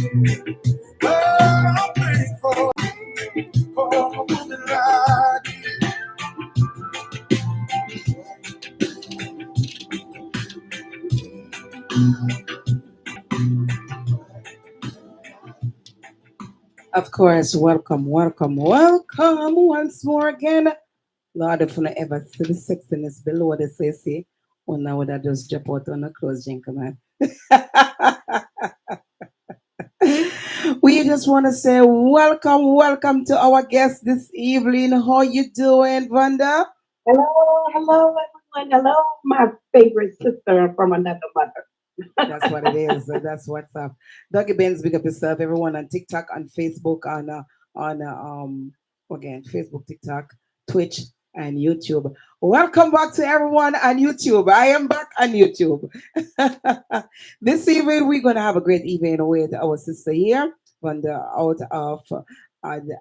I'm thankful for a woman like Of course, welcome, welcome, welcome once more again. Lord, if you ever see the sexiness below the CC, well, now would I just jump out on a close gentleman. We just want to say welcome, welcome to our guest this evening. How you doing, Vanda? Hello, hello, everyone. Hello, my favorite sister from another mother. That's what it is. That's what's up. Doggy Benz, big up yourself. Everyone on TikTok, on Facebook, on again Facebook, TikTok, Twitch, and YouTube. Welcome back to everyone on YouTube. I am back on YouTube. This evening we're gonna have a great evening with our sister here from the out of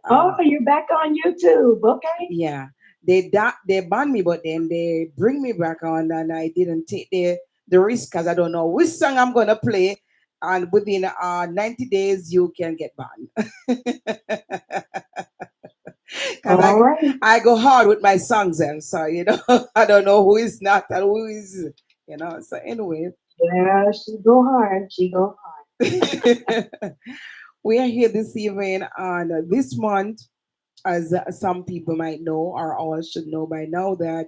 Oh, you're back on YouTube. Okay. yeah. They banned me, but then they bring me back on, and I didn't take the risk because I don't know which song I'm gonna play, and within 90 days you can get banned. Because All right. I go hard with my songs, and so I don't know who is not and who is, So anyway, Yeah, she go hard. She go hard. we are here this evening on this month, as some people might know or all should know by now, that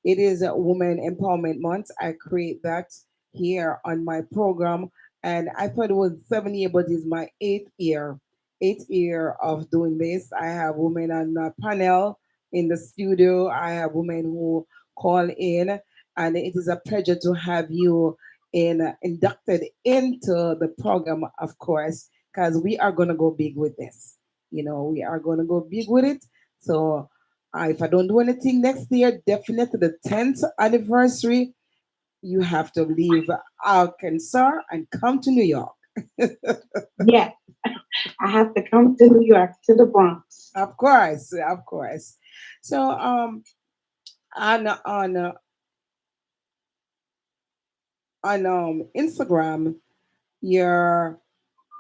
it is a Women Empowerment Month. I create that here on my program, and I thought it was 7 years, but it's my eighth year of doing this. I have women on the panel in the studio. I have women who call in, and it is a pleasure to have you inducted into the program, of course, because we are gonna go big with this. We are gonna go big with it. So if I don't do anything next year, definitely the 10th anniversary, you have to leave Arkansas and come to New York. Yes, I have to come to New York, to the Bronx. Of course, of course. So on Instagram, your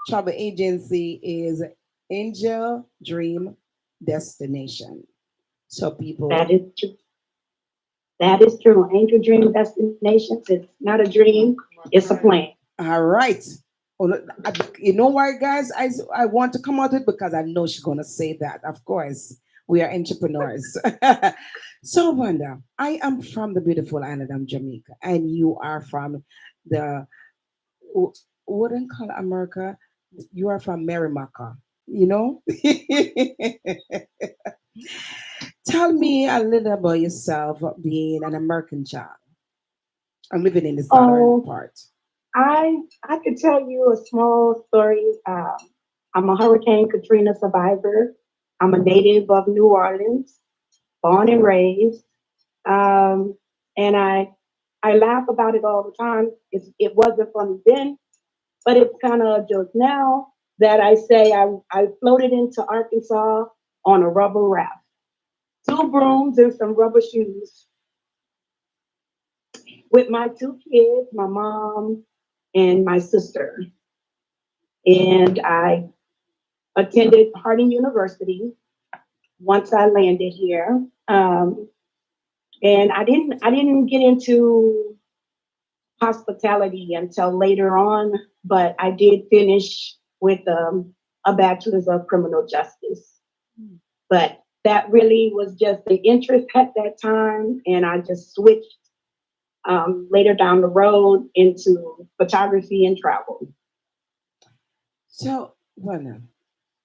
travel agency is Angel Dream Destination. So people, That is true. That is true. Angel Dream Destinations. It's not a dream. It's a plan. all right. Oh, look, you know why, guys? I want to come out with it because I know she's gonna say that. Of course, we are entrepreneurs. So, Wanda, I am from the beautiful island of Jamaica, and you are from the w- wouldn't call it America. You are from Merrimaca. You know. Tell me a little about yourself, being an American child. I'm living in the southern Oh, part. I could tell you a small story. I'm a Hurricane Katrina survivor. I'm a native of New Orleans, born and raised. Um, and I laugh about it all the time. It wasn't funny then, but it's kind of a joke now that I say I floated into Arkansas on a rubber raft, two brooms and some rubber shoes with my two kids, my mom and my sister. And I attended Harding University once I landed here. And I didn't get into hospitality until later on, but I did finish with a bachelor's of criminal justice. But that really was just the interest at that time, and I just switched later down the road into photography and travel. So, Wanda,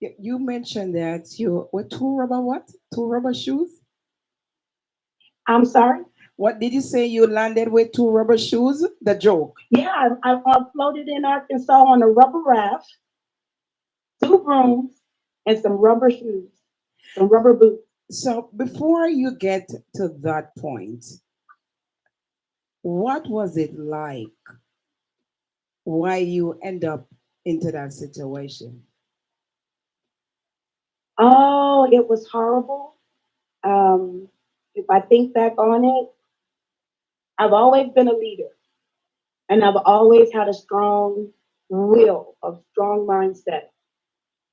you mentioned that you were two rubber what? Two rubber shoes? I'm sorry. What did you say you landed with two rubber shoes? The joke. Yeah, I floated in Arkansas on a rubber raft, two brooms, and some rubber shoes, some rubber boots. So before you get to that point, what was it like? Why you end up into that situation? Oh, it was horrible. Um, if I think back on it, I've always been a leader and I've always had a strong will, a strong mindset.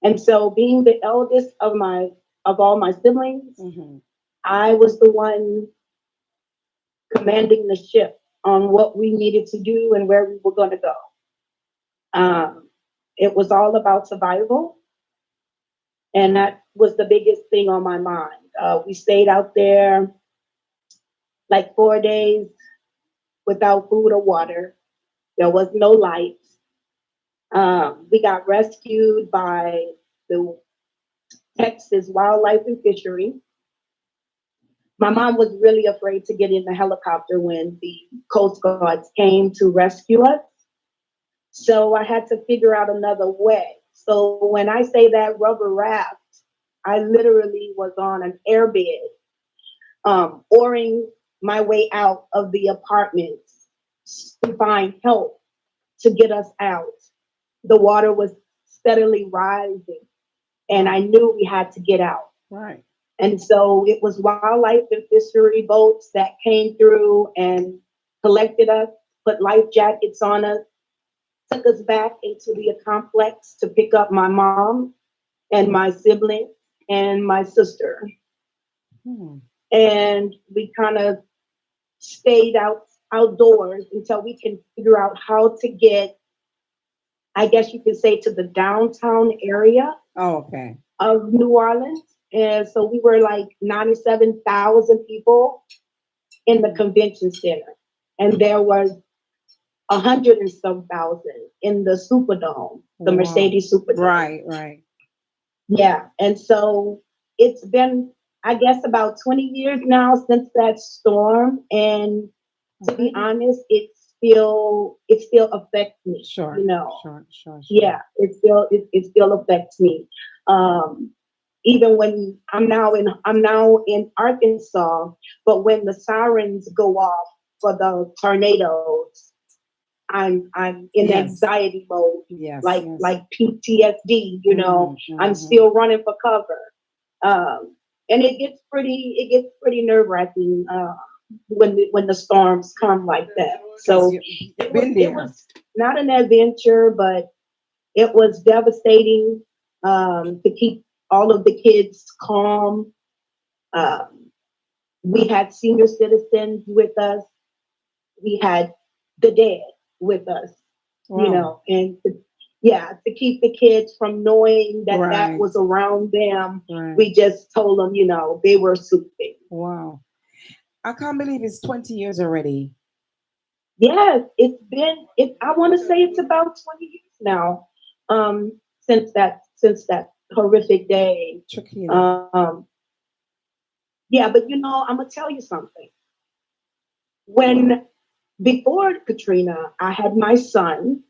And so being the eldest of all my siblings, Hmm. I was the one commanding the ship on what we needed to do and where we were going to go. It was all about survival, and that was the biggest thing on my mind. We stayed out there like 4 days without food or water. There was no lights. We got rescued by the Texas Wildlife and Fishery. My mom was really afraid to get in the helicopter when the Coast Guards came to rescue us. So I had to figure out another way. So when I say that rubber raft, I literally was on an airbed, oaring my way out of the apartments to find help to get us out. The water was steadily rising, and I knew we had to get out. Right. And so it was wildlife and fishery boats that came through and collected us, put life jackets on us, took us back into the complex to pick up my mom and my sibling and my sister. Hmm. And we kind of stayed outdoors until we can figure out how to get, I guess you could say, to the downtown area Oh, okay. of New Orleans. And so we were like 97,000 people in the convention center. And there was 100 and some thousand in the Superdome, the Wow. Mercedes Superdome. Right, right. Yeah. And so it's been, I guess, about 20 years now since that storm. And to be Okay. honest, it still affects me, Sure, you know. sure, sure, sure. Yeah, it still affects me. Um, Even when I'm now in Arkansas, but when the sirens go off for the tornadoes, I'm in Yes, anxiety mode, yes, like yes. like PTSD. Mm-hmm, I'm mm-hmm. still running for cover, and it gets pretty nerve wracking when the storms come like that. Because So you've it was been it there. was not an adventure, but it was devastating to keep all of the kids calm. Um, we had senior citizens with us. We had the dead with us, Wow. and yeah, to keep the kids from knowing that that Right, was around them, right. we just told them, they were soothing. Wow. I can't believe it's 20 years already. Yes, I want to say it's about 20 years now, since that horrific day. Shakina. Um, yeah, but I'm gonna tell you something. When Before Katrina, I had my son,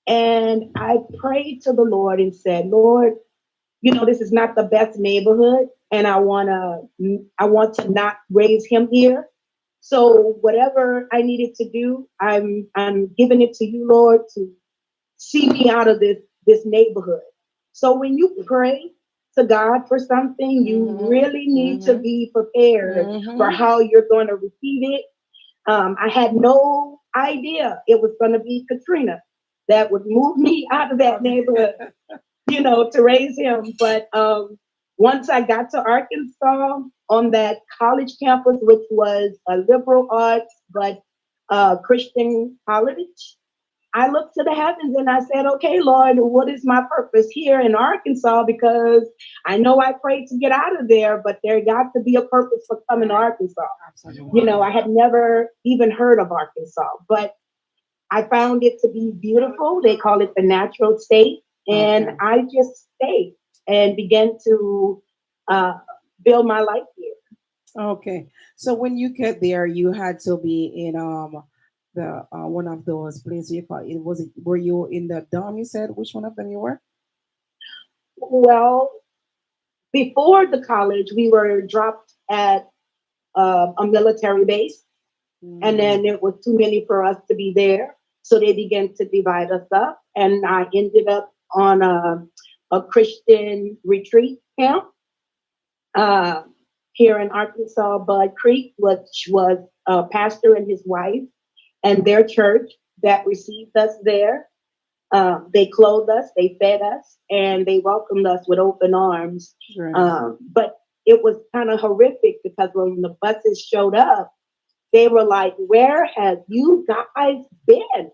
and I prayed to the Lord and said, Lord, this is not the best neighborhood, and I want to not raise him here. So whatever I needed to do, I'm giving it to you, Lord, to see me out of this neighborhood. So when you pray to God for something, you Mm-hmm, really need to mm-hmm, be prepared for mm-hmm. how you're going to receive it. I had no idea it was going to be Katrina that would move me out of that neighborhood, to raise him. But once I got to Arkansas on that college campus, which was a liberal arts but Christian college, I looked to the heavens and I said, okay, Lord, what is my purpose here in Arkansas? Because I know I prayed to get out of there, but there got to be a purpose for coming to Right. Arkansas. Absolutely. I had never even heard of Arkansas, but I found it to be beautiful. They call it the natural state. And Okay. I just stayed and began to uh, build my life here. Okay. So when you get there, you had to be in the one of those places you call it. Was it, were you in the dorm? You said which one of them you were? Well, before the college, we were dropped at a military base, and Mm. then it was too many for us to be there. So they began to divide us up, and I ended up on a Christian retreat camp uh, here in Arkansas, Bud Creek, which was a pastor and his wife and their church that received us there. They clothed us, they fed us, and they welcomed us with open arms. Right. But it was kind of horrific because when the buses showed up, they were like, "Where have you guys been?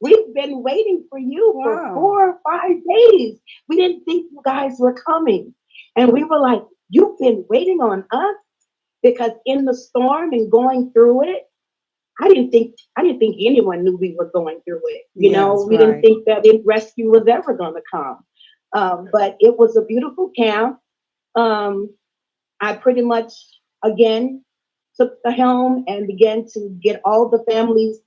We've been waiting for you for Wow. 4 or 5 days. We didn't think you guys were coming." And we were like, "You've been waiting on us?" Because in the storm and going through it, I didn't think anyone knew we were going through it. Yes, We didn't right. think that rescue was ever going to come. But it was a beautiful camp. Um, I pretty much again took the helm and began to get all the families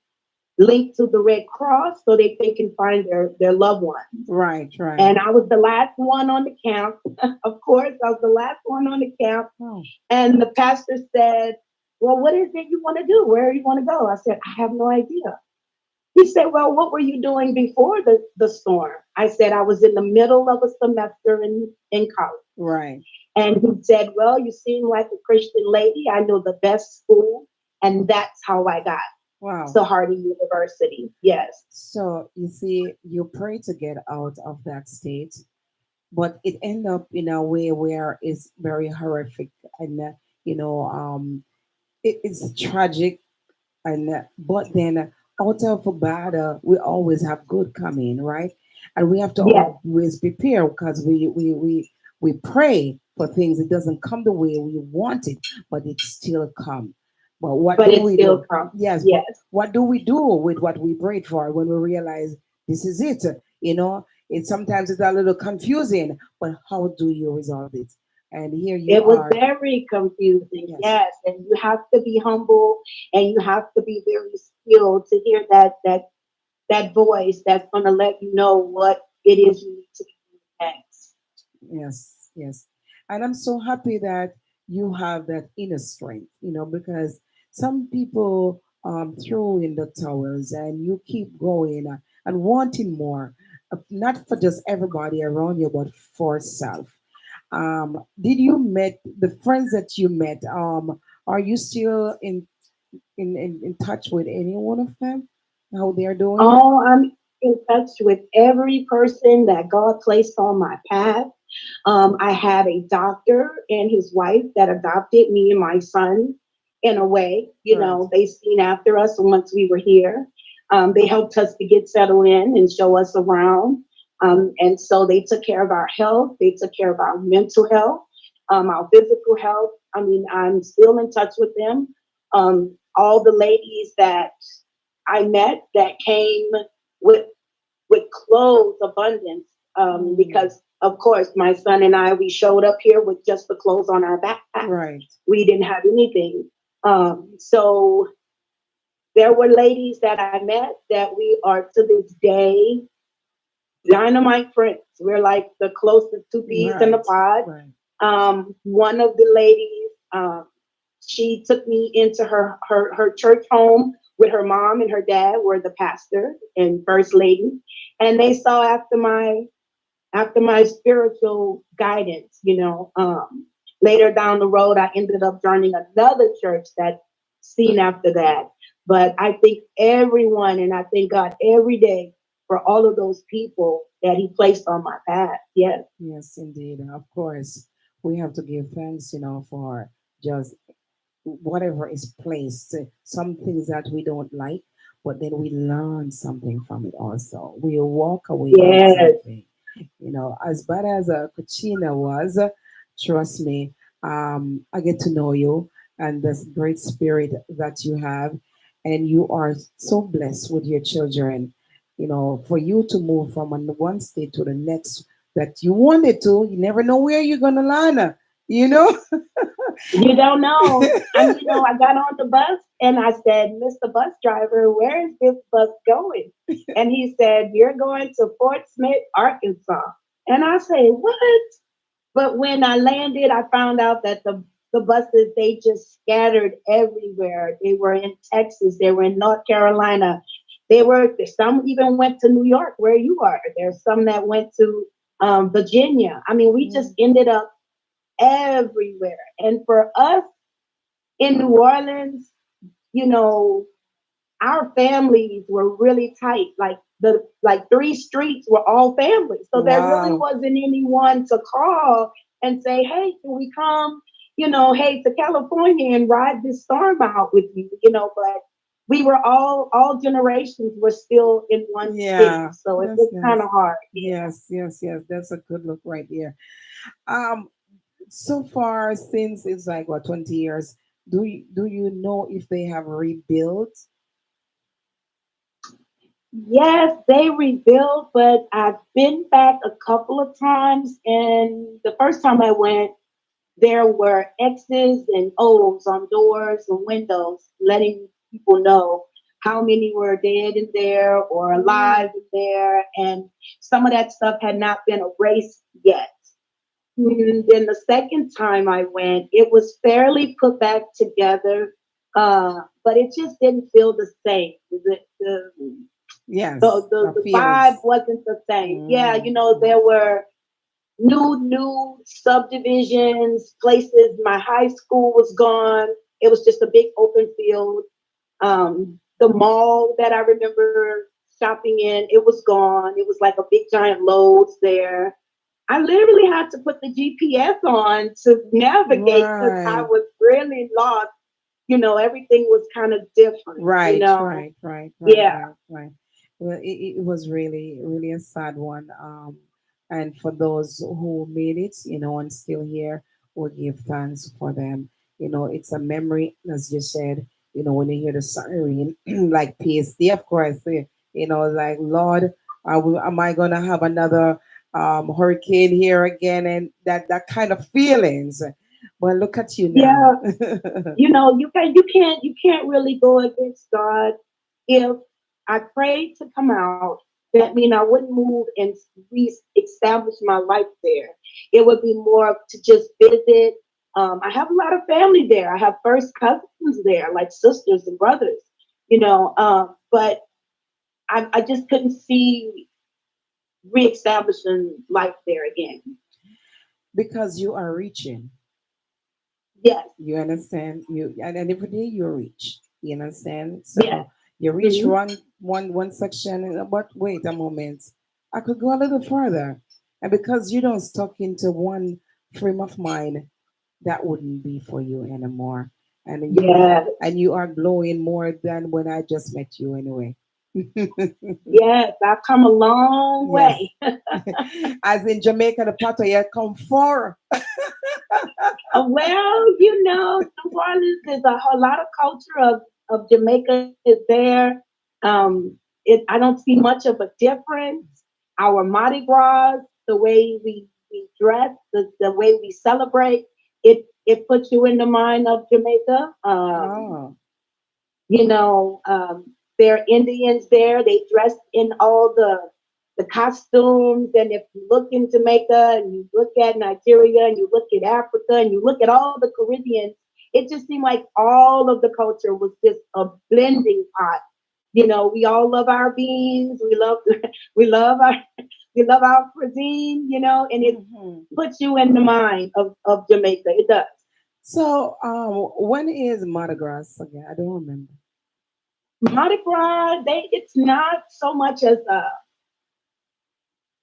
linked to the Red Cross so that they can find their loved ones. Right, right. And I was the last one on the camp. Of course, I was the last one on the camp. Oh, And the pastor said, "Well, what is it you want to do? Where do you want to go?" I said, "I have no idea." He said, "Well, what were you doing before the storm?" I said, "I was in the middle of a semester in college." right. And he said, "Well, you seem like a Christian lady. I know the best school." And that's how I got Wow. to Harding University. Yes. So you see, you pray to get out of that state, but it end up in a way where it's very horrific and you know, it's tragic. And but then out of a bad, we always have good coming, right? And we have to Yes. always prepare because we pray for things. It doesn't come the way we want it, but it still come. But what But do it we still do? comes. Yes, but Yes. what do we do with what we prayed for when we realize this is it? You know, it sometimes it's a little confusing, but how do you resolve it? And here you It was are. very confusing. Yes, Yes. And you have to be humble and you have to be very skilled to hear that voice that's going to let you know what it is you need to be doing next. yes, yes. And I'm so happy that you have that inner strength, because some people throw in the towels and you keep going and wanting more, not for just everybody around you, but for self. Did you met the friends that you met? Are you still in touch with any one of them? How they're doing? Oh, I'm in touch with every person that God placed on my path. I have a doctor and his wife that adopted me and my son in a way. Right, They seen after us once we were here. They helped us to get settled in and show us around. And so they took care of our health. They took care of our mental health, our physical health. I mean, I'm still in touch with them. All the ladies that I met that came with clothes abundance, mm, because of course my son and I, we showed up here with just the clothes on our backpacks. right, We didn't have anything. So there were ladies that I met that we are to this day dynamite friends. We're like the closest two peas in the right, pod. right. One of the ladies, she took me into her church home with her mom and her dad were the pastor and first lady, and they saw after my spiritual guidance. Later down the road, I ended up joining another church that seen after that. But I think everyone, and I thank God every day for all of those people that He placed on my path. Yes. Yes, indeed. Of course, we have to give thanks, for just whatever is placed. Some things that we don't like, but then we learn something from it also. We walk away with Yes. something. As bad as Cucina was, trust me, I get to know you and this great spirit that you have. And you are so blessed with your children. For you to move from one state to the next that you wanted to, you never know where you're going to land, you know? You don't know. I got on the bus and I said, "Mr. Bus Driver, where is this bus going?" And he said, "You're going to Fort Smith, Arkansas." And I said, "What?" But when I landed, I found out that the buses, they just scattered everywhere. They were in Texas, they were in North Carolina, some even went to New York, where you are. There's some that went to Virginia. I mean, we just Mm, ended up everywhere. And for us in New Orleans, you know, our families were really tight. Like the like three streets were all family. So there really Wow. wasn't anyone to call and say, hey, can we come, hey, to California and ride this storm out with you, but we were all generations were still in one city. Yeah, So it that's was kind nice. of hard. Yeah. Yes, yes, yes. That's a good look right there. Um, so far since it's like what 20 years, do you know if they have rebuilt? Yes, they rebuilt, but I've been back a couple of times. And the first time I went, there were X's and O's on doors and windows, letting people know how many were dead in there or alive Mm. in there. And some of that stuff had not been erased yet. And then the second time I went, it was fairly put back together, but it just didn't feel the same. Yes, The vibe feels. wasn't the same. Yeah, Mm. there were new subdivisions, places. My high school was gone. It was just a big open field. The mall that I remember shopping in, it was gone. It was like a big giant Lowe's there. I literally had to put the GPS on to navigate because I Right. was really lost. Everything was kind of different. Right, right, right, right, Yeah. right, right. Well, it was really, really a sad one. And for those who made it, and still here, we give thanks for them. It's a memory, as you said, when you hear the siren, like PSD, of course, like, Lord, am I going to have another hurricane here again? And that kind of feelings. Well, look at you now. Yeah. You can't really go against God. If I prayed to come out, that mean I wouldn't move and re-establish my life there. It would be more to just visit. I have a lot of family there. I have first cousins there, like sisters and brothers. But I just couldn't see reestablishing life there again. Because you are reaching. Yes, You understand? And every day you reach. You understand? yes. So you reach Hmm. one section, but wait a moment. I could go a little further. And because you don't stuck into one frame of mind, that wouldn't be for you anymore. And Yes, you are glowing more than when I just met you anyway. yes. I've come a long Yes. way. As in Jamaica, the pato you come for. Well, New Orleans is a whole lot of culture of Jamaica is there. I don't see much of a difference. Our Mardi Gras, the way we dress, the way we celebrate, it puts you in the mind of Jamaica. Oh. You know, there are Indians there. They dress in all the costumes. And if you look in Jamaica and you look at Nigeria and you look at Africa and you look at all the Caribbean, it just seemed like all of the culture was just a blending pot. We all love our beans. We love we love our we love our cuisine. And it Mhm. puts you in the mind of Jamaica. It does. So, when is Mardi Gras again? I don't remember. Mardi Gras, it's not so much as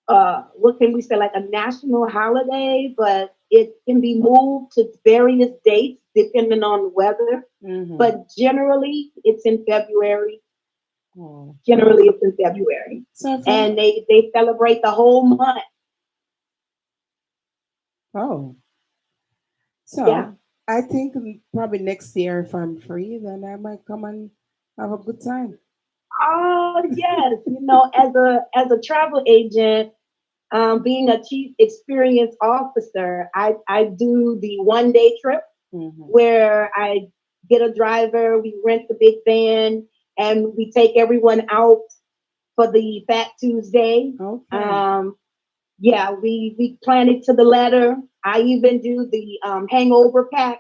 what can we say, like a national holiday, but it can be moved to various dates depending on the weather. Mm-hmm. But generally, it's in February. Oh. Generally, it's in February, So from and they celebrate the whole month. oh, Yeah. so I think probably next year, if I'm free, then I might come and have a good time. Oh yes. As a travel agent, being a chief experience officer, I do the 1 day trip Mm-hmm. where I get a driver, we rent the big van, and we take everyone out for the Fat Tuesday. Okay. Um, yeah, we plan it to the letter. I even do the hangover pack.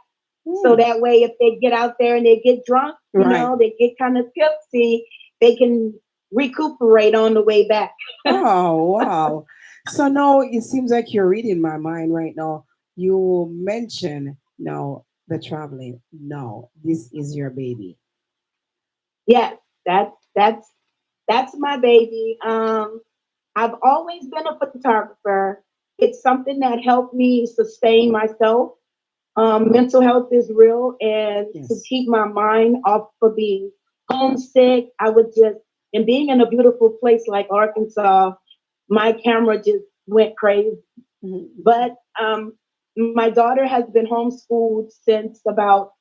So Hmm. that way, if they get out there and they get drunk, Right. they get kind of tipsy, they can recuperate on the way back. Oh, wow. So now it seems like you're reading my mind right now. You mention now the traveling. No, this is your baby. Yes, that's That's my baby. I've always been a photographer. It's something that helped me sustain myself. Mental health is real, and to Yes. keep my mind off of being homesick, I would just, and being in a beautiful place like Arkansas, my camera just went crazy. Mhm. But my daughter has been homeschooled since about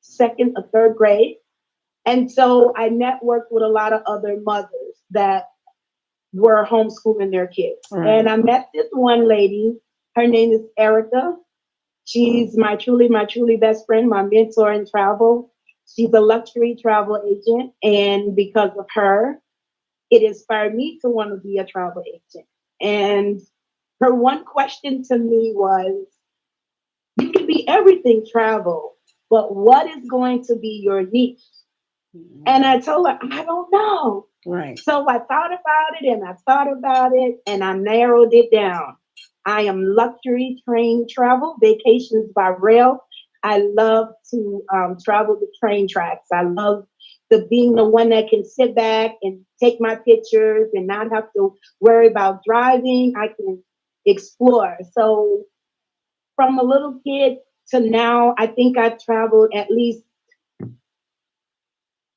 second or third grade. And so I networked with a lot of other mothers that were homeschooling their kids. And Right. I met this one lady. Her name is Erica. She's my truly best friend, my mentor in travel. She's a luxury travel agent. And because of her, it inspired me to want to be a travel agent. And her one question to me was, you can be everything travel, but what is going to be your niche? And Mhm. I told her, I don't know. Right. So I thought about it and I thought about it and I narrowed it down. I am luxury train travel, vacations by rail. I love to travel the train tracks. I love the being the one that can sit back and take my pictures and not have to worry about driving. I can explore. So from a little kid to now, I think I've traveled at least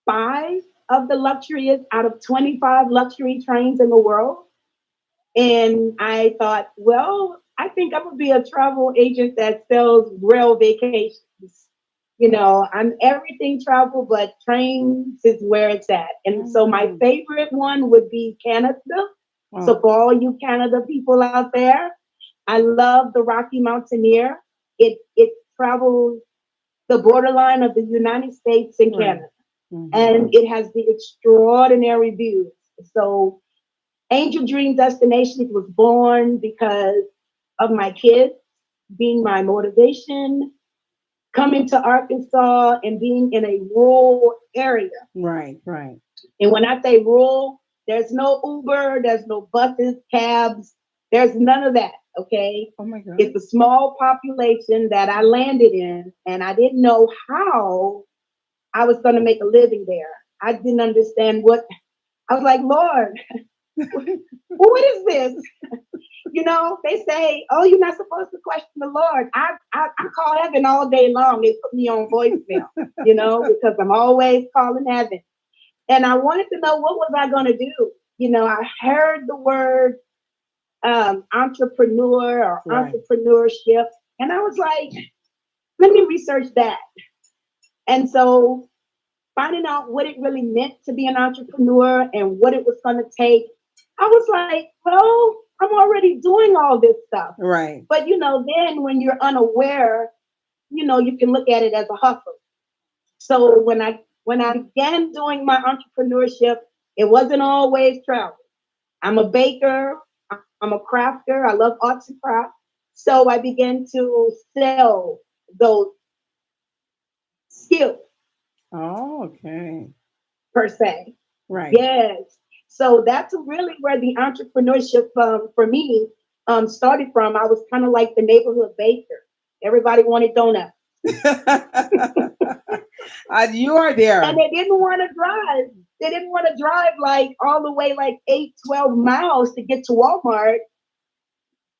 five of the luxurious out of 25 luxury trains in the world. And I thought, well, I think I'm gonna be a travel agent that sells rail vacations. You know, I'm everything travel, but trains is where it's at. And so my Mm. favorite one would be Canada. So Oh, for all you Canada people out there, I love the Rocky Mountaineer. It travels the borderline of the United States and right. Canada, Hmm. and it has the extraordinary views. So Angel Dream Destinations was born because of my kids being my motivation, coming to Arkansas and being in a rural area. Right. Right. And when I say rural, there's no Uber, there's no buses, cabs, there's none of that. Okay. Oh my God. It's a small population that I landed in, and I didn't know how I was going to make a living there. I didn't understand what, I was like, Lord, what is this? You know, they say, oh, you're not supposed to question the Lord. I call heaven all day long. They put me on voicemail, you know, because I'm always calling heaven. And I wanted to know, what was I going to do? You know, I heard the word entrepreneur or Right. entrepreneurship. And I was like, let me research that. And so finding out what it really meant to be an entrepreneur and what it was going to take, I was like, well, I'm already doing all this stuff. Right. But you know, then when you're unaware, you know, you can look at it as a hustle. So when I began doing my entrepreneurship, it wasn't always travel. I'm a baker, I'm a crafter, I love arts and crafts. So I began to sell those skills Oh, okay. per se. Right. Yes. So that's really where the entrepreneurship for me started from. I was kind of like the neighborhood baker. Everybody wanted donuts. And you are And there. they didn't want to drive. They didn't want to drive like all the way like 8, 12 miles to get to Walmart,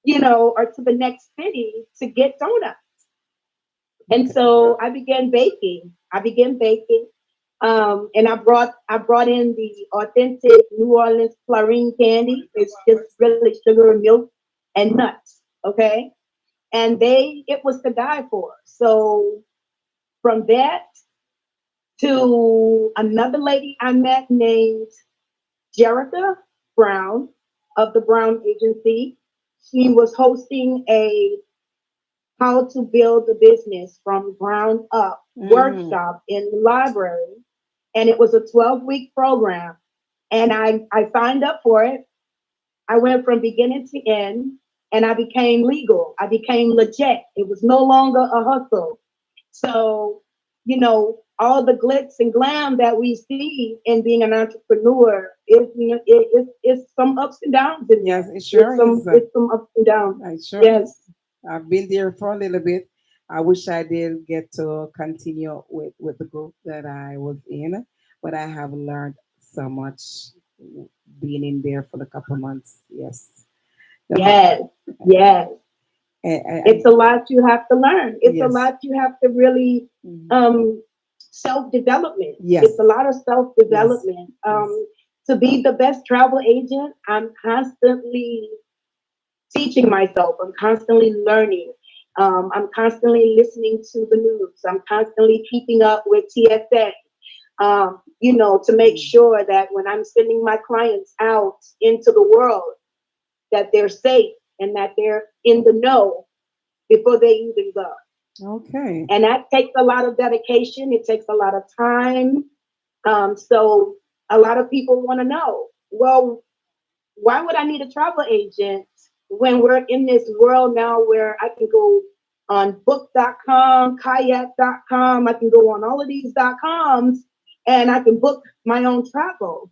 you know, or to the next city to get donuts. And Okay. so I began baking. I began baking. And I brought in the authentic New Orleans Clarine candy. It's just really sugar and milk and nuts. Okay. And it was to die for. So from that to another lady I met named Jerica Brown of the Brown Agency. She was hosting a how to build a business from ground up Hmm. workshop in the library. And it was a 12-week program. And I signed up for it. I went from beginning to end and I became legal. I became legit. It was no longer a hustle. So, you know, all the glitz and glam that we see in being an entrepreneur is, you know, it's some ups and downs in Yes, there. it It's sure some is. it's some ups and downs. It sure Yes. is. I've been there for a little bit. I wish I did get to continue with the group that I was in, but I have learned so much. being in there for a couple months. Yes. The ma- Yes, yes. and It's a lot you have to learn. It's a yes. lot you have to really Mhm. um, self development. Yes. It's a lot of self Yes. development. Yes. To be the best travel agent, I'm constantly teaching myself. I'm constantly learning. I'm constantly listening to the news. I'm constantly keeping up with TSA. To make Mm. sure that when I'm sending my clients out into the world, that they're safe and that they're in the know before they even go. Okay. And that takes a lot of dedication. It takes a lot of time. So a lot of people want to know, well, why would I need a travel agent when we're in this world now where I can go on book.com, kayak.com, I can go on all of these .coms and I can book my own travel.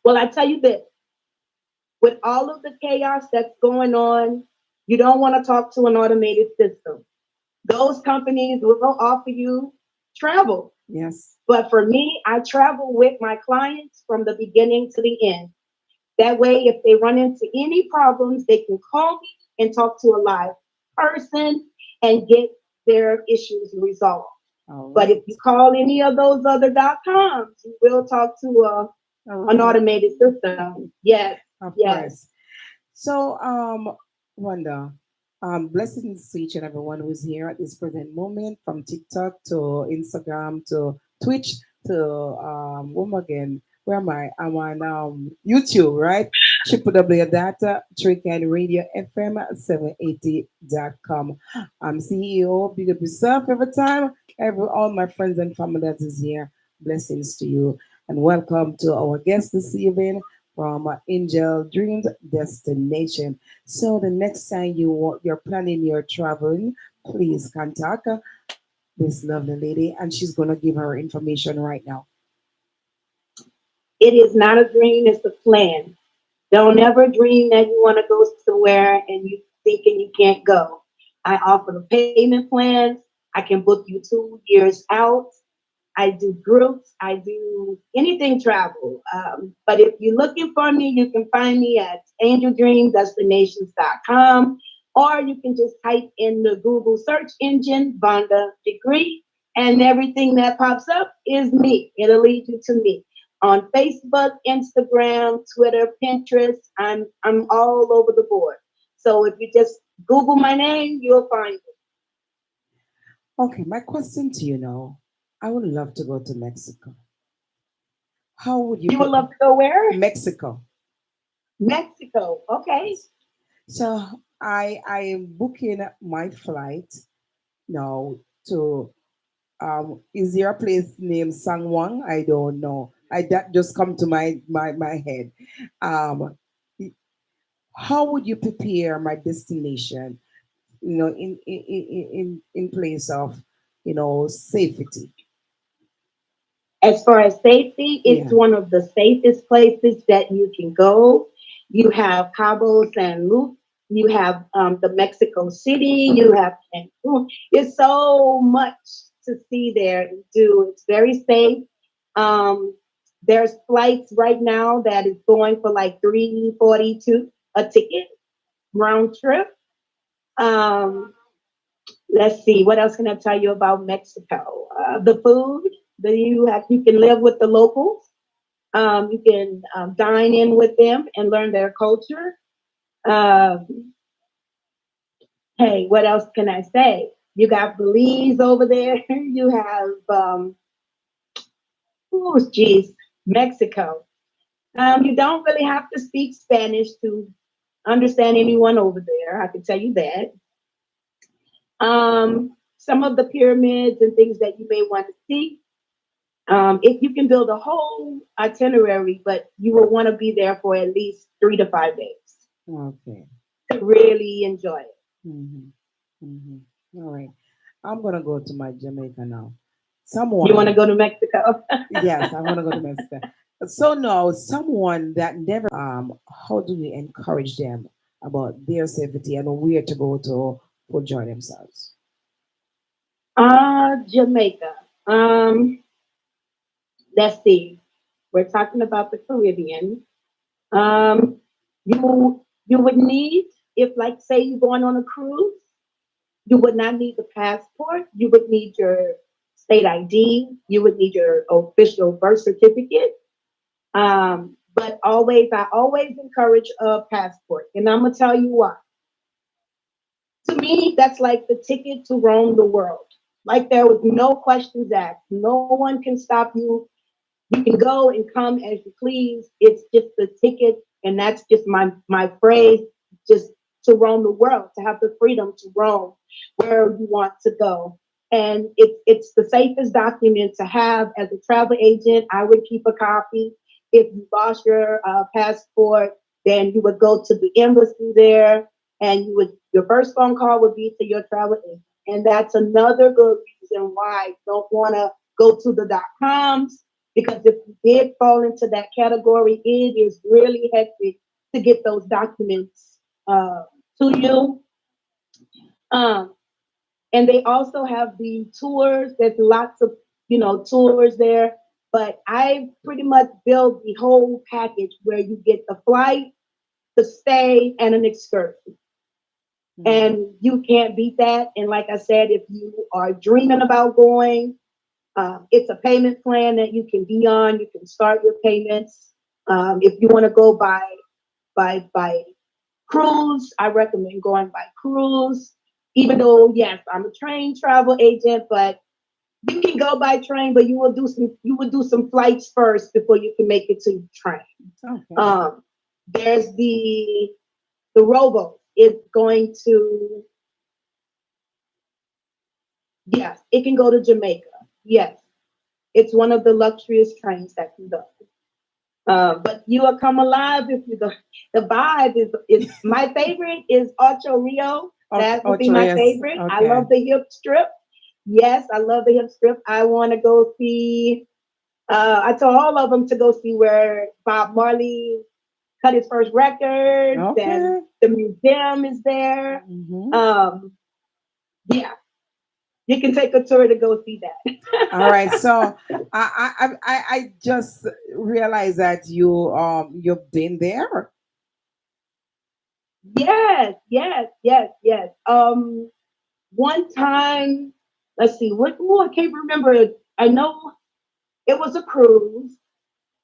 Well, I tell you this, with all of the chaos that's going on, you don't want to talk to an automated system. Those companies will offer you travel. Yes. But for me, I travel with my clients from the beginning to the end. That way, if they run into any problems, they can call me and talk to a live person and get their issues resolved. All But if right. you call any of those other .coms, you will talk to All an right. automated system. Yes, Of yes. course. So, Wanda, blessings to each and everyone who's here at this present moment, from TikTok to Instagram to Twitch to again, where am I? I'm on YouTube, right? www.trickradiofm780.com. I'm CEO, big up yourself every time. All my friends and family that is here. Blessings to you. And welcome to our guest this evening from Angel Dreams Destination. So the next time you're planning your traveling, please contact this lovely lady, and she's gonna give her information right now. It is not a dream, it's a plan. Don't ever dream that you want to go somewhere and you thinking you can't go. I offer the payment plans. I can book you 2 years out. I do groups. I do anything travel. But if you're looking for me, you can find me at angeldreamdestinations.com, or you can just type in the Google search engine, Vonda Degree, and everything that pops up is me. It'll lead you to me. On Facebook, Instagram, Twitter, Pinterest, I'm all over the board. So if you just Google my name, you'll find me. Okay, my question to you now. I would love to go to Mexico. How would you You would prepare love to go where? Mexico? Mexico. Okay. Yes. So I am booking my flight now to is there a place named Sangwang? I don't know. I that just come to my head. Um, how would you prepare my destination? In place of safety. As far as safety, it's Yeah. one of the safest places that you can go. You have Cabo San Luke, you have the Mexico City, you have Cancun. There's so much to see there and do. It's very safe. Um, there's flights right now that is going for like 342 a ticket round trip. Um, let's see, what else can I tell you about Mexico? The food. You can live with the locals. You can dine in with them and learn their culture. Um, hey, what else can I say? You got Belize over there. You have oh geez, Mexico. You don't really have to speak Spanish to understand anyone over there. I can tell you that. Some of the pyramids and things that you may want to see. If you can build a whole itinerary, but you will want to be there for at least 3 to 5 days Okay. to really enjoy it. Mm-hmm. Mm-hmm. All right. I'm gonna go to my Jamaica now. You want to Someone, go to Mexico? yes, I want to go to Mexico. So no, someone that never how do we encourage them about their safety and where to go to enjoy themselves? Jamaica. Let's see. We're talking about the Caribbean. Um, you would need, if like say you're going on a cruise, you would not need the passport. You would need your state ID. You would need your official birth certificate. But I always encourage a passport, and I'm gonna tell you why. To me, that's like the ticket to roam the world. Like there was no questions asked. No one can stop you. You can go and come as you please. It's just the ticket, and that's just my phrase, just to roam the world, to have the freedom to roam where you want to go. And it's the safest document to have as a travel agent. I would keep a copy. If you lost your passport, then you would go to the embassy there, and your first phone call would be to your travel agent. And that's another good reason why I don't want to go to the .coms, because if you did fall into that category, it is really hectic to get those documents to you. Um, and they also have the tours. There's lots of tours there, but I pretty much build the whole package where you get the flight, the stay, and an excursion. Mhm. And you can't beat that. And like I said, if you are dreaming about going, it's a payment plan that you can be on. You can start your payments. If you want to go by cruise, I recommend going by cruise. Even though, yes, I'm a trained travel agent, but you can go by train, but you will do some flights first before you can make it to the train. Okay. Um, there's the robo. It's going to, yes, it can go to Jamaica. Yes, it's one of the luxurious trains that can go. But you will come alive if you go. The vibe is my favorite is Ocho Rio. Okay. That would be my Yes. favorite. I Okay. love the hip strip. Yes, I love the hip strip. I want to go see. I told all of them to go see where Bob Marley cut his first records, and Okay. the museum is there. Hmm. Um, yeah, you can take a tour to go see that. All right. So I just realized that you've been there. Yes, yes, yes, yes. One time, let's see, what? Oh, I can't remember. I know it was a cruise.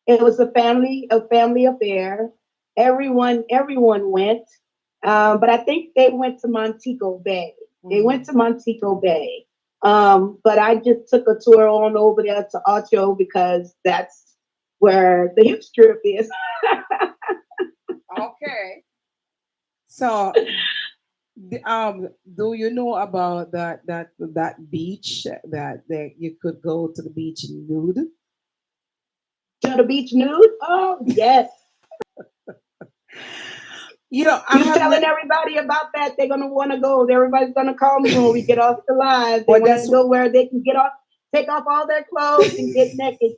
It was a family affair. Everyone went, but I think they went to Montego Bay. They went Hmm. to Montego Bay. But I just took a tour on over there to Ocho because that's where the hip strip is. Okay. So do you know about that beach that you could go to the beach nude? To the beach nude? Oh yes. I You have telling everybody about that, they're gonna want to go. Everybody's gonna call me when we get off the live. They but want to that's go where they can take off all their clothes and get naked.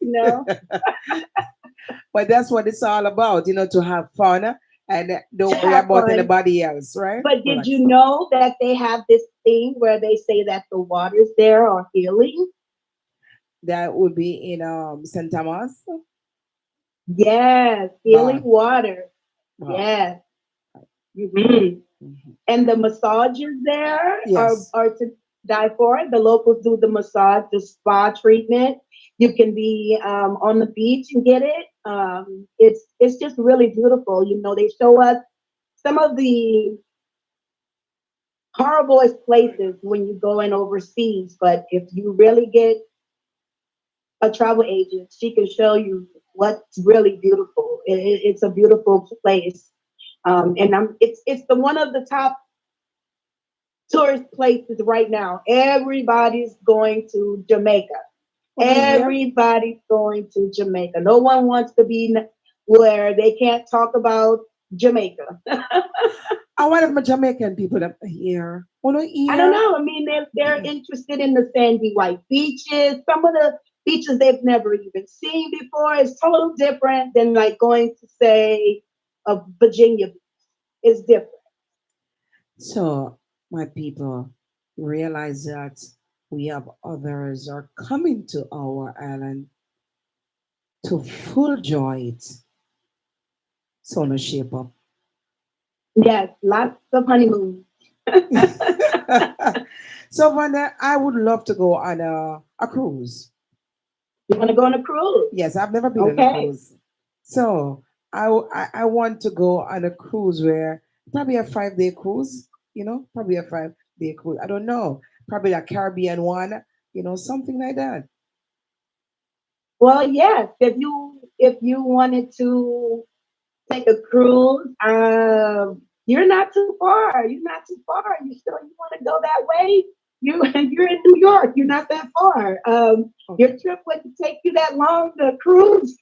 but that's what it's all about, to have fun and To don't worry have about fun. anybody else, right? But did Relax. you know that they have this thing where they say that the waters there are healing? That would be in St. Thomas Yes, healing bath. water. Wow. Yes. Mhm. Mhm. And the massages there are, Yes. are to die for. The locals do the massage, the spa treatment. You can be on the beach and get it. It's just really beautiful. They show us some of the horriblest places when you go in overseas, but if you really get a travel agent, she can show you what's really beautiful. It's a beautiful place. And it's the one of the top tourist places right now. Everybody's going to Jamaica. Over here. Everybody's going to Jamaica. No one wants to be where they can't talk about Jamaica. I want my Jamaican people up here. Oh no, I don't here. know. I mean, they're interested in the sandy white beaches. Some of the beaches they've never even seen before. It's totally different than like going to say a Virginia beach. It's different. So my people realize that we have others are coming to our island to full joy it. So no shape up. Yes, lots of honeymoon. So Vanda, I would love to go on a cruise. You want to go on a cruise? Yes, I've never been on a Okay. cruise. So I want to go on a cruise where probably a 5 day cruise, probably a 5 day cruise. I don't know. Probably a Caribbean one, something like that. Well, yes. If you wanted to take a cruise, you're not too far. You're not too far. You want to go that way? You're in New York. You're not that far. Your Okay. trip wouldn't take you that long to cruise.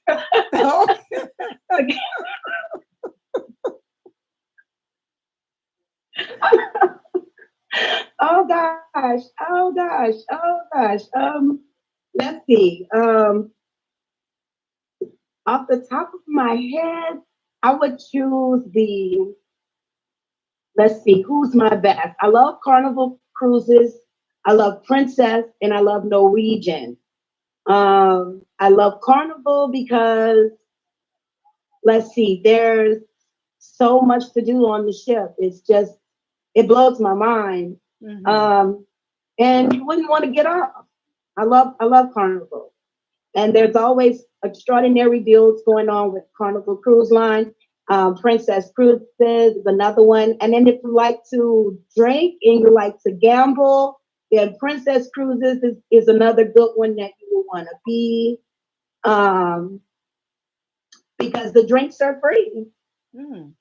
Oh gosh. Oh gosh. Oh gosh. Let's see. Off the top of my head, I would choose the. Let's see, who's my best? I love Carnival cruises. I love Princess, and I love Norwegian. I love Carnival because let's see, there's so much to do on the ship. It blows my mind. Hmm. Um, and you wouldn't want to get off. I love Carnival. And there's always extraordinary deals going on with Carnival Cruise Line. Princess Cruises is another one. And then if you like to drink and you like to gamble, then Princess Cruises is another good one that you will want to be, um, because the drinks are free. Mm.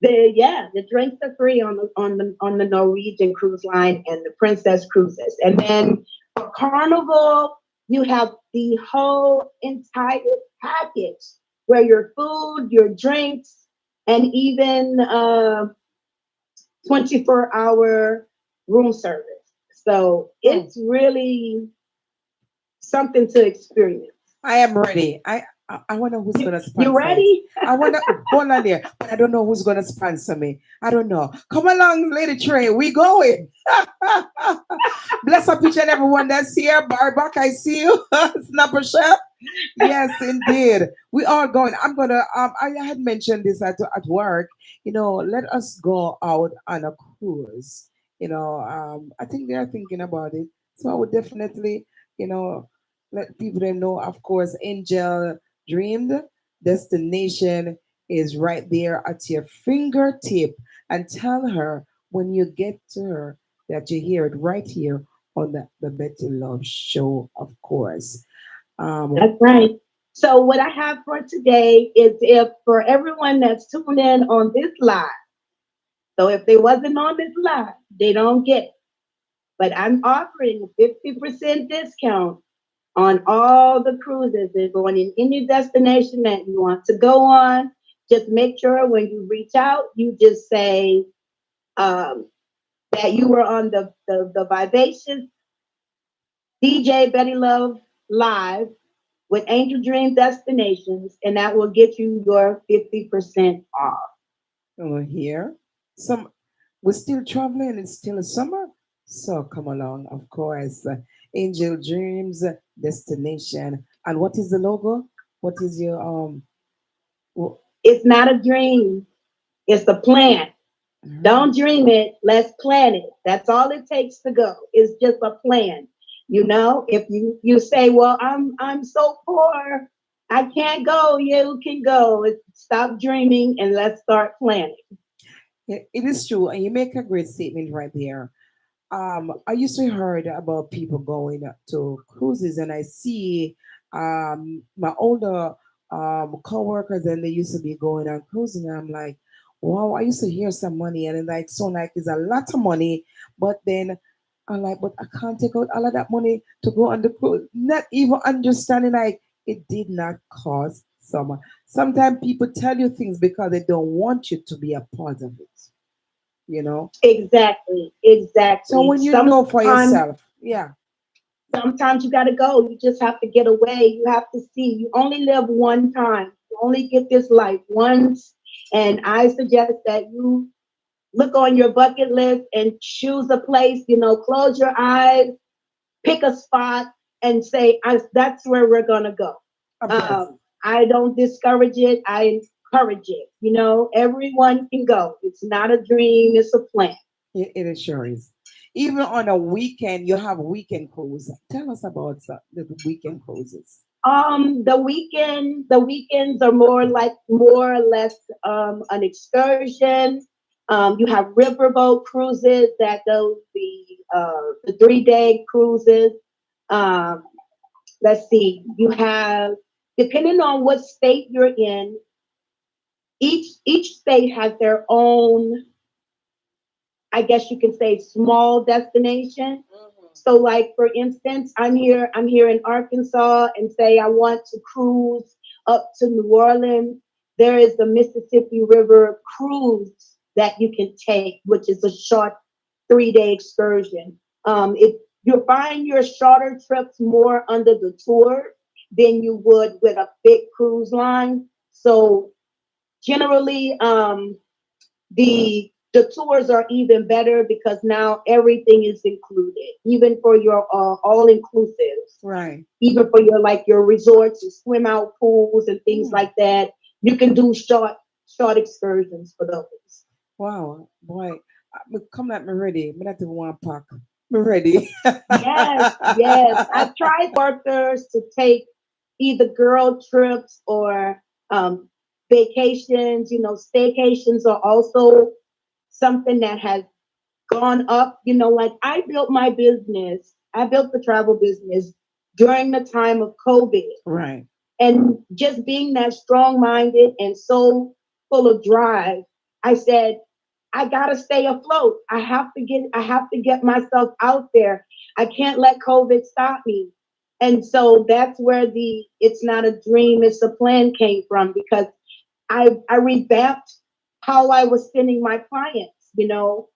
The drinks are free on the Norwegian cruise line and the Princess cruises. And then for Carnival, you have the whole entire package where your food, your drinks, and even 24-hour room service. So Oh, it's really something to experience. I am ready. I wonder who's You, gonna you sponsor it. ready? I wonder. Hold on there, but I don't know who's gonna sponsor me. I don't know. Come along, Lady Trey. We going. Bless up each and everyone that's here. Barback, I see you. Snapper Chef. Yes, indeed. We are going. I'm gonna. I had mentioned this at work. Let us go out on a cruise. I think they are thinking about it. So I would definitely, you know, let people them know. Of course, Angel dreamed destination is right there at your fingertip, and tell her when you get to her that you hear it right here on the Betty Love Show, of course. Um, That's right. So what I have for today is if for everyone that's tuned in on this live, so if they wasn't on this live, they don't get it. But I'm offering a 50% discount on all the cruises. They're going in any destination that you want to go on. Just make sure when you reach out, you just say um, that you were on the Vivacious DJ Betty Love Live with Angel Dream Destinations, and that will get you your 50% off. here, some we're still traveling. It's still summer, so come along. Of course, Angel Dreams destination. And what is the logo? What is your w- It's not a dream, it's a plan. Don't dream it, let's plan it. That's all it takes to go. It's just a plan. If you say, "Well, I'm so poor, I can't go," you can go. Stop dreaming and let's start planning. It is true, and you make a great statement right there. I used to heard about people going to cruises, and I see my older coworkers, and they used to be going on cruising. And I'm like, wow, I used to hear some money, and it like so like it's a lot of money, but then I'm like, but I can't take out all of that money to go on the cruise. Not even understanding like it did not cost so much. Sometimes people tell you things because they don't want you to be a part of it, you know. Exactly, So exactly. when you know for Sometimes yourself, yeah. sometimes you got to go. You just have to get away. You have to see. You only live one time. You only get this life once. And I suggest that you look on your bucket list and choose a place. Close your eyes, pick a spot, and say, "That's where we're gonna go." Of Um, course. I don't discourage it. I encourage it. You know, everyone can go. It's not a dream, it's a plan. It sure is. Even on a weekend, you have weekend cruise. Tell us about the weekend cruises. The weekends are more or less an excursion. You have riverboat cruises that go the 3 day cruises. Um, let's see, you have, depending on what state you're in, each state has their own, I guess you can say, small destination. So, like for instance, I'm here in Arkansas, and say I want to cruise up to New Orleans. There is the Mississippi River cruise that you can take, which is a short 3 day excursion. If you find your shorter trips more under the tour than you would with a big cruise line. So generally, the tours are even better because now everything is included, even for your all inclusives, Right. even for your resorts, your swim out pools and things Hmm. like that. You can do short excursions for those. Wow, boy, come at me ready. Me not even want to pack. Me ready. Yes, yes. I've tried workers to take either girl trips or vacations. You know, staycations are also something that has gone up. You know, like I built the travel business during the time of COVID. Right. And just being that strong minded and so full of drive, I said, I gotta stay afloat. I have to get myself out there. I can't let COVID stop me. And so that's where the it's not a dream, it's a plan came from, because I revamped how I was sending my clients. You know,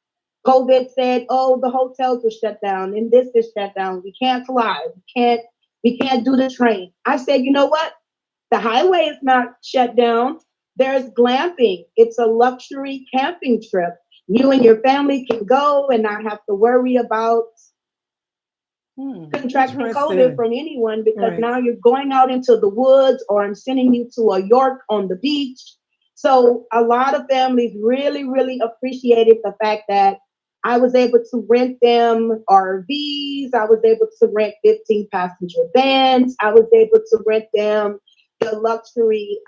COVID said, "Oh, the hotels are shut down, and this is shut down. We can't fly. We can't do the train." I said, "You know what? The highway is not shut down. There's glamping. It's a luxury camping trip. You and your family can go and not have to worry about contracting COVID Interesting. from anyone, because Right. now you're going out into the woods, or I'm sending you to a York on the beach." So a lot of families really, really appreciated the fact that I was able to rent them RVs. I was able to rent 15 passenger vans. I was able to rent them the luxury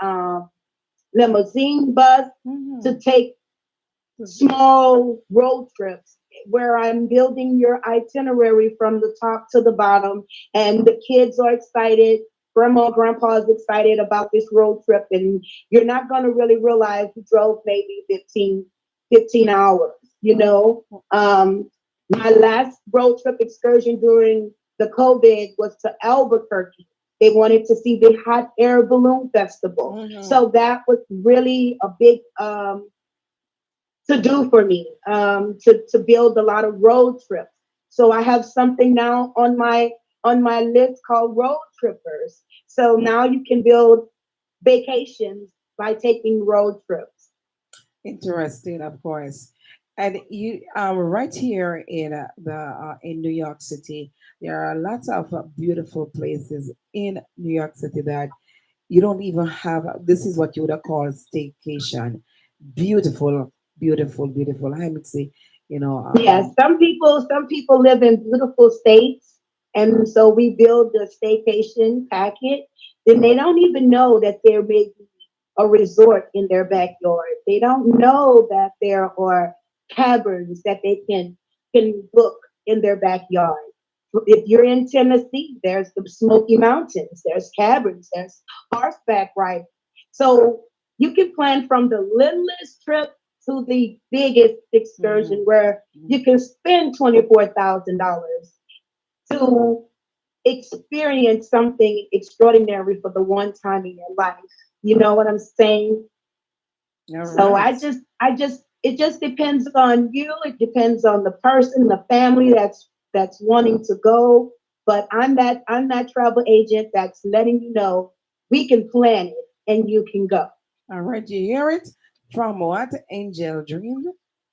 limousine bus to Hmm. take small road trips where I'm building your itinerary from the top to the bottom, and the kids are excited. Grandma, grandpa is excited about this road trip, and you're not going to really realize you drove maybe 15 hours, you know. My last road trip excursion during the COVID was to Albuquerque. They wanted to see the hot air balloon festival. Hmm. So that was really a big to do for me, to build a lot of road trips. So I have something now on my list called road trippers. So now you can build vacations by taking road trips. Interesting, of course. And you, right here in the in New York City, there are lots of beautiful places in New York City that you don't even have. This is what you would have called staycation. Beautiful, beautiful, beautiful. I would say, you know, Yes, some people live in beautiful states, and so we build a staycation packet. Then they don't even know that there may be a resort in their backyard. They don't know that there are caverns that they can book in their backyard. If you're in Tennessee, there's the Smoky Mountains, there's caverns, there's horseback riding. So you can plan from the littlest trip to the biggest excursion, mhm, where you can spend $24,000 to experience something extraordinary for the one time in your life. You know what I'm saying? all So right. it just depends on you. It depends on the person, the family that's wanting to go. But I'm that travel agent that's letting you know we can plan it and you can go. All right, you hear it from what Angel dreamed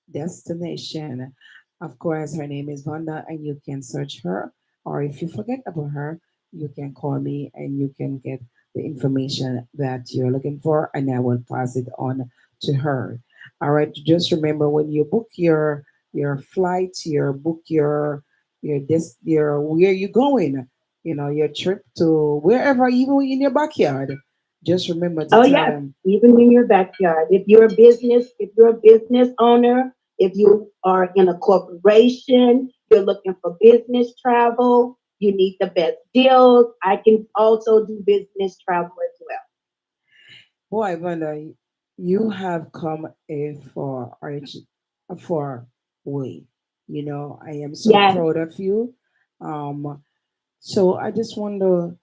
destination. Of course, her name is Vonda, and you can search her, or if you forget about her, you can call me and you can get the information that you're looking for, and I will pass it on to her. All right. Just remember when you book your flight, your book your where you going, your trip to wherever, even in your backyard. Just remember to Oh tell yes, them. even in your backyard. If you're a business owner, if you are in a corporation, you're looking for business travel, you need the best deals. I can also do business travel as well. Boy, Wanda, you have come a far way. I am so Yes, proud of you. Um, so I just want to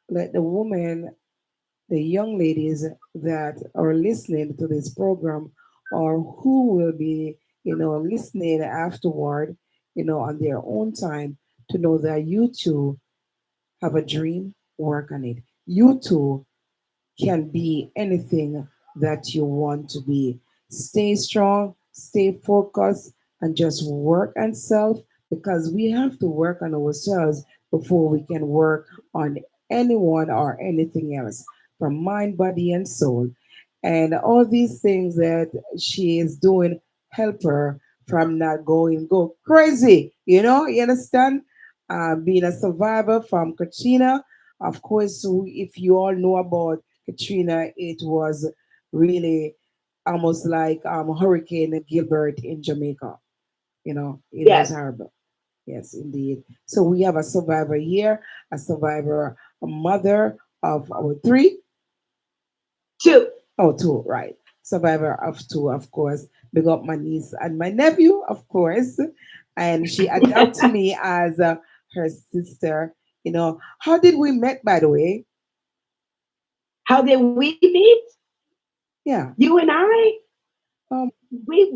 let the young ladies that are listening to this program, or who will be, listening afterward, on their own time, to know that you too have a dream, work on it. You too can be anything that you want to be. Stay strong, stay focused, and just work on self, because we have to work on ourselves before we can work on anyone or anything else, from mind, body, and soul. And all these things that she is doing help her from not go crazy. You understand? Being a survivor from Katrina, of course. So if you all know about Katrina, it was really almost like Hurricane Gilbert in Jamaica. It was yes, horrible. Yes, indeed. So we have a survivor here, a survivor, a mother of our three. two. Oh, two, right. Survivor of two, of course. Big up my niece and my nephew, of course. And she adopted me as her sister. How did we met, by the way? How did we meet? Yeah. You and I? Um, We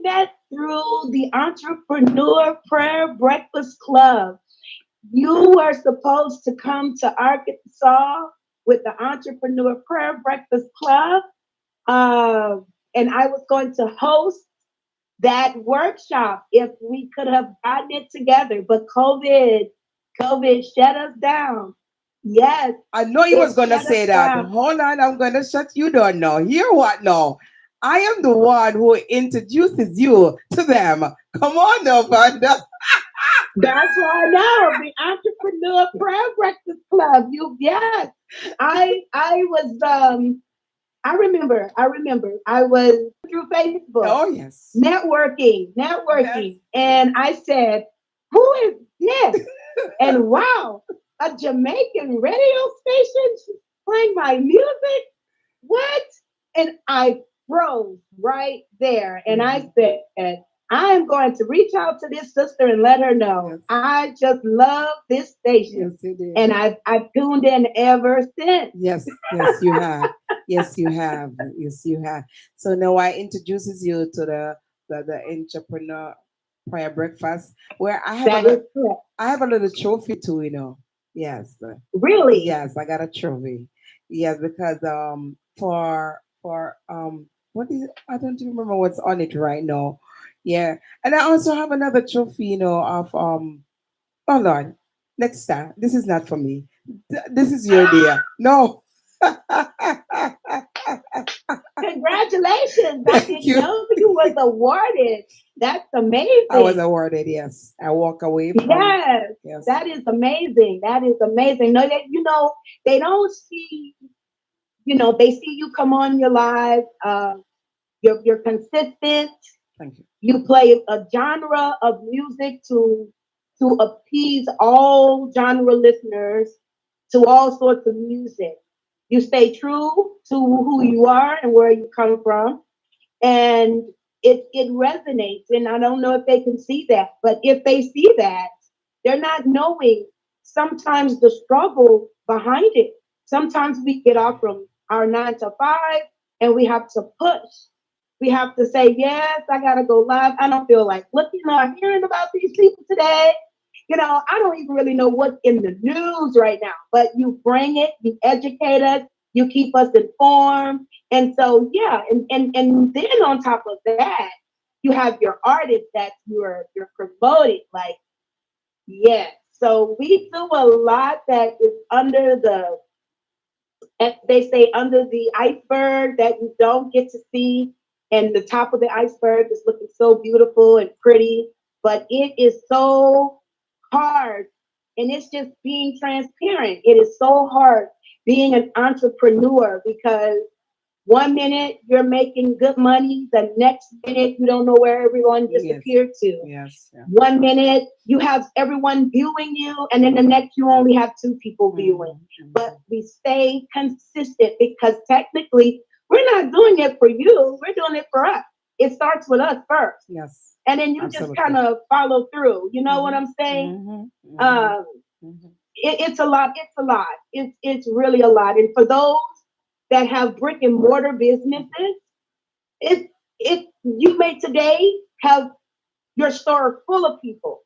met through the Entrepreneur Prayer Breakfast Club. You were supposed to come to Arkansas with the Entrepreneur Prayer Breakfast Club, and I was going to host that workshop if we could have gotten it together. But COVID shut us down. Yes, I know you it was gonna shut us say that. down. Hold on, I'm gonna shut you down now. Hear what now? I am the one who introduces you to them. Come on now, Vanda. That's why I know the Entrepreneur Prayer Breakfast Club. You yes, I was I remember I was through Facebook Oh yes. networking, Yes. networking, and I said, "Who is this?" And wow, a Jamaican radio station playing my music. What? And I froze right there, and I Mhm. said, I am going to reach out to this sister and let her know Yes. I just love this station. Yes, you did. And I've tuned in ever since. Yes, yes, you have. Yes, you have. Yes, you have. So now I introduces you to the entrepreneur prayer breakfast, where That is correct. I have a little trophy too. Yes, Really? yes, I got a trophy. Yes, because for what is it? I don't remember what's on it right now. Yeah, and I also have another trophy. Of oh Lord, next time. This is not for me. This is your idea. No. Congratulations. I Thank didn't you. know you was awarded. That's I was amazing. awarded. Yes, I walk away from. Yes. Yes. That is amazing. That is amazing. No, they don't see, they see you come on your live. You're consistent. Thank you. You play a genre of music to appease all genre listeners to all sorts of music. You stay true to who you are and where you come from, and it resonates. And I don't know if they can see that, but if they see that, they're not knowing sometimes the struggle behind it. Sometimes we get off from our 9 to 5 and we have to push. We have to say, yes, I gotta go live. I don't feel like looking or hearing about these people today. I don't even really know what's in the news right now, but you bring it, you educate us, you keep us informed. And so, yeah, and then on top of that, you have your artists that you're promoting. Like, yes. So we do a lot that is under And they say under the iceberg that you don't get to see, and the top of the iceberg is looking so beautiful and pretty, but it is so hard. And it's just being transparent. It is so hard being an entrepreneur because one minute you're making good money, the next minute you don't know where everyone Yes, disappeared to. yes, yeah. One minute you have everyone viewing you, and then the next you only have two people viewing. Mhm, But mhm. we stay consistent because technically we're not doing it for you, we're doing it for us. It starts with us first. Yes, And then you just kind absolutely. of follow through. You know what Mhm, I'm saying? mhm, mhm, Um, mhm. it's a lot. It's a lot. It's really a lot. And for those that have brick and mortar businesses, it you may today have your store full of people,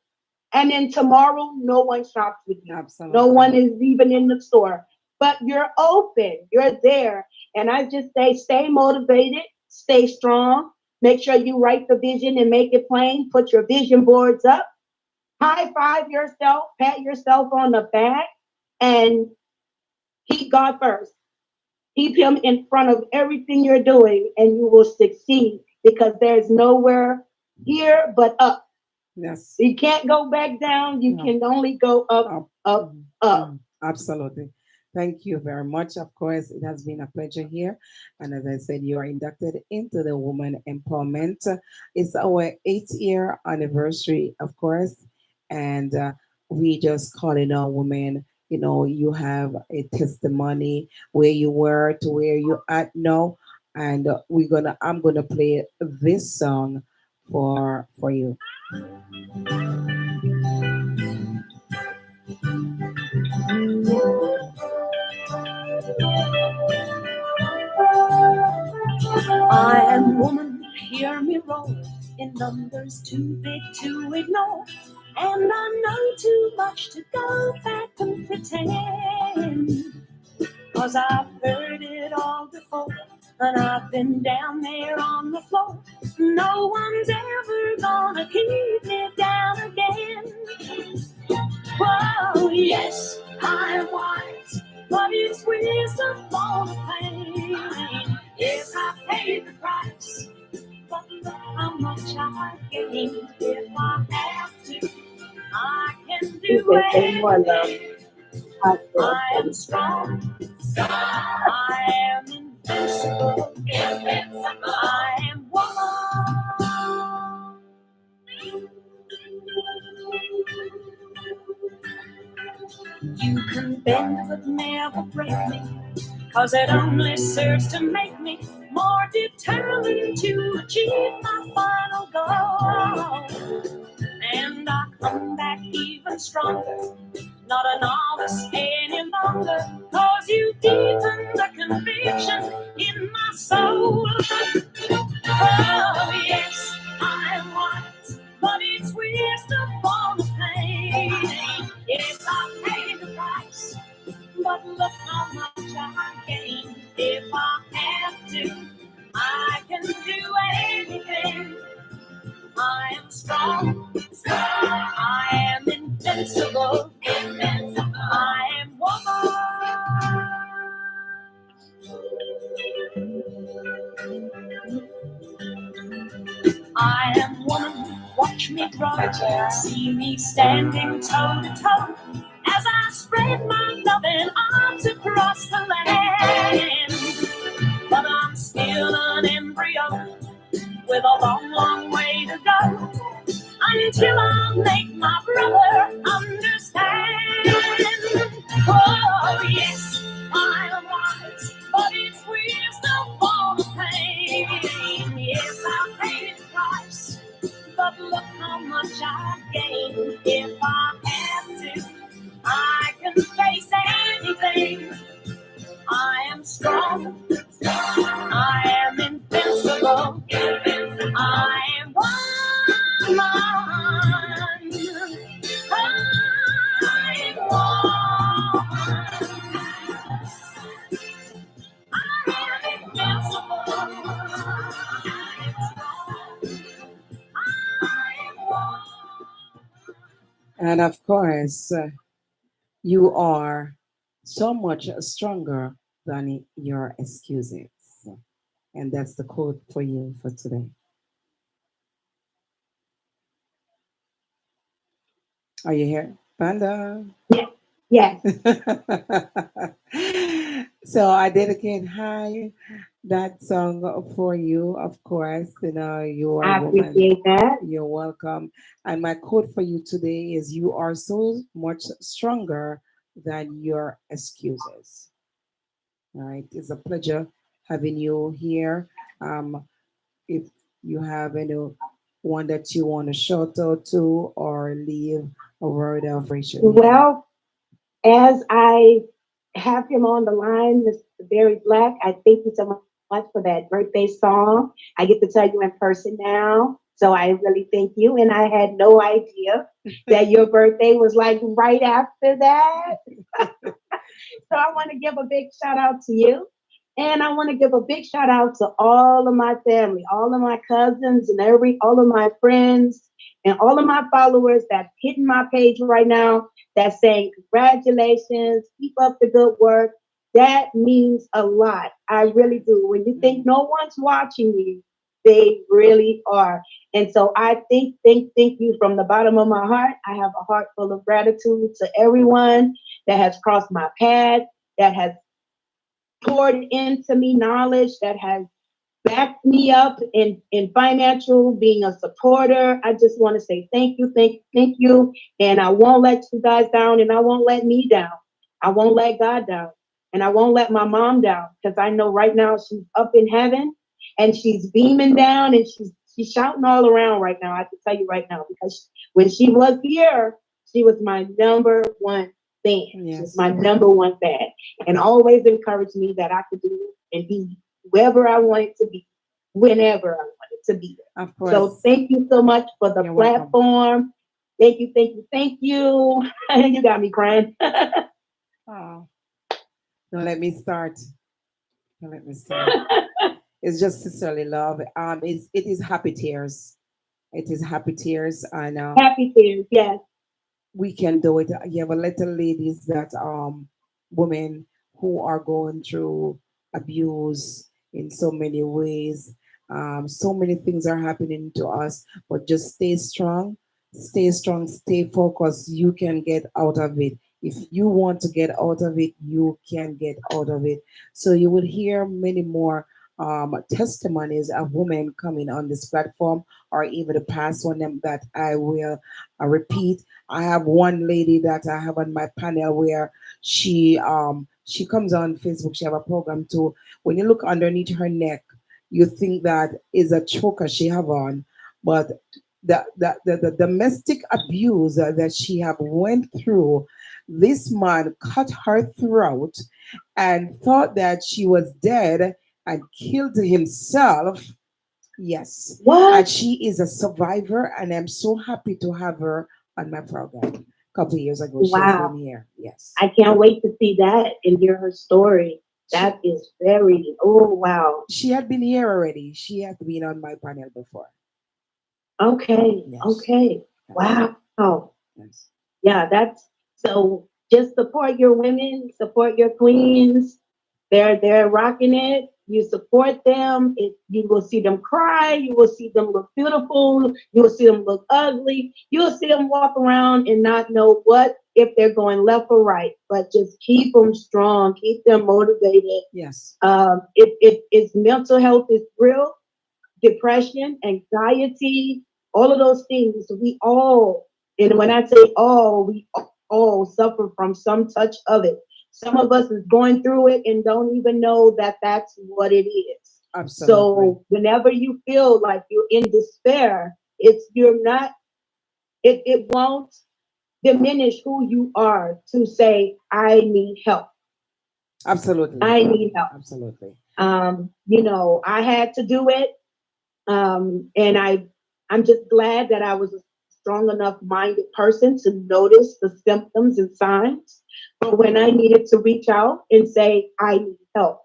and then tomorrow no one shops with you. No Absolutely. one is even in the store, but you're open. You're there, and I just say, stay motivated, stay strong. Make sure you write the vision and make it plain. Put your vision boards up. High five yourself. Pat yourself on the back, and keep God first. Keep him in front of everything you're doing, and you will succeed because there's nowhere here but up. Yes. You can't go back down. You No. can only go up, up, Mhm, up. mhm. Absolutely. Thank you very much. Of course, it has been a pleasure here. And as I said, you are inducted into the Woman Empowerment. It's our 8th year anniversary, of course. And we just calling on women. You know, you have a testimony where you were to where you at now. And I'm gonna play this song for you. I am woman, hear me roll in numbers too big to ignore. And I know too much to go back and pretend. Cause I've heard it all before, and I've been down there on the floor. No one's ever gonna keep me down again. Whoa, yes, I am wise, but it's wisdom for the pain. Yes, I paid the price, but look how much I gained. If I have to, I can He do said, say more love. anything. I said, I am strong. I am invincible. I am woman. You can bend but never break me, cause it only serves to make me more determined to achieve my final goal. And I come back even stronger, not a novice any longer, cause you deepen the conviction in my soul. Oh, yes, I am wise, but it's wisdom for the pain. Yes, I paid the price, but look how much I gained. If I have to, I can do anything. I am strong, I am invincible, I am woman. I am woman, watch me grow, see me standing toe to toe, as I spread my loving arms across the land. But I'm still an embryo with a long, long way to go until I make my brother understand. Oh, yes, I am wise, but it's wisdom for the pain. Yes, I paid the price, but look how much I gained. If I have to, I can face anything. I am strong, I am invincible, I am woman. I am woman. I am invincible. I am strong. I am woman. And of course, you are so much stronger than your excuses. And that's the quote for you for today. Are you here, Panda? Yes, yes. So I dedicate Hi that song for you, of course. You know, you are a I woman. appreciate that. You're welcome. And my quote for you today is you are so much stronger than your excuses. All right. It's a pleasure having you here. If you have any one that you want to shout out to or leave a word of appreciation here. Well, as I have him on the line, Mr. Barry Black, I thank you so much for that birthday song. I get to tell you in person now. So I really thank you. And I had no idea that your birthday was like right after that. So I want to give a big shout out to you. And I want to give a big shout out to all of my family, all of my cousins and all of my friends and all of my followers that's hitting my page right now that's saying congratulations, keep up the good work. That means a lot. I really do. When you think Mhm. no one's watching you, they really are. And so I thank you from the bottom of my heart. I have a heart full of gratitude to everyone that has crossed my path, that has poured into me knowledge, that has backed me up in financial, being a supporter. I just want to say thank you. And I won't let you guys down and I won't let me down. I won't let God down. And I won't let my mom down because I know right now she's up in heaven and she's beaming down and she's shouting all around right now. I can tell you right now because when she was here, she was my number one fan. She was Yes, my number one fan and always encouraged me that I could do and be wherever I wanted to be, whenever I wanted to be there. of So course. thank you so much for the You're welcome. platform. Thank you. You got me crying. Oh, don't let me start. Don't let me start. It's just sisterly love. It is happy tears. It is happy tears, and Happy tears, yes. we can do it. You have a little ladies that women who are going through abuse in so many ways. So many things are happening to us, but just stay strong, stay focused. You can get out of it. If you want to get out of it, you can get out of it. So you will hear many more testimonies of women coming on this platform, or even the past one that I will repeat. I have one lady that I have on my panel where she comes on Facebook. She have a program too. When you look underneath her neck, you think that is a choker she have on, but the domestic abuse that she have went through, this man cut her throat and thought that she was dead and killed himself. Yes. And What? she is a survivor, and I'm so happy to have her on my program. A couple of years ago, she has been Wow. here. Yes. I can't wait to see that and hear her story. She That is very, oh, wow. she had been here already. She had been on my panel before. Okay. Yes. Okay. Yes. Wow. Yes. Yeah, that's so just support your women, support your queens. They're rocking it. You support them. You will see them cry. You will see them look beautiful. You will see them look ugly. You will see them walk around and not know what if they're going left or right. But just keep them strong. Keep them motivated. Yes. If it's mental health is real, depression, anxiety, all of those things. We all, and when I say all, we all suffer from some touch of it. Some of us is going through it and don't even know that that's what it is. Absolutely. So whenever you feel like you're in despair, you're not. It won't diminish who you are to say I need help. Absolutely. I need help. Absolutely. I had to do it. And I'm just glad that I was a strong enough minded person to notice the symptoms and signs for when I needed to reach out and say, I need help.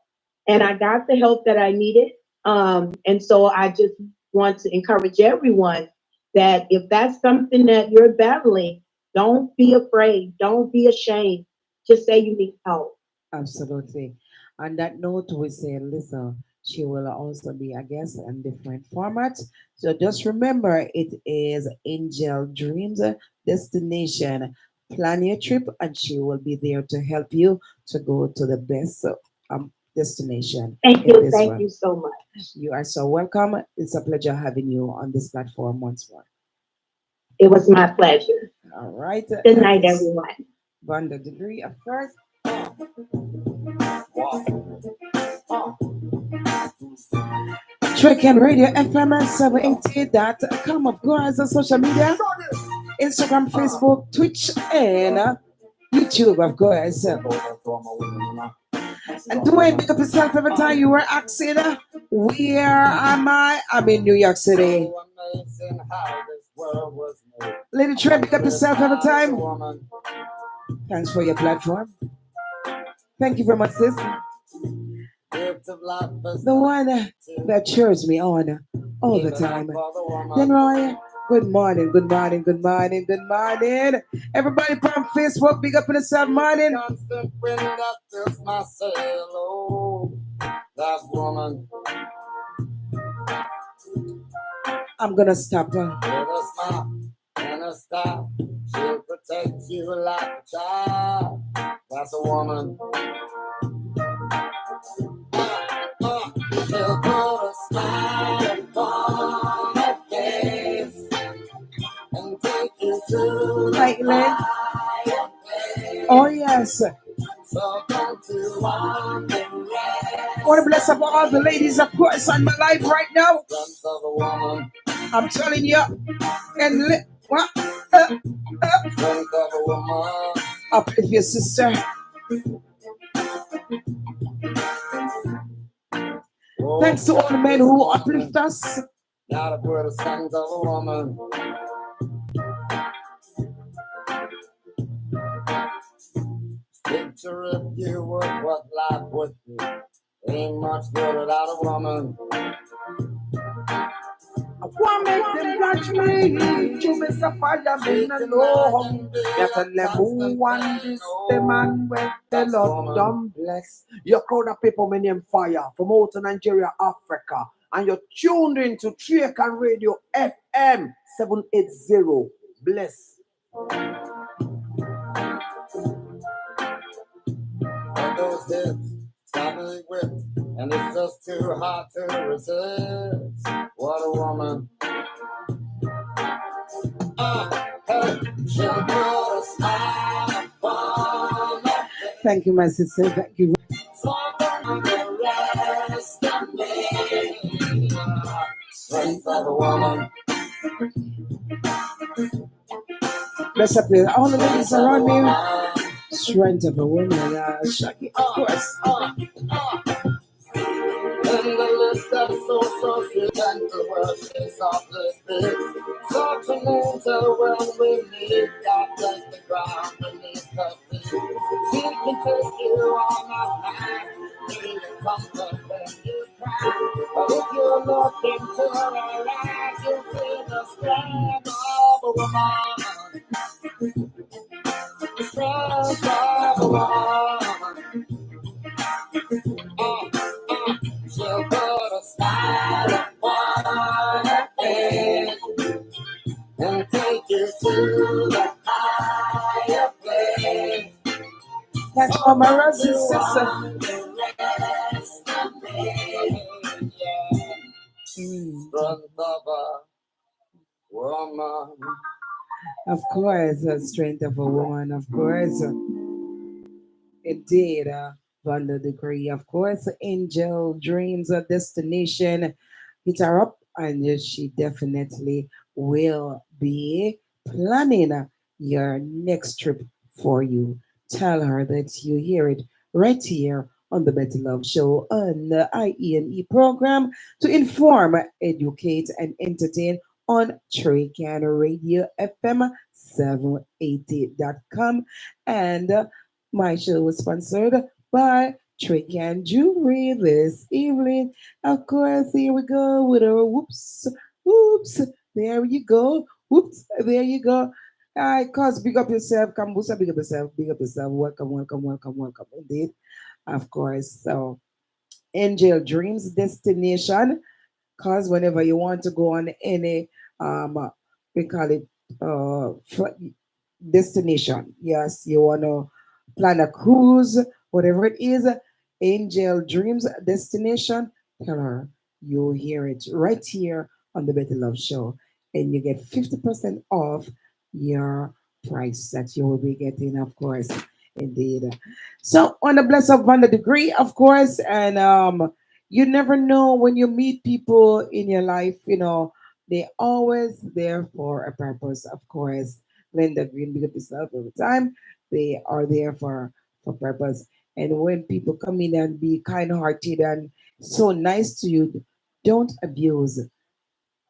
And I got the help that I needed. And so I just want to encourage everyone that if that's something that you're battling, don't be afraid. Don't be ashamed. Just say you need help. Absolutely. On that note, we say, listen, she will also be a guest in different formats. So just remember, it is Angel Dreams Destination. Plan your trip, and she will be there to help you to go to the best destination in this Thank one. you so much. You are so welcome. It's a pleasure having you on this platform once more. It was my pleasure. All right, Good that night, is everyone. VONDA Degree, of course. Trick and Radio FM 780.com, of course, on social media, Instagram, Facebook, Twitch, and YouTube, of course. And do I pick up yourself every time you were asking, where am I? I'm in New York City. Lady Trey, pick up yourself every time. Thanks for your platform. Thank you very much, sis. The one that cheers me on all the time. Then Roy, good morning, good morning, good morning, good morning. Everybody from Facebook, big up in the sun morning. Constant wind that fills my sail, oh, that woman. I'm gonna stop. With a smile and a style, she'll protect you like a child. That's a woman. She'll put a smile upon her face and take you to like land. Oh yes. So don't you want I want to bless up all the ladies, of course, on my life right now. I'm telling you, and what? Uplift your sister. Thanks to all the men who uplift us. Gotta put a sons of a woman. Picture if you would what life would be. Ain't much good without a woman. I want to make them watch me. To me fire, me no know. Yet a level one this the man with the Lord done bless. Your crowd of people, my name Fire from out of Nigeria, Africa, and you're tuned into Triacan Radio FM 780. Bless. All those hits, stop me with, and it's just too hard to resist. What a woman. Hey, she'll put a smile upon her. Thank you, my sister. Thank you. Strength of a woman. Let's up there. All the ladies around me. Strength of a woman. Shaggy, of course. And the list of so sweet and the world is softly speaks. Such an angel when we meet, God bless the ground beneath her feet. She can take you on a high, be your comfort when you cry. But if you look into her eyes, you'll see the strength of a woman. The strength of a woman. She'll put a smile upon her face and take you to the higher place. That's for my Russian sister. Strength of a woman. Of course, the strength of a woman, of course. Indeed, VONDA Degree, of course. Angel Dreams, a destination. Hit her up, and she definitely will be planning your next trip for you. Tell her that you hear it right here on the Better Love Show on the IENE program to inform, educate, and entertain on Trican Radio FM 780.com. And my show was sponsored by Trick and Jewelry this evening. Of course, here we go with a whoops, whoops. There you go. Whoops, there you go. All right, cause big up yourself, Kambusa, big up yourself, big up yourself. Welcome, welcome, welcome, welcome. Indeed. of course. So, Angel Dreams Destination, because whenever you want to go on any, we call it destination. Yes, you want to plan a cruise, whatever it is, Angel Dreams Destination, tell her you hear it right here on the Better Love Show. And you get 50% off your price that you will be getting, of course. Indeed. So on the bless of VONDA Degree, of course, and you never know when you meet people in your life, they always there for a purpose, of course. Linda Green, big up yourself every time. They are there for purpose. And when people come in and be kind hearted and so nice to you, don't abuse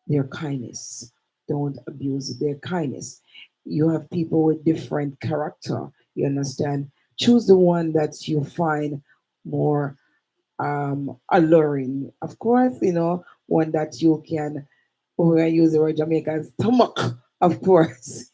their kindness. Don't abuse their kindness. You have people with different character. You understand? Choose the one that you find more alluring. Of course, one that you can, when I use the word Jamaican, stomach, of course.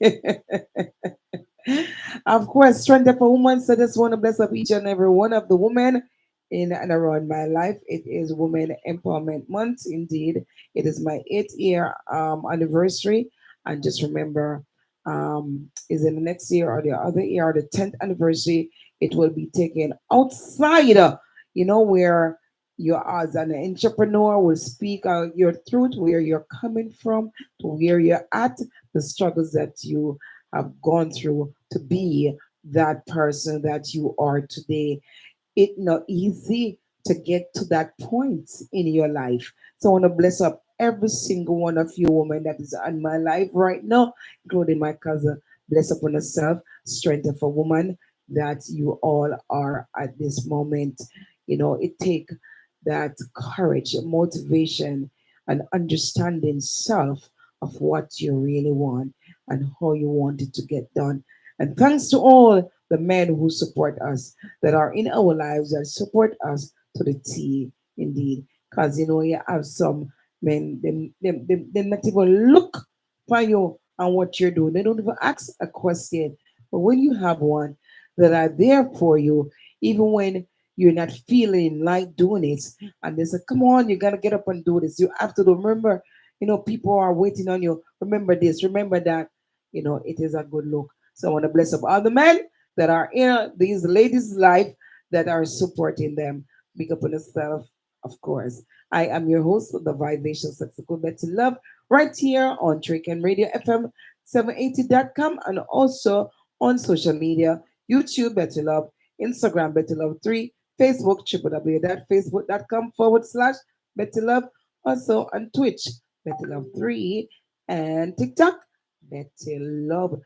Of course, strength of a woman. So just want to bless up each and every one of the women in and around my life. It is Women Empowerment Month. Indeed, it is my 8th year anniversary. And just remember, is in the next year or the other year, or the 10th anniversary, it will be taken outside. Where you as an entrepreneur will speak your truth, where you're coming from, to where you're at, the struggles that you have gone through to be that person that you are today. It's not easy to get to that point in your life. So I want to bless up every single one of you women that is on my life right now, including my cousin. Bless upon yourself, strength of a woman that you all are at this moment. It take that courage, motivation, and understanding self of what you really want and how you want it to get done. And thanks to all the men who support us, that are in our lives, that support us to the T, indeed. Because you have some men, they not even look for you and what you're doing. They don't even ask a question. But when you have one that are there for you, even when you're not feeling like doing it, and they say, come on, you gotta get up and do this. You have to remember, people are waiting on you. Remember this, remember that. It is a good look. So I want to bless up all the men that are in these ladies' life that are supporting them. Big up on yourself, of course. I am your host of the Vibration Sexical Better Love right here on Drake and Radio FM 780.com, and also on social media, YouTube Better Love, Instagram Better Love 3, Facebook www.facebook.com/, Better Love, also on Twitch Better Love 3, and TikTok Better Love.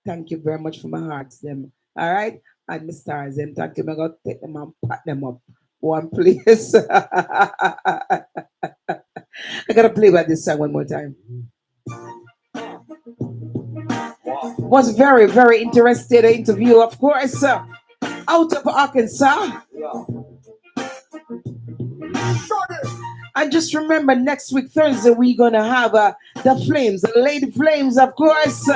Thank you very much for my hearts, them. All right. And the stars, them. Thank you. I'm going to take them and pat them up one place. I got to play by this song one more time. Was very, very interested interview, of course, out of Arkansas. And just remember, next week, Thursday, we're going to have the Flames, the Lady Flames, of course.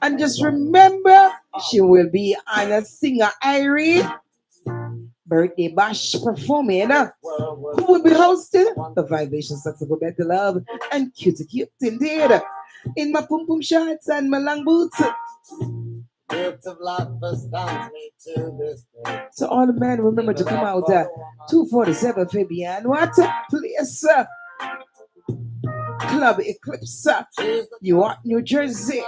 And just remember, she will be on a singer Irene birthday bash performing. Who will be hosting? The Vivacious Saxophone Better Love and Cutie Cute indeed. In my pum pum shorts and my long boots. So all the men remember to come out 247 Fabian. What? Please. Club Eclipse, York, New Jersey.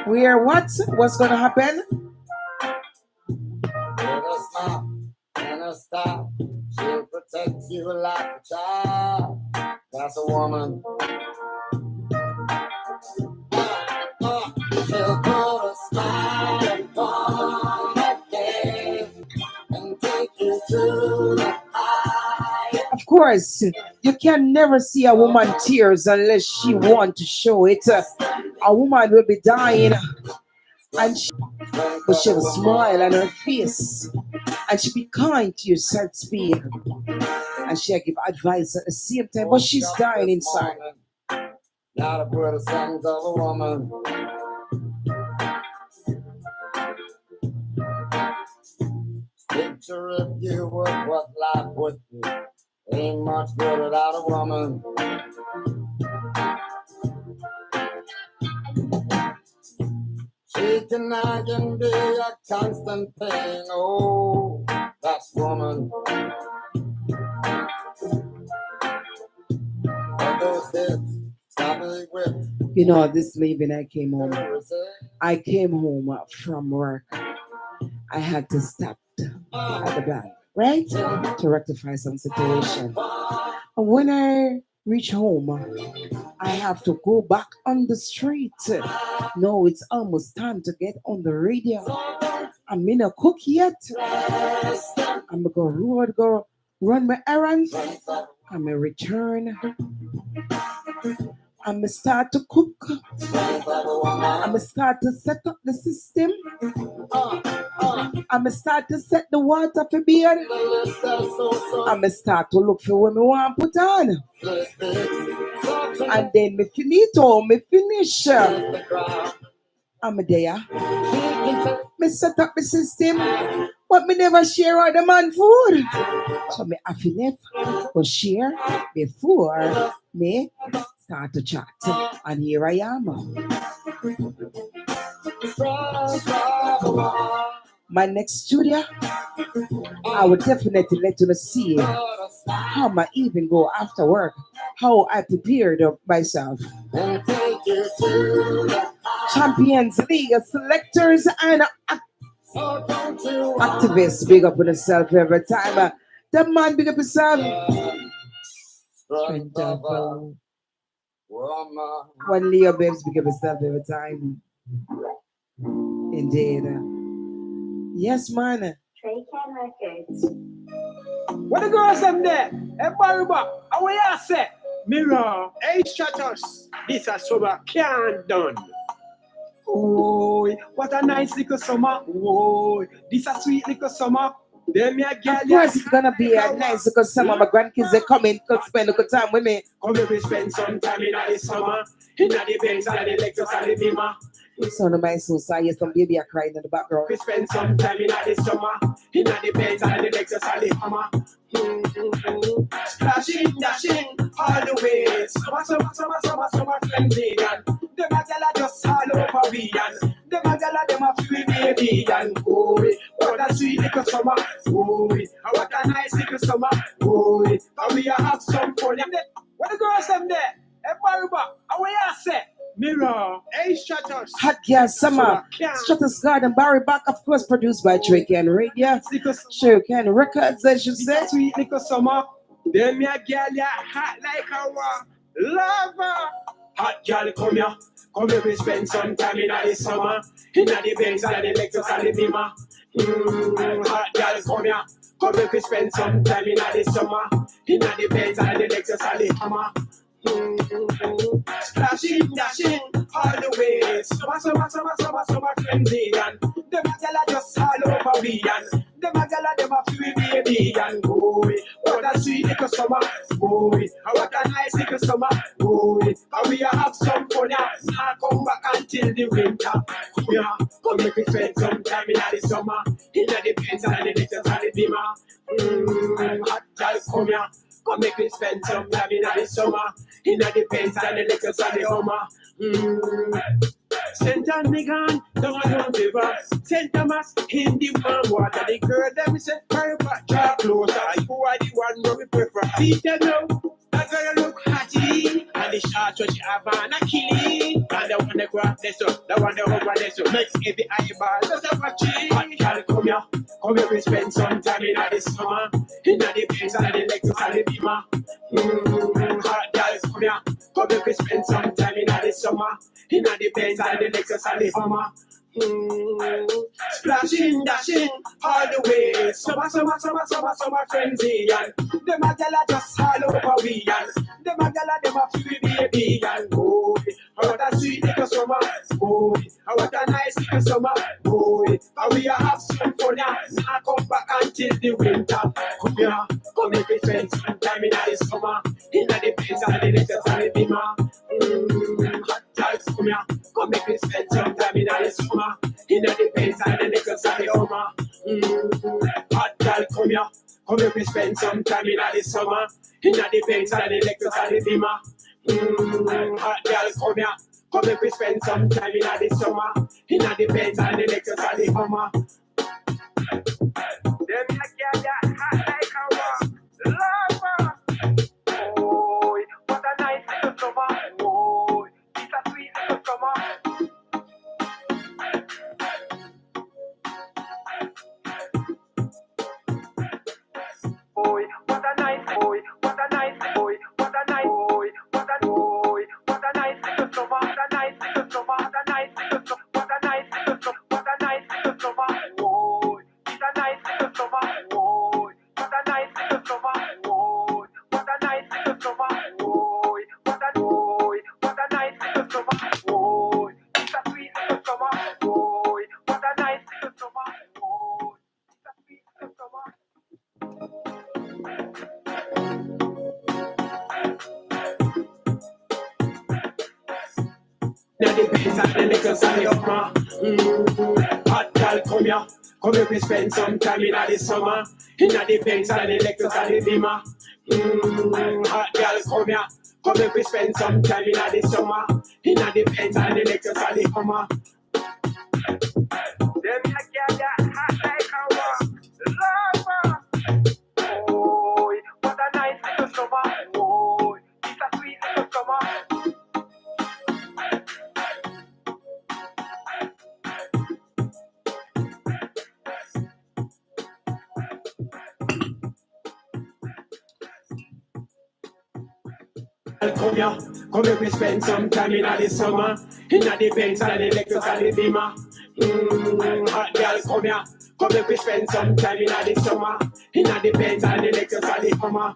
Where what? What's gonna happen? She'll protect you like a child. That's a woman. She'll put a smile upon that face and take you to the high. Of course, you can never see a woman tears unless she want to show it. A woman will be dying, and but she will smile on her face, and she be kind to you, so to speak, and she give advice at the same time, but she's dying inside. Gotta put a sentence of a woman. picture if you would what life would be. Ain't much good without a woman. She can be a constant pain. Oh, that's woman. But those hips, stop me whipped. You know, this evening I came home. I came home from work. I had to stop at the bank, right? To rectify some situation. And when I reach home, I have to go back on the street. No, it's almost time to get on the radio. I'm in a cook yet. I'm gonna go run my errands. I'm gonna return. I'm gonna start to cook. I'm gonna start to set up the system. I'm gonna start to set the water for beer. I'm gonna start to look for what I want to put on. And then me finito, me finish. I'm there. Me set up the system, but me never share all the man food. So me have enough to share before me start to chat. And here I am. My next studio, I will definitely let you see how I even go after work, how I prepared myself. Champions League selectors and activists big up on themselves every time. The man big up himself. One Leo Babes big up himself every time. Indeed. Yes, man. Trey Can Records. What the girls them there? Everybody back. How are you say? Mirror, hey Stratus. This is sober can't done. Oh, what a nice little summer. Oh, this a sweet little summer. Them ya girl. Of course, it's gonna be a nice because some of my grandkids they come in to spend a good time with me. Come here, we spend some time in the summer. In the Benz and the Lexus and the Beamer. Son of my son, so yes, some baby are crying in the background. We spend some time in the summer. In the Benz and the Lexus and the Hummer. Splashing, dashing, all the way. Summer, friendly. And them a tell her just all over we. And them a tell her them a free baby. And oh, what a sweet little summer. Oh, what a nice little summer. Oh, and we have some fun. What the girls them there? Everybody back. How are you say? Mirror, hey Stratus. Hot Girl Summer, Stratus Garden, Barry Back, of course, produced by Trey Can Radio. Trey Can Records, I should say. Sweet little summer. Them ya girl ya hot like a lava. Hot girl come here we spend some time in the summer. In the Benz and the Lexus and the Beamer. Hot girl come here we spend some time in the summer. In the Benz and the Lexus and the Hummer. Splashing, dashing, all the way. Summer, friendly. And them a tell her just all over we. And them a tell her them a free baby. And boy, what a sweet little summer. Boy, what a nice little summer. Boy, and we a have some fun. Now come back until the winter. Come make we spend some time in the summer. In the Benz and the Lexus and the Beamer. Hot girl come here. Come make me spend some time in the summer. In the Benz and the Lexus and the Hummer. St. John Megan, down on river. St. Thomas in the warm water. The girl them said, "Hurry back, draw closer. You are the one who we prefer." See them now, that girl look hotty. And the short she have on a killing. And the one that grab this up, the one that over this up. Make every eyeball just a watch it. Hot girl, come here we spend some time in the summer. In the Benz and the Lexus and the Beamer. Hot girl, come here we spend some time in the summer. In the Benz and the Lexus and the Hummer. Splashing, dashing, all the way. Summer, frenzy. And them a tell her just all over we. And them a tell her them a free baby. And boy, what a sweet little summer. Boy, what a nice little summer. Boy, and we a have some fun. Now come back until the winter. Come here, come make we spend some time in the summer. In the Benz and the Lexus and the Beamer. Hot girls, come here, come make we spend some time in the summer. In the Benz and the Lexus and the Hummer. Hot girl, come here. Come here, we spend some time in the summer. In the Benz and the Lexus and the Beamer. Hot girl, come here. Come here, we spend some time in the summer. In the Benz and the Lexus and the Hummer. Them a girl that hot like a rock. Lover. Oh, what a nice little summer. Oh, it's a sweet little summer. Boy, what a nice boy, what a nice boy, what a nice boy, what a boy, what a nice little summer, what a nice little summer, what a nice little summer, what a nice little summer, what a nice little summer, boy, it's a nice little summer, boy, what a nice little summer, boy, what a nice little summer, boy, what a boy, what a nice little summer, boy, it's a sweet little summer, boy, what a nice little summer, boy, it's a sweet little summer. Now the Benz and the Lexus and the Hummer. Hot girl, come here. Come here, we spend some time in the summer. In the Benz and the Lexus and the Beamer. Hot girl, come here. Come here, we spend some time in the summer. In the Benz and the Lexus and the Hummer. Them a girl that hot like a rock. Lover. Oh, what a nice little summer. Oh, it's a sweet little summer. Come here, we spend some time in the summer. In the Benz and the Lexus and the Beamer. Hot girl, come here. Come here, we spend some time in the summer. In the Benz and the Lexus and the Hummer.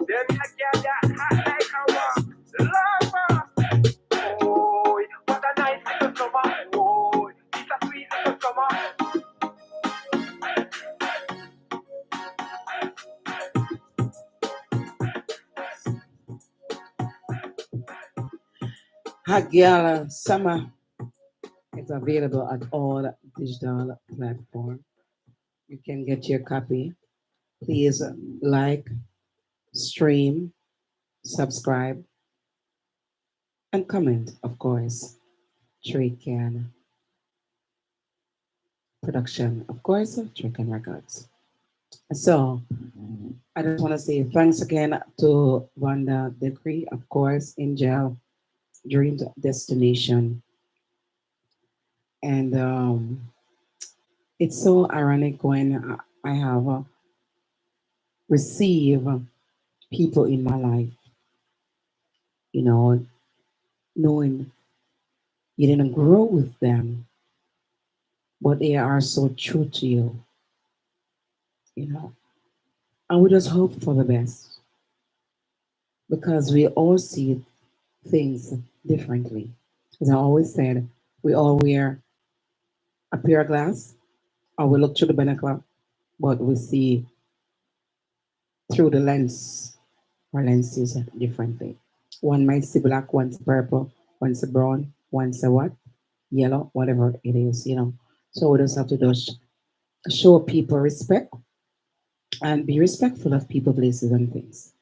Them a girl that hot like a rock. Lover. Oh, what a nice little summer. Oh, it's a sweet little summer. Hot Girl Summer is available at all digital platforms. You can get your copy. Please like, stream, subscribe, and comment, of course. Trade Can production, of course, Trade Can Records. So, I just want to say thanks again to Vonda Degree, of course, Angel, Dream Destination. And it's so ironic when I have received people in my life, you know, knowing you didn't grow with them, but they are so true to you, you know. And we just hope for the best because we all see things differently. As I always said, we all wear a pair of glass or we look through the binocular, but we see through the lens or lenses differently. One might see black, one's purple, one's a brown, one's a what? Yellow, whatever it is, you know. So we just have to just show people respect and be respectful of people, places, and things.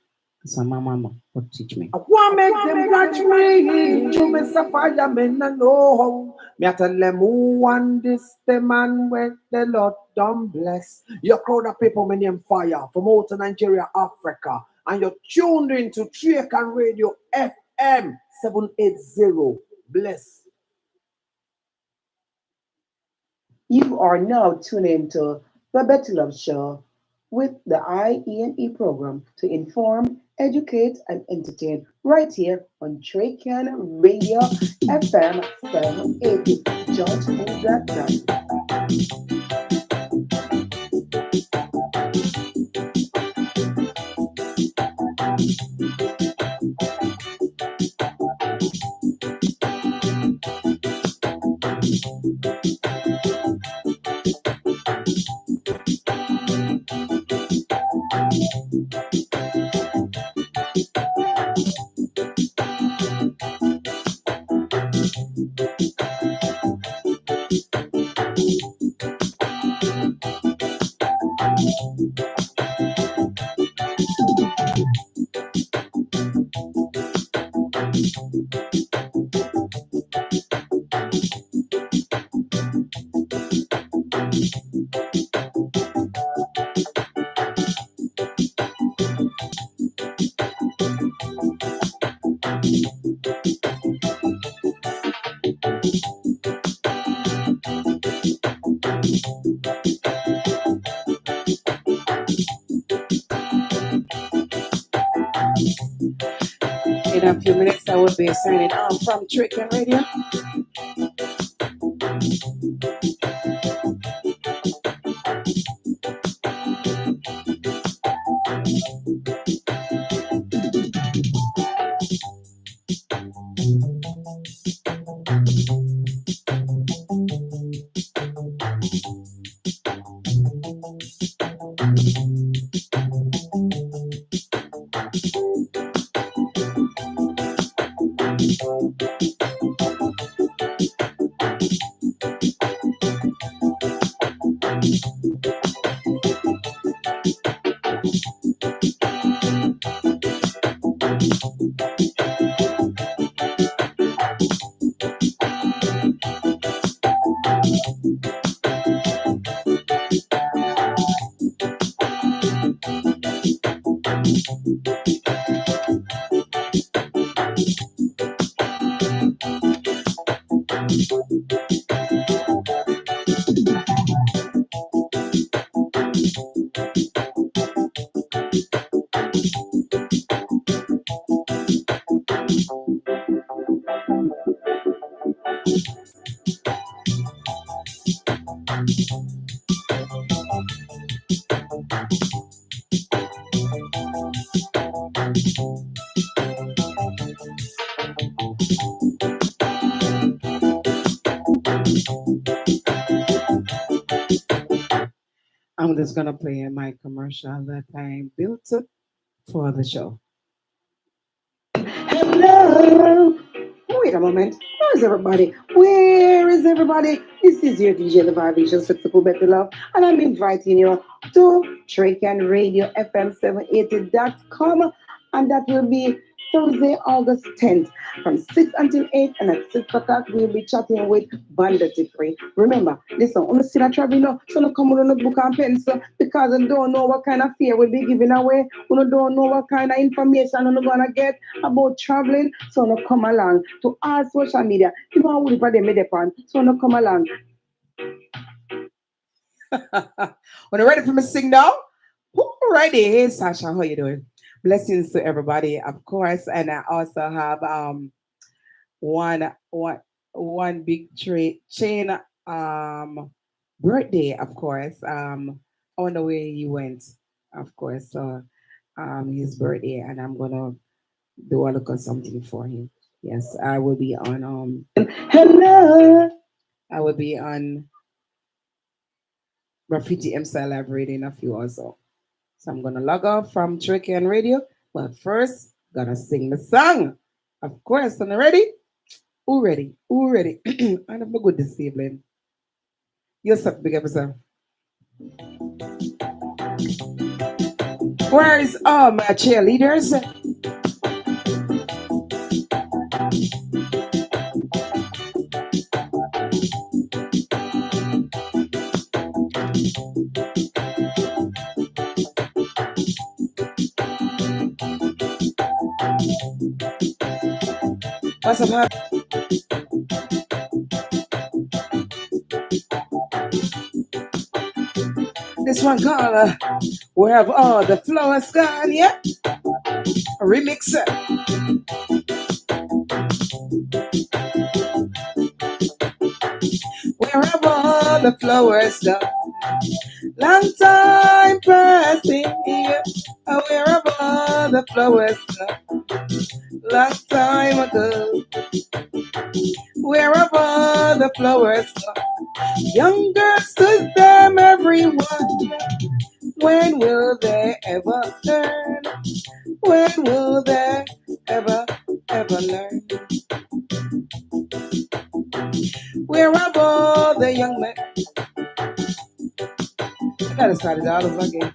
So my mama would teach me. I want make them watch me. You me fire, me no know how. Me a tell them who want this, the man with the Lord done bless. Your crowd of people, me name Fire from out of Nigeria, Africa, and you're tuned into Treacan Radio FM 780. Bless. You are now tuned into the Betty Love Show with the IENE program to inform, educate, and entertain right here on Treacan Radio FM 780. Just hold that down. In a few minutes, I will be signing off from Trick and Radio. I'm just gonna play my commercial that I built for the show. Hello. Wait a moment. Where's everybody? Where is everybody? This is your DJ, the Vibration Successful Better Love, and I'm inviting you to Drake and Radio FM 780.com, and that will be Thursday, August 10th from 6 until 8, and at 6 o'clock we'll be chatting with VONDA DEGREE. Remember, listen, I'm still a travel now, so don't come with a book and pencil because I don't know what kind of fear we'll be giving away. We don't know what kind of information we're going to get about traveling, so don't come along to our social media. You know, we'll put them in the pan, so don't come along. When you're ready for me to sing now? Alrighty. Hey Sasha, how you doing? Blessings to everybody, of course. And I also have one one one big chain birthday, of course. On the way he went, of course. So his birthday, and I'm gonna do a look at something for him. Yes, I will be on Hello. I will be on Graffiti M Style Live Radio in a few also. So I'm gonna log off from Tricky and Radio. But first, gonna sing the song. Of course, are you ready? Who ready? Who ready? I'm not good this evening. You're such big episode. Where is all my cheerleaders? What's up? This one called We Have All the Flowers Gone, yeah? A remix. Where have all the flowers gone? Long time passing here. Where have all the flowers gone? Long time ago. Where have all the flowers gone? Young girls stood them everyone. When will they ever learn? When will they ever learn? Where have all the young men? I gotta start it all over again.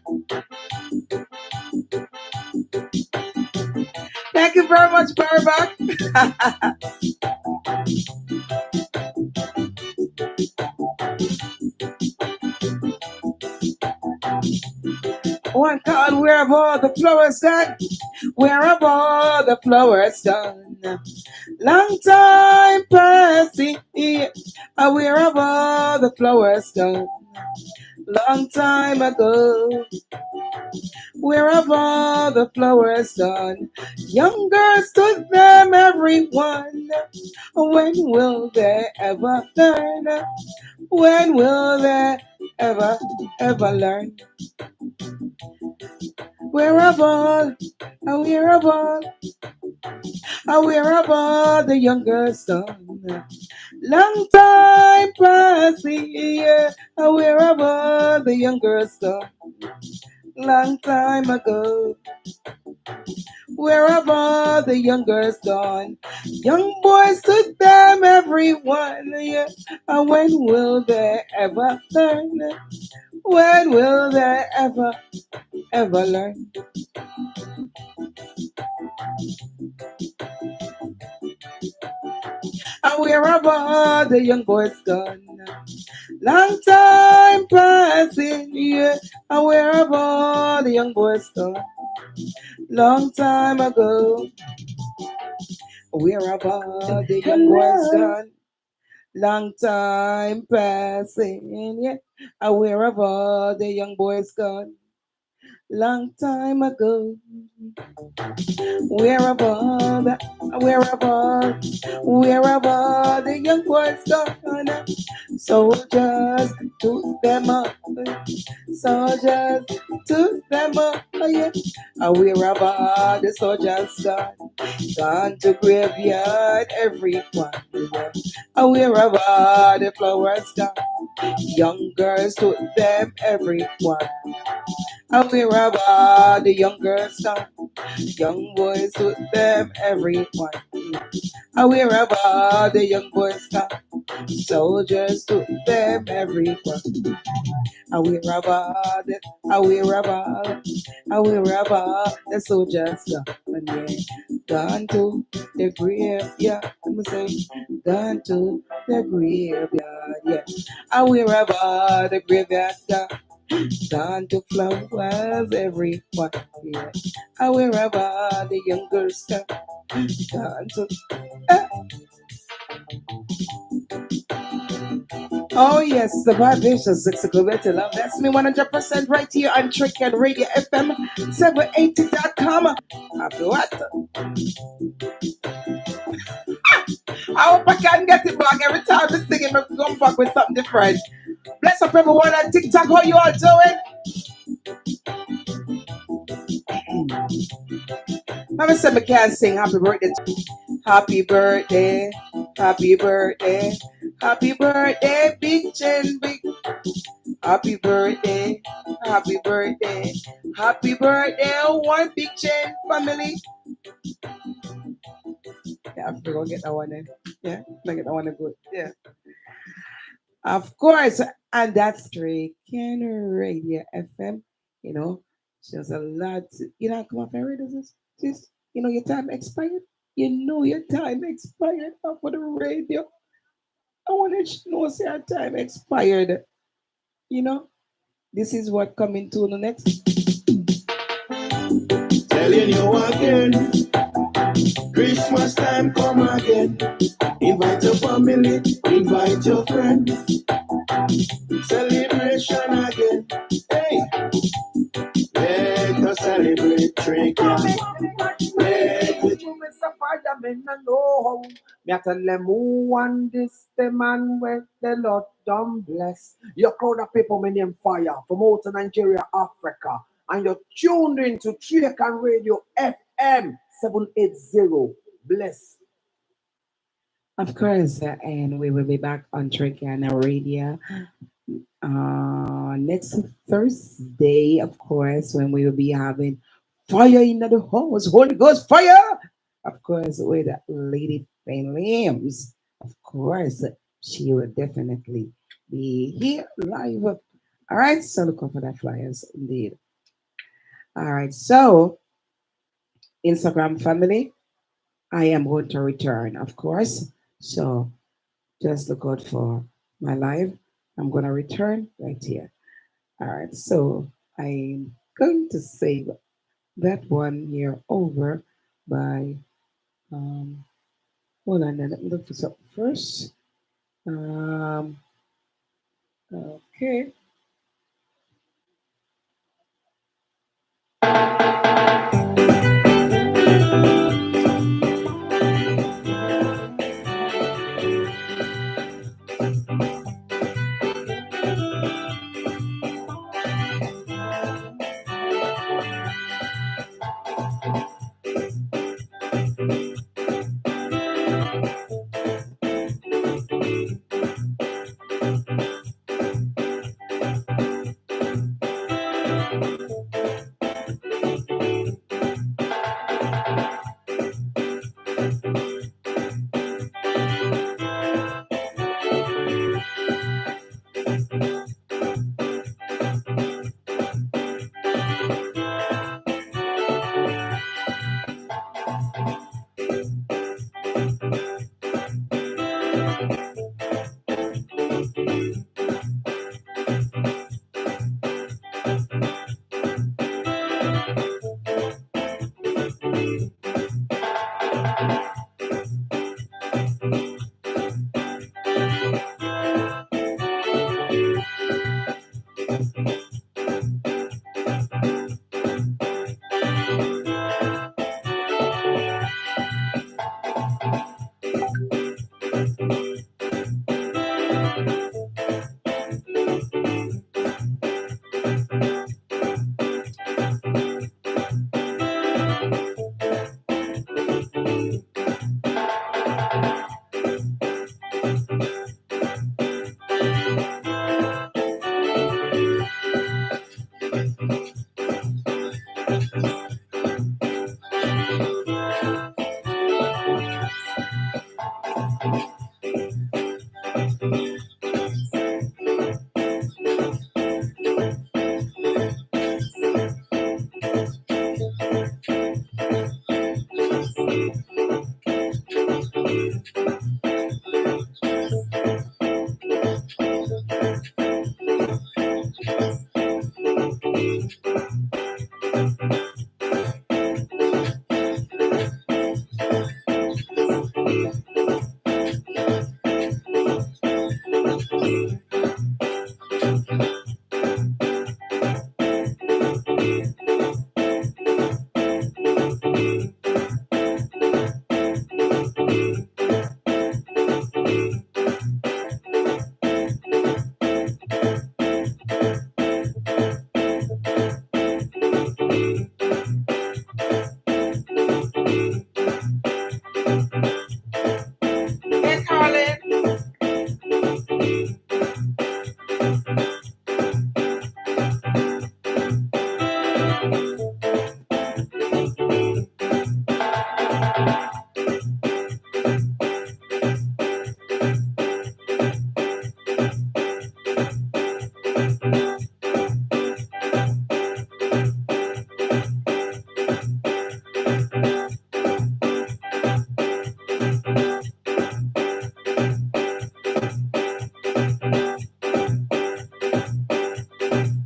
Thank you very much, Barback. One called Where Have All the Flowers Gone? Where have all the flowers gone? Long time passing, where have all the flowers gone? Long time ago, where have all the flowers gone? Young girls to them, everyone. When will they ever learn? When will they ever, ever learn? Where have all, where have all, where have all the young girls gone? Long time passing, yeah. Where have all the young girls gone? Long time ago. Where have all the young girls gone? Young boys to them, everyone, yeah. And when will they ever learn? When will they ever, ever learn? And where have all the young boys gone? Long time passing, yeah. And where have all the young boys gone? Long time ago. Where have all the young boys gone? Long time passing, yeah. And where have all the young boys gone? Long time ago. Where have all the, where have all the young boys gone? Soldiers took them up, soldiers took them up, yeah. And where have all the soldiers gone? Gone to graveyard, everyone, yeah. And where have all the flowers gone? Young girls took them, everyone. And where have all the young girls gone? Young boys took them, everyone. And where have all the young boys gone? Soldiers took them, everyone. And where have all the, and where have all, and where have all the soldiers gone? Yeah. Gone to the graveyard, I'm say, gone to the graveyard, yeah. And where have all the graveyard gone? Gone to flowers, everyone, yeah. And where have all the young girls gone to, eh. Oh yes, the vibrations, six better love. That's me 100% right here on Trick and Radio FM 780.com. After what? I hope I can get it back every time this thing and come back with something different. Bless up everyone on TikTok. How you all doing? Let me say I can't sing happy birthday. Happy birthday, happy birthday, happy birthday, big chin, big. Happy birthday, happy birthday, happy birthday, one big chin family. Yeah, I'm gonna get that one in. Yeah, I get that one in good. Yeah. Of course, and that's Drake and Radio FM. You know, there's a lot. You know, come up and read this. You know, your time expired. You know your time expired for the radio. I want to know say your time expired. You know, this is what coming to the next. Telling you again, Christmas time come again. Invite your family, invite your friend. Celebration again. Hey, let us celebrate Drake. Me a tell them who want this the man with the Lord done bless. Your crowd of people my name Fire from out of Nigeria, Africa. And you're tuned in to Triacan Radio FM 780. Bless. Of course, and we will be back on Tricana Radio next Thursday, of course, when we will be having fire in the house, Holy Ghost fire, of course, with Lady Williams. Of course, she will definitely be here live. All right, so look out for that flyers, indeed. All right, so Instagram family. I am going to return, of course. So just look out for my live. I'm going to return right here. All right. So I'm going to save that one here over by, um, hold on, let me look this up first. Um, okay. Hey, Carlin.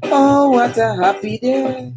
Oh, what a happy day.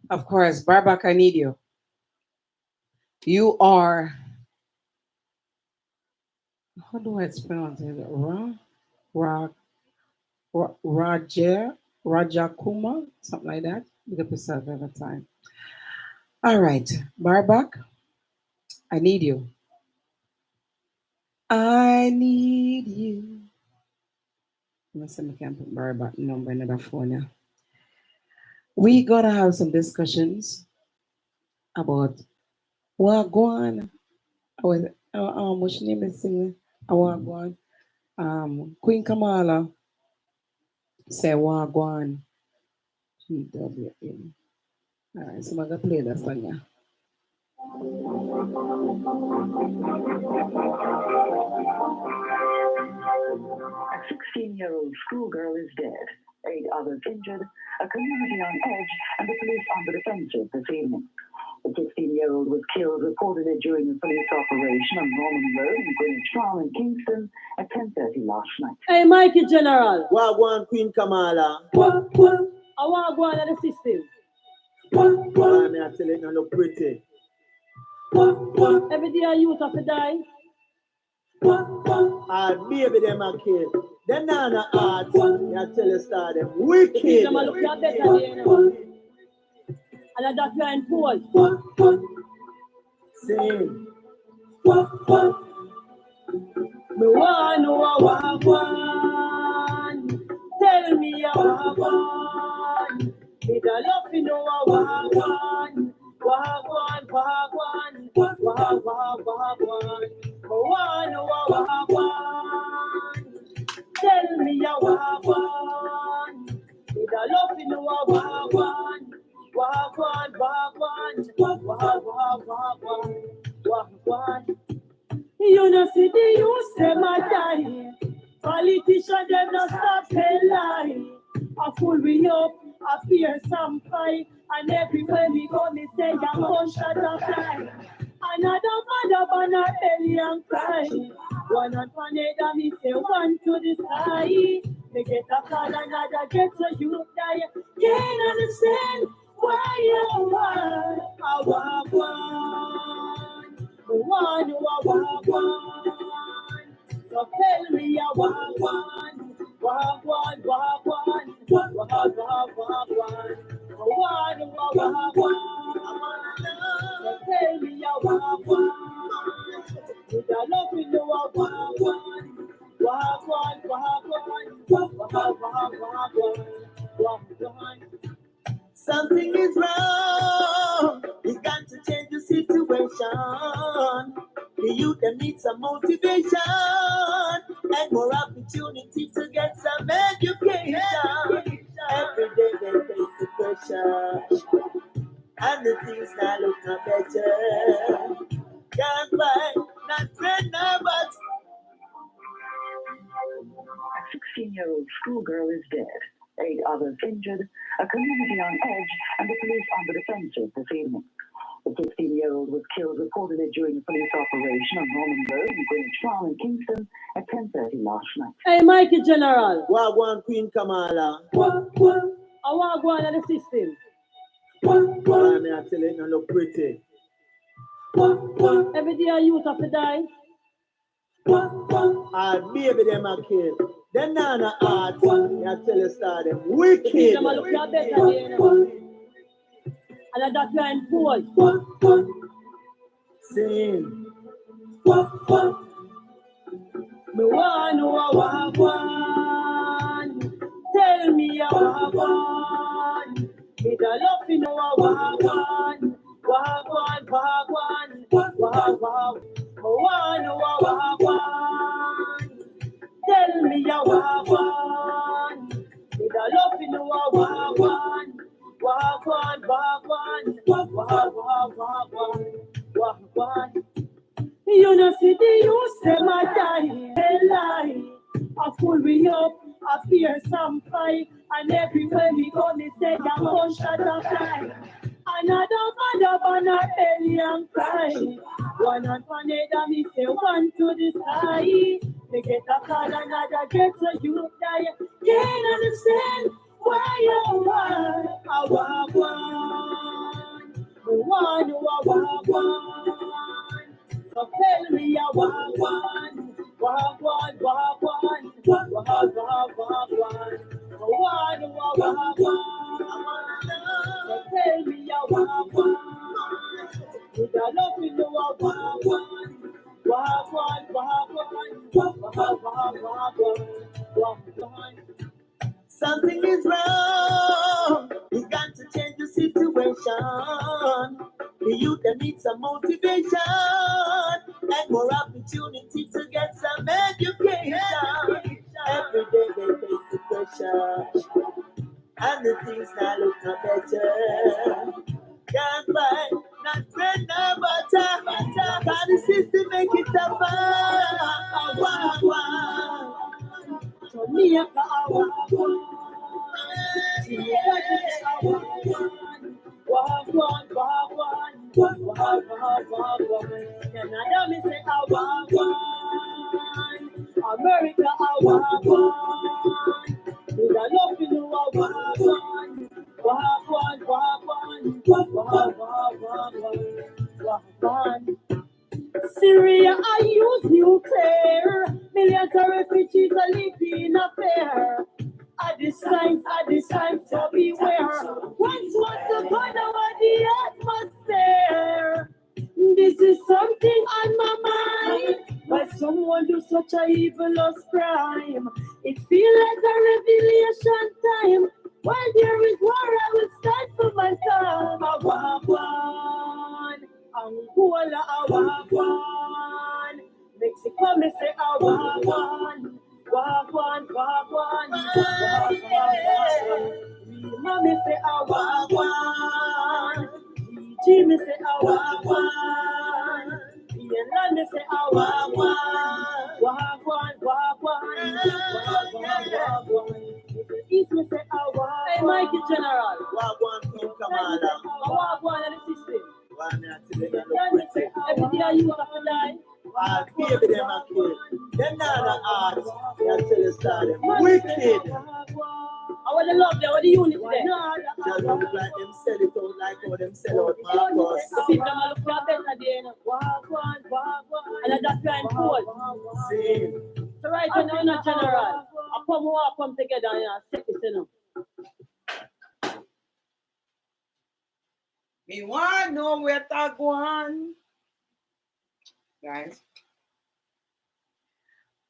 Of course, Barbara, I need you. You are, how do I pronounce it? Ra, Raja, Rajakuma, something like that. Look up yourself every time. All right, Barbak, I need you. I need you. Let me see if I can put Barbak number in the phone. Yeah. We gonna have some discussions about Wagwan. I was what's your name is singing? Wagwan. Queen Kamala say Wagwan. GWN. Alright, so I'm gonna play that song. Yeah. A 16-year-old schoolgirl is dead, 8 others injured, a community on edge, and the police on the defensive this evening. The 16-year-old was killed reportedly during a police operation on Norman Road in Greenwich Farm in Kingston at 10:30 last night. Hey, Mikey General. Wagwan Queen Kamala. I want to go on the system. Why me I tell you, you look pretty. Every day a youth have to die. Baby them a kill. Them not no art. Me I tell you, star them wicked. Them a look at better day, you know. And that line Paul. Sing. Me want know a wagwan. Tell me a wagwan. Me da love to know a wagwan. Wagwan, wagwan, wagwan. Me want know a wagwan. Tell me a wagwan. Me da love to know a wagwan. Wagwan. You know, see the youth them a die. Politicians them not stop tell lie. A fool we up, a fear some fight, and everywhere we go, me say a gunshot a fly. Another mother ban a alien cry. One on one head and me say one to the sky. Me get a call, another get a youth die. Can't understand why you want a wagwan. One a wagwan. So tell me a wagwan. Wagwan. One a wagwan. So tell me a wagwan. With a love in the wagwan. Wagwan. Something is wrong. We got to change the situation. The youth them need some motivation and more opportunity to get some education. Every day they face the pressure, and the things now look no better. Can't find not friend no but. A 16-year-old schoolgirl is dead, 8 others injured, a community on edge, and the police on the defensive this evening. The 16-year-old was killed reportedly during a police operation on Norman Road in Greenwich Farm in Kingston at 10:30 last night. Hey, Mikey General. Wagwan Queen Kamala. I want to go on the system. Why me I tell you, you look pretty. Every day a youth have to die. Baby them a kill. Them not no art. Me I tell you, star them wicked. Them a look at better day, you know. And that line Paul. Sing. Me want know a wagwan. Tell me a wagwan. Me da love to know a wagwan. Wagwan. Me want know a wagwan. Tell me a wagwan. Me da love to know a wagwan. Wagwan. You know, see the youth them a die, they lie. A fool we up, a fear some fight, and everywhere we go, me say a gunshot a fly. Another mother ban a alien cry. One on one head and me say one to the sky. Me get a call, another get a youth die. Can't understand why you want a wagwan. We want a wagwan. So tell me a wagwan. I want a wagwan. So tell me a wagwan. With a love in the wagwan. Something is wrong. We got to change the situation. The youth that need some motivation and more opportunity to get some education. Every day they face the pressure, and the things not look no better. Can't buy not bread, no butter. Cause the system make it tougher. Jamaica, Canada, me say America, we got nothing to Syria, I use nuclear. Millions of refugees are living up there. At this time, so beware. Once was the God over the atmosphere. This is something on my mind. Why someone do such a evilous crime? It feels like a revelation time. While there is war, I will stand for my time. Awawan, Angola, Awawan, Mexico, me say Awawan, Wawan, Mommy say Awawan, Jimmy say Awawan, Yolanda say Awawan, East me say Awawan. Hey, Mikey General, Wawan Team Commander, Awawan and the system. Every day you have to die. Baby, them are kids. Them not the art. That's the start. Wicked. I want to love them. What the unit there? Just look like them sell it out like how them sell out Marcos. People are looking for better day. And that's why I'm cool. Same. So right now, not general. I come together and set this in them. Me want know where to go on. Guys,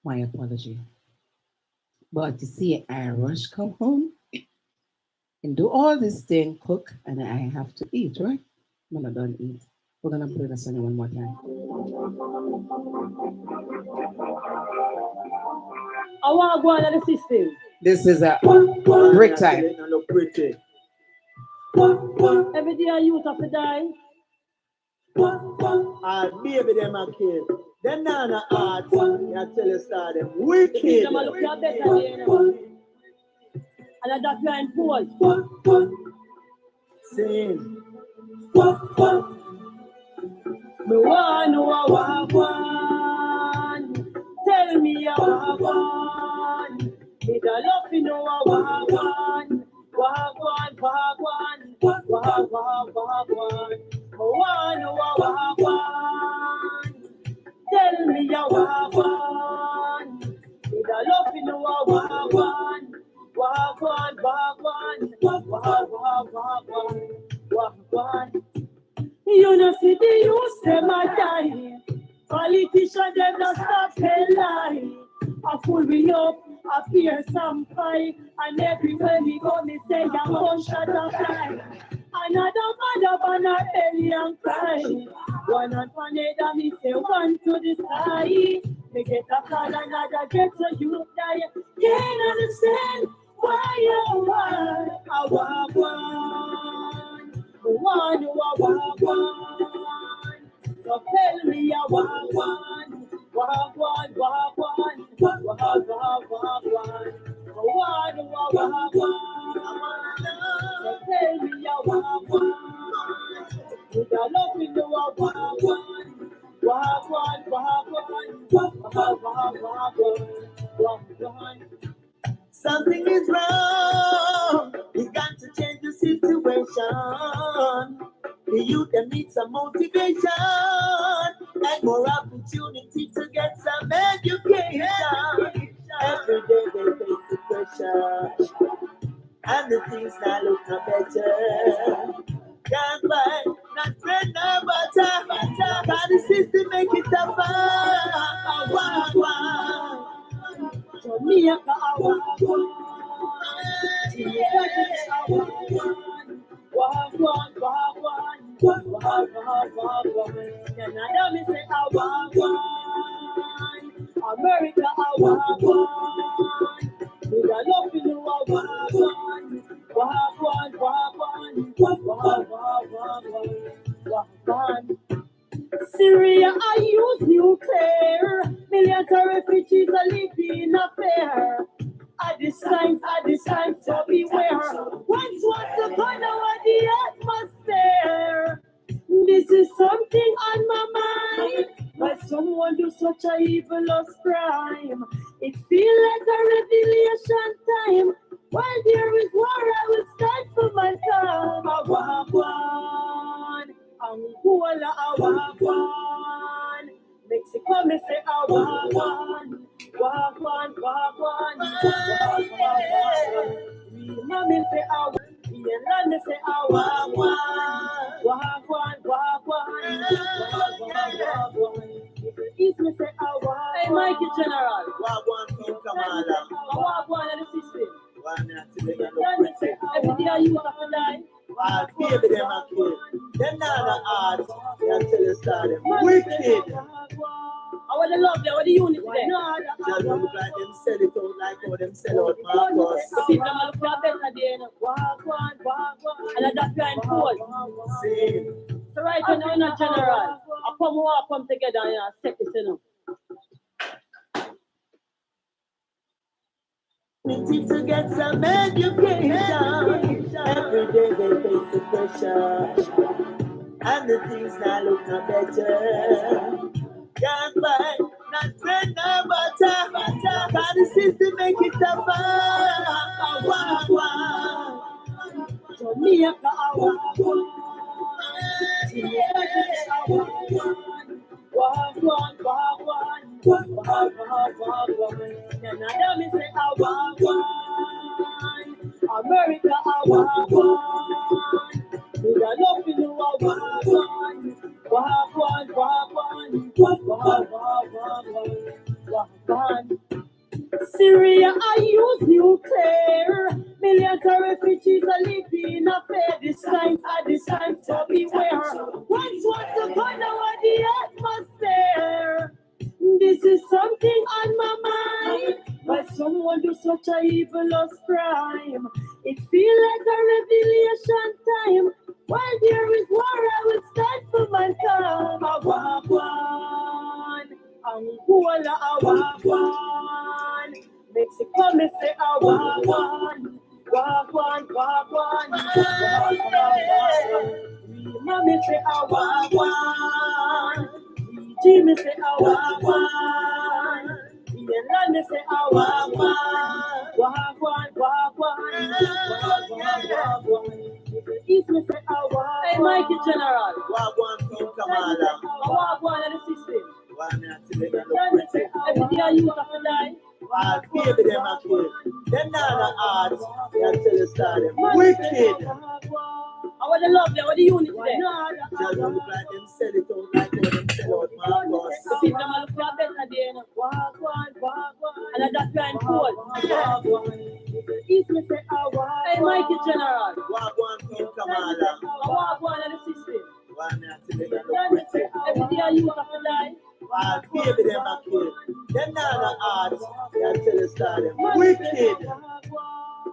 my apology. But you see, I rush come home and do all this thing, cook, and I have to eat, right? I'm not done eat. We're gonna play the song one more time. I want to go on the system. This is a break time. Every day a youth have to die. Baby, them a kill. Them not the art. You tell you start them wicked. Them a look at better day. And that's why I'm poor. Same. Me want know what want. Tell me what want. Me da love you know what want. Wagwan. Tell me ya wagwan. Did I love you know wagwan? Wagwan. You know see the youth them a die. Politicians them not stop tell lie. I fool me up. I fear some fight, and everywhere we go, me say I'm one shot of fly. Another mother on a alien cry. One on one head, and me say one to the sky. Me get a call, another get so you die. Can't understand why you want. I want one. I want one. So tell me I want one. Wagwan. Tell me ya wagwan. You don't love me no wagwan. Something is wrong. We got to change the situation. The youth that need some motivation and more opportunity to get some education. Every day they face the pressure, and the things not look no better. Can't buy not bread, no butter. Cause the system make it tougher. Jamaica, Wagwan. Canada, me say I want one. America, I want one. We are love you, I want one. One. Syria, I use nuclear. Millions of refugees are living a fair. At this time, so beware. Once was the corner of the atmosphere. This is something on my mind. But someone do such a evilous crime. It feel like a revelation time. While there is war, I will stand for my time. I want one. Angola, I want one. Mexico, me say I want one. Walk one. Mommy say I want. Ireland, me say I want one. Walk one. East, me say I want. Hey, Mikey General. Walk one, King Kamala. I walk one in the system. One night to the Every day you have to die. I'll baby them a kid. Them not the art until you start them. Wicked. I want the love there, I want the unity there. Just look like them sell it out like how them sell out Marcos. People are looking for a better day. Walk one. And that's why I'm cold. Same. So right now, you're not general. I come together and set this in. Need to get some education. Every day they face the pressure, and the things now look no better. Can't buy not bread no butter. Cause the system make it tougher. Jamaica, I want one. Canada, me say I want one. America, I want one. We are love you, I want one. Syria, I use nuclear. Millions of refugees are living a fair. This time, so beware. Once was the corner of the atmosphere. This is something on my mind. But someone do such a evilous crime. It feel like a revelation time. While there is war, I will stand for my time. I want one. Angola, I want one. Mexico, me say I want one. Walk one. Mommy say I want one. Jimmy say I want one. Ireland me say I want one. Walk one. East me say I want. Hey, Mikey General. Walk one, King Kamala. I walk one in the system. One night to the Every day you have to die. I'll baby them a kid. Them not the art until you start them. Wicked. I want the love there, I want the unity there. Just look like them sell it out like how them sell out Marcos. People are looking for a better day. Walk one. And that's why I'm cold. East me say I want. Hey, Mikey General. Walk one, King Kamala. I walk one in the system. One night to the Every day you have to die. I'll baby them a kid. Them not the art until you start them. Wicked.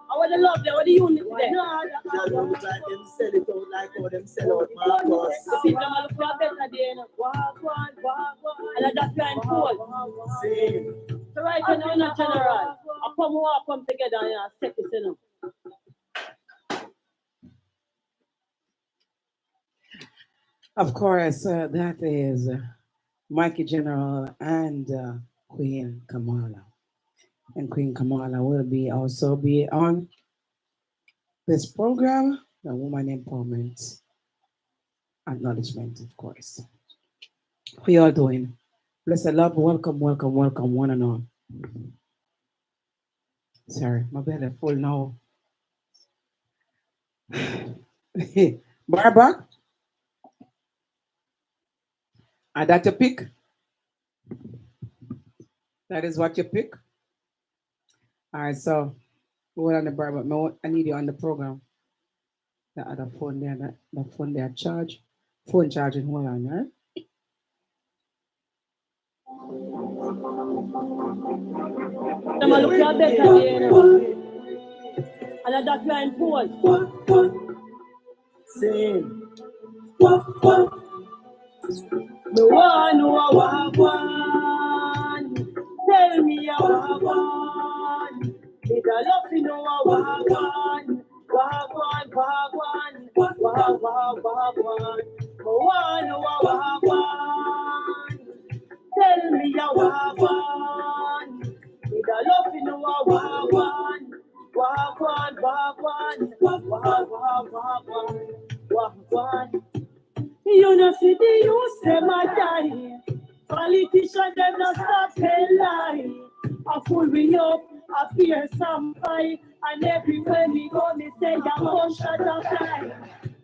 I want the love there, I want the unity there. Just look like them sell it out like how them sell out Marcos. People are looking for a better day. Walk one. And that's why I'm cold. Same. So right now, you're not general. I come together and set this in. Of course, that is Mikey General and Queen Kamala. And Queen Kamala will also be on this program, the Woman Empowerment Acknowledgement, of course. How you all doing? Blessed love, welcome, one and all. Sorry, my belly full now. Barbara, are that your pick? That is what you pick? All right, so we're on the Barbara. I need you on the program. The other phone there, the phone there charge. Phone charging, hold on, right? Them a look at better day, you know. And that line Paul. Same. The one who I want. Tell me I want. Did I love you know I want. Wagwan. The one who I want. Tell me I want. Did I love you know I want. Wagwan. You know, see the youth, them a die. Politicians, them not stop tell lie. I fool me up, I fear some fight. And everywhere me go, me say, I'm going shut up fly.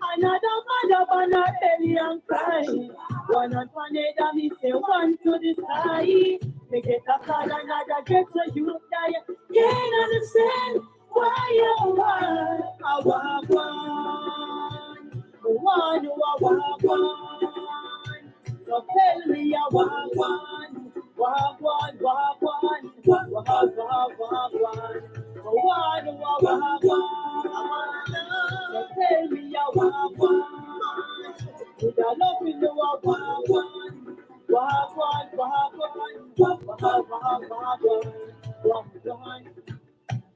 Another mother, man, a belly and cry. One on one head, and me say, one to the sky. Me get a call, another get a youth die. Can't understand why you want. I want one. The one who I want one. So tell me I want one. Want one. The one who I want one. So tell me I want one. With a love you know I want one. Want one.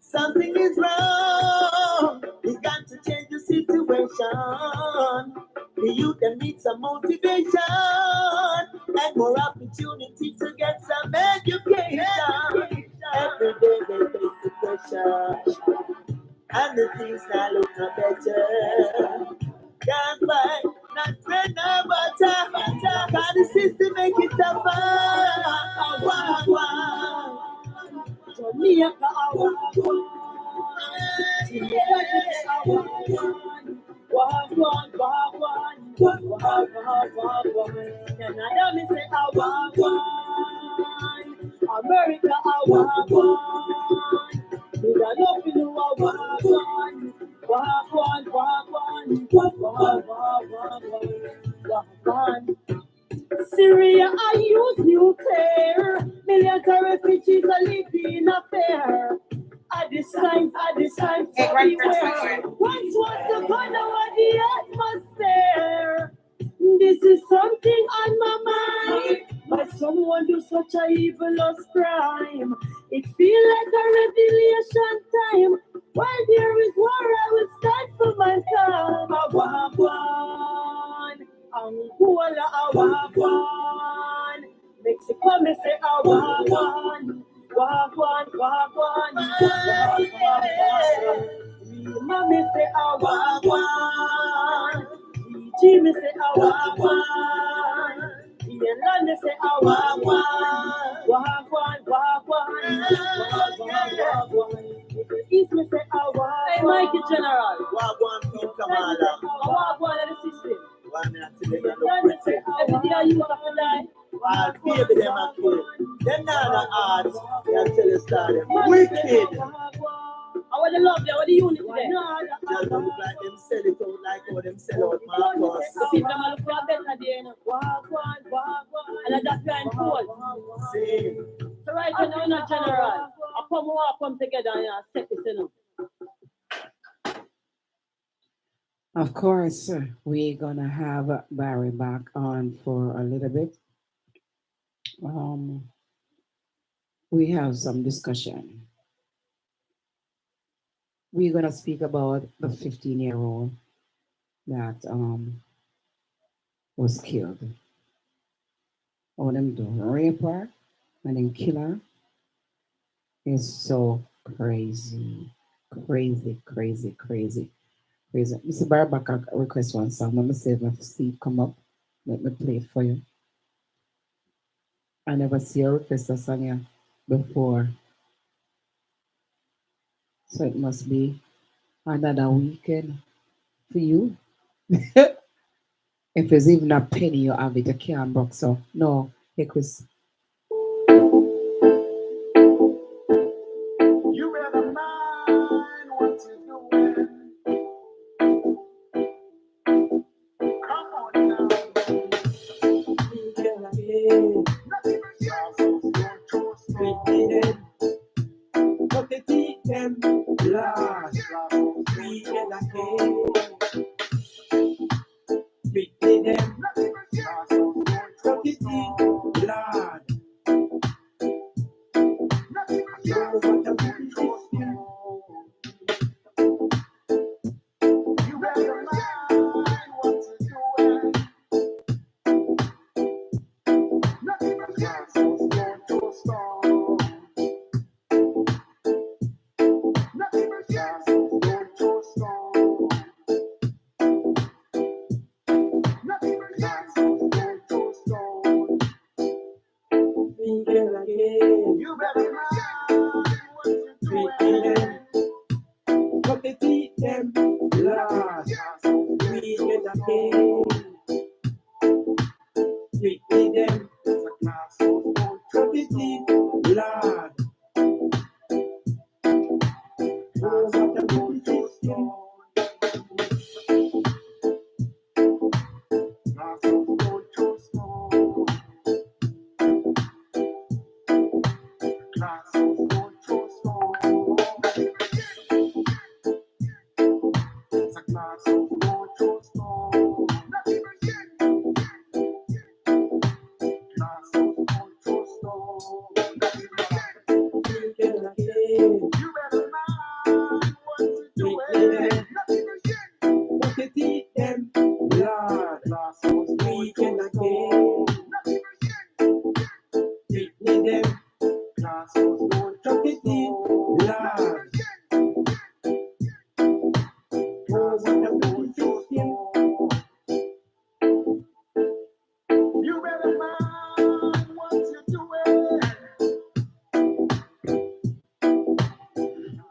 Something is wrong. We got to change the situation. The youth them need some motivation and more opportunity to get some education. Every day they face the pressure, and the things now look no better. Can't buy not bread nor butter, cause the system make it tougher. Jamaica, I want one. Canada, me say I want one. America, I want one. Did I know you know I want one? One. Syria, I use nuclear. Millions of refugees are living in a fear. At the signs, so beware. Once was the corner of the atmosphere. This is something on my mind. But someone do such a evilous crime. It feel like a revelation time. While there is war, I will stand for my time. I want one. Angola, I want one. Mexico, me say I want one. Mommy say I want one. Jimmy say I want one. Ian say I want one. East me say I want. Hey, Mikey General. One team commander. I want one of the system. 1 minute to the every day you have to die. I'll baby them a kid. Them not the art. They tell you story. Wicked. I want the love there, I want the unity there. Just look like them sell it out like how them sell out Marcos. People them look for a better day, you know. And I just try and pull. Same. So right now, you're not general. I come together and set it, you know. Of course, we're gonna have Barry back on for a little bit. Um, we have some discussion. We're gonna speak about the 15-year-old that was killed. All them do rape her and then kill her is so crazy, crazy. Mr. Barbaka request one song. Let me save my seat come up. Let me play it for you. I never see a request a song here before. So it must be another weekend for you. If there's even a penny you have it, you can't box. So no, hey Chris. You better mind what you're doing. Come on now. Lord. Oh, what a good system. You better mind what you're doing. Nothing but castles going to a storm. Nothing but castles going to a storm. Nothing but castles going to a storm. Begin again. You better mind what you're doing. But they teach them, Lord. Begin again. Begin them. But they teach, Lord. Oh, what a good system. You better mind what you're doing.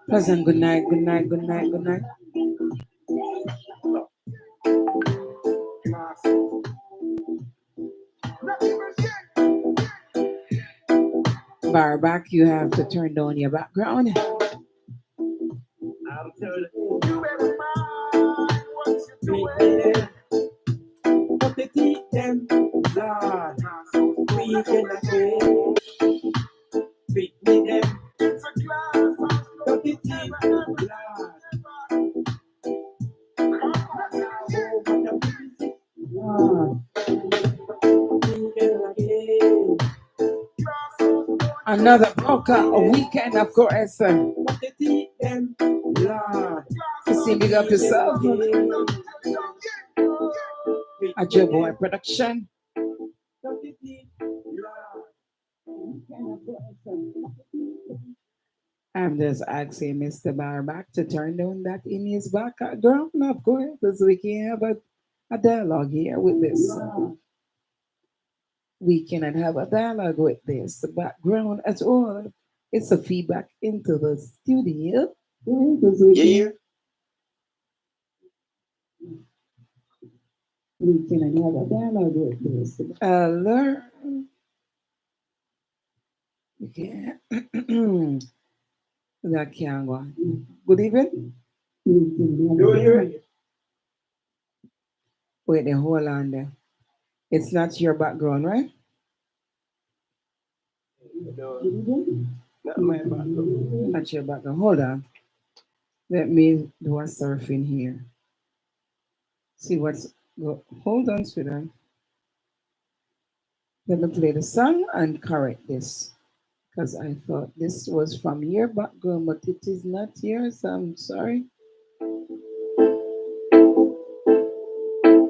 Pleasant good night, good night, good night, good night. Bar back, you have to turn down your background. I'm telling you, you better mind what you're doing. But they teach them, Lord, we can again. Beat me them. It's a class. But they teach them, Lord. Another broker weekend, of course. But they teach them, Lord. You see, big up yourself. At your boy production. I'm just asking Mr. Barback to turn down that in his background, of course, because we can have a dialogue here with this. We cannot have a dialogue with this background at all. It's a feedback into the studio. Yeah. We cannot have a dialogue with this. Learn. Okay. That can't go on. Good evening. Wait, hold on there. It's not your background, right? Not my background. Not your background. Hold on. Let me do a surfing here. See what's go. Hold on, sweetheart. Let me play the song and correct this. Because I thought this was from your background, but it is not yours. I'm sorry.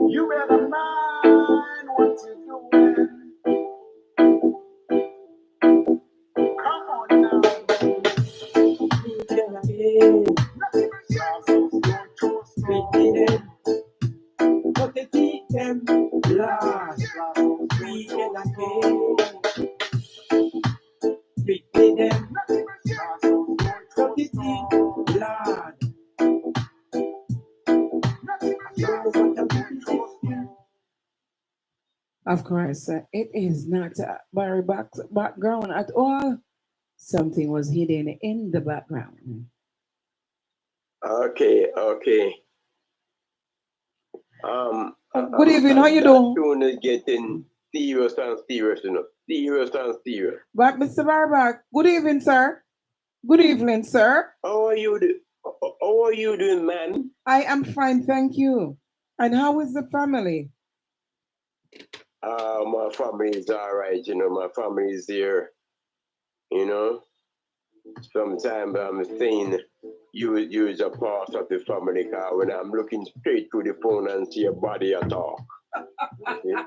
You better mind what you're doing. Come on now. Nothing but castles going to a storm. But they teach them, Lord, we can again. Beat them. Nothing but castles going to a storm. Lord. Nothing but castles going to a storm. Of course, it is not Barry background at all. Something was hidden in the background. Okay. Good evening, how you doing? That tune is getting serious and serious, Serious and serious. But Mr. Barback, good evening, sir. Good evening, sir. How are you doing, man? I am fine, thank you. And how is the family? My family is all right. My family is here. You know, sometimes I'm saying you is a part of the family car when I'm looking straight to the phone and see your body at all. Yeah.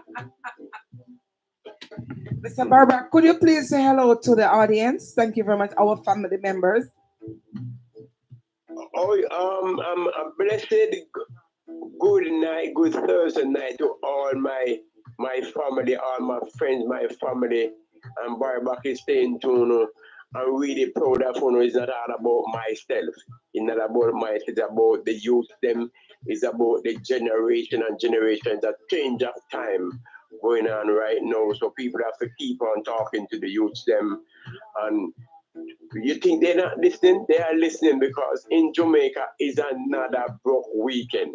Mr. Barbara, could you please say hello to the audience? Thank you very much, our family members. Oh, I'm blessed. Good night, good Thursday night to all my family, all my friends, my family, and Barbara is staying tuned. I'm really proud of you. It's not all about myself. It's not about myself. It's about the youth. Them. It's about the generation and generations. A change of time going on right now. So people have to keep on talking to the youth. Them and you think they're not listening? They are listening because in Jamaica is another broke weekend.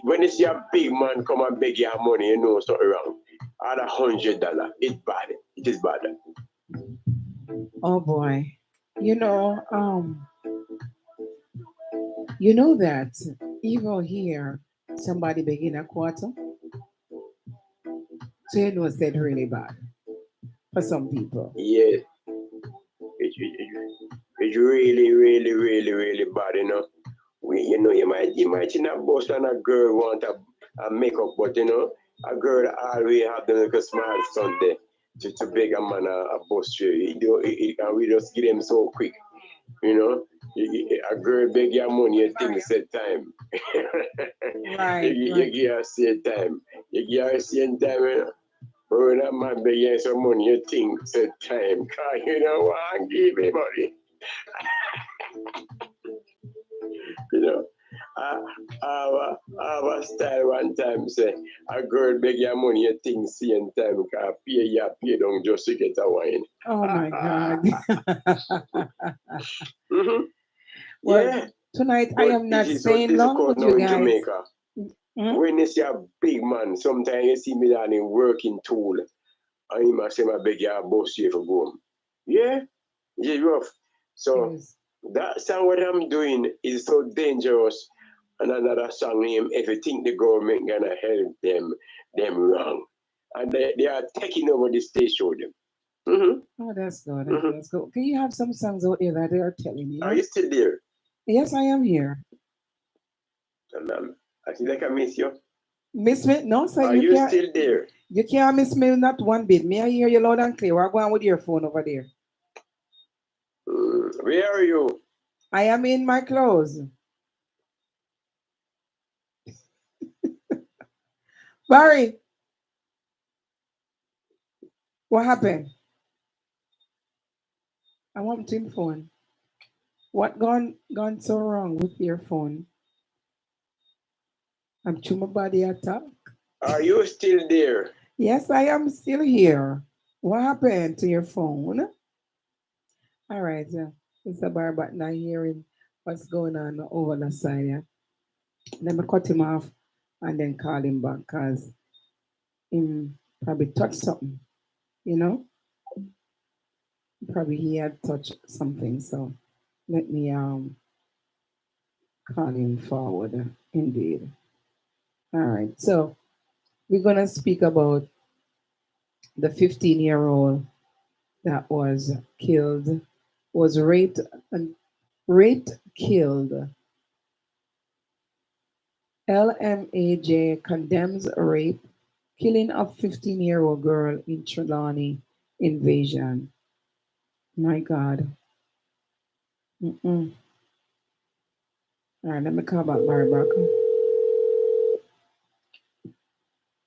When you see a big man come and beg your money, you know something wrong. At $100, it's bad. It is bad. Oh boy. You know, you know that even here, somebody begin a quarter, so you know it's that really bad for some people. Yeah, it's really, really, really, really bad. You might in a bus and a girl want a makeup, but a girl always have the little smile Sunday to beg a man a bus fare. And we just get them so quick. A girl beg your money, you think set time. Right, you right. give her same time. You give her same time. But when that man beg you some money, you think set time. Cause you don't want to give me money. You know. I have a style one time say a girl beg your money, you think same time. Cause pay down just to get a wine. Oh my God. Mm-hmm. Well, Yeah. tonight I But am not this staying is long called with now you in guys. Jamaica. Hmm? When you see a big man, sometimes you see me down in working tool, and he must say, I beg you, boss you for go home. Yeah, it's rough. So Yes. that song what I'm doing is so dangerous. And another song named If You Think the Government Gonna Help them wrong. And they are taking over the stage show them. Mm-hmm. Oh, that's good. Mm-hmm. That's good. Can you have some songs out there that they are telling Are you? you still there? Yes, I am here. And I feel like I miss you. Miss me? No, sir, Are you you can't. still there? You can't miss me not one bit. May I hear you loud and clear? We're going with your phone over there. Where are you? I am in my clothes. Barry, what happened? I want to phone. What gone so wrong with your phone? I'm to my body attack. Are you still there? Yes, I am still here. What happened to your phone? All right, Mr. Barbat not hearing what's going on over the side. Yeah. Let me cut him off and then call him back because him probably touched something, you know? Probably he had touched something. So let me call him forward. Indeed. All right. So we're gonna speak about the 15-year-old that was killed, was raped, killed. LMAJ condemns rape, killing of 15-year-old girl in Trelawney invasion. My God. Mm-mm. All right, let me call back Barry Barker.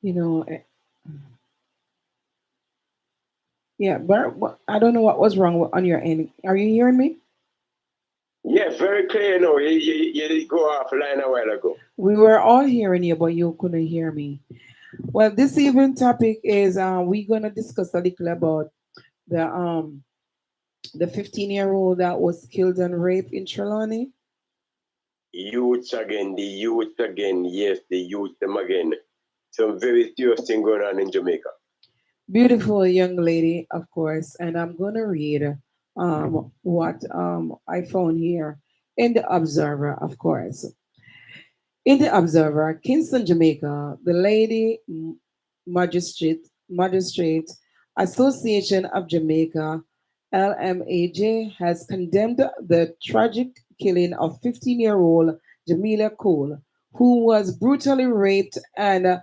You know, yeah, but I don't know what was wrong on your end. Are you hearing me? Yes, very clear now. You did go offline a while ago. We were all hearing you, but you couldn't hear me. Well, this evening topic is we're gonna discuss a little about the um the 15-year-old that was killed and raped in Trelawney. Youths again, the youth again, yes, the youth them again. Some very serious thing going on in Jamaica. Beautiful young lady, of course, and I'm gonna read what I found here in the Observer, of course. In the Observer, Kingston, Jamaica, the lady Magistrate Association of Jamaica, LMAJ, has condemned the tragic killing of 15-year-old Jamila Cole, who was brutally raped and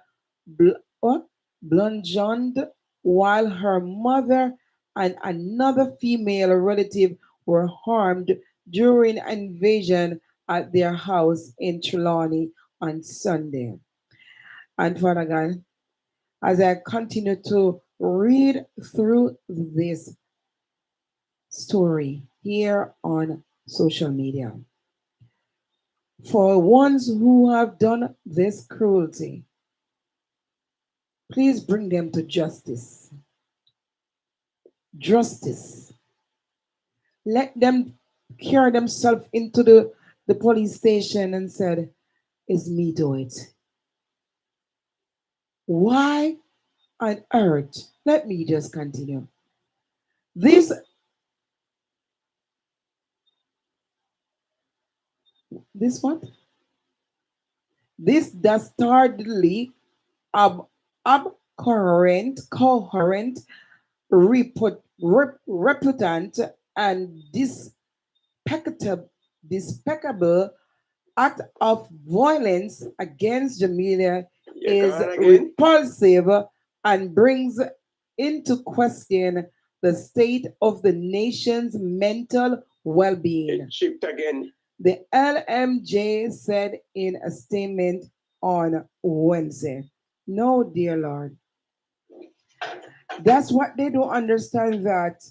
what? bludgeoned while her mother and another female relative were harmed during an invasion at their house in Trelawney on Sunday. And Father God, as I continue to read through this story here on social media, for ones who have done this cruelty, please bring them to justice. Justice. Let them carry themselves into the police station and said, it's me do it. Why on earth? Let me just continue. This this what? This dastardly ab abhorrent, coherent, reputant, and despicable act of violence against Jamelia You is gone again? repulsive and brings into question the state of the nation's mental well-being. It chipped again. The LMJ said in a statement on Wednesday. No, dear Lord. That's what they don't understand, that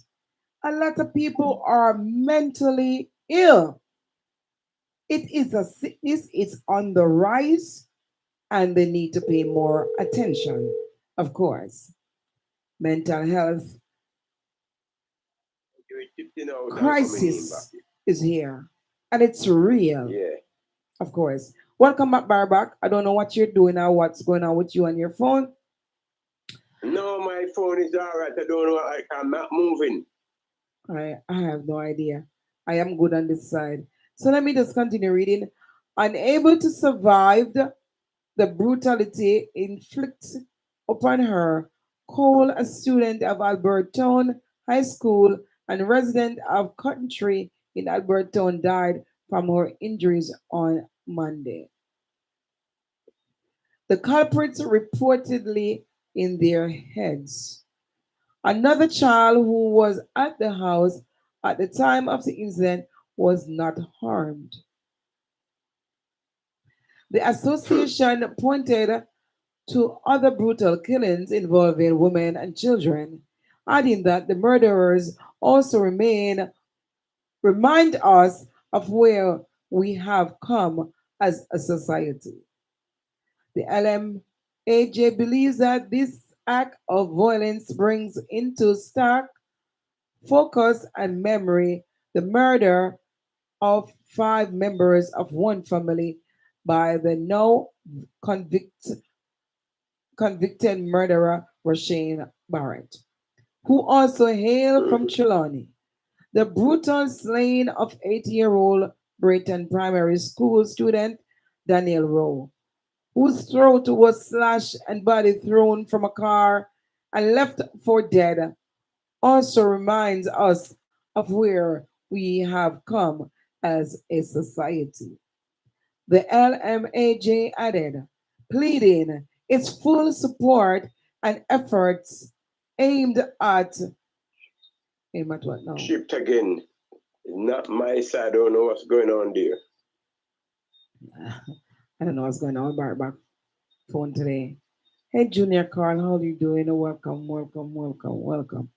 a lot of people are mentally ill. It is a sickness, it's on the rise, and they need to pay more attention, of course. Mental health You chipped in out and coming in back. crisis is here, and it's real, Yeah. of course. Welcome back, Barback. I don't know what you're doing or what's going on with you on your phone. No, my phone is all right. I don't know. I'm not moving. I have no idea. I am good on this side. So let me just continue reading. Unable to survive the brutality inflicted upon her, Cole, a student of Alberton High School and resident of Country in Alberton, died from her injuries on Monday. The culprits reportedly in their heads. Another child who was at the house at the time of the incident was not harmed. The association pointed to other brutal killings involving women and children, adding that the murderers also remind us of where we have come as a society. The LMAJ believes that this act of violence brings into stark focus and memory the murder of five members of one family by the now convicted murderer Rashane Barrett, who also hailed from Mhm. Trelawney. The brutal slaying of 8-year-old Brighton primary school student Daniel Rowe, whose throat was slashed and body thrown from a car and left for dead, also reminds us of where we have come as a society. The LMAJ added, pleading its full support and efforts aimed at what now? Chipped again. Not my side. I don't know what's going on there. I don't know what's going on with my phone today. Hey, Junior Carl, how are you doing? Welcome, welcome, welcome, welcome.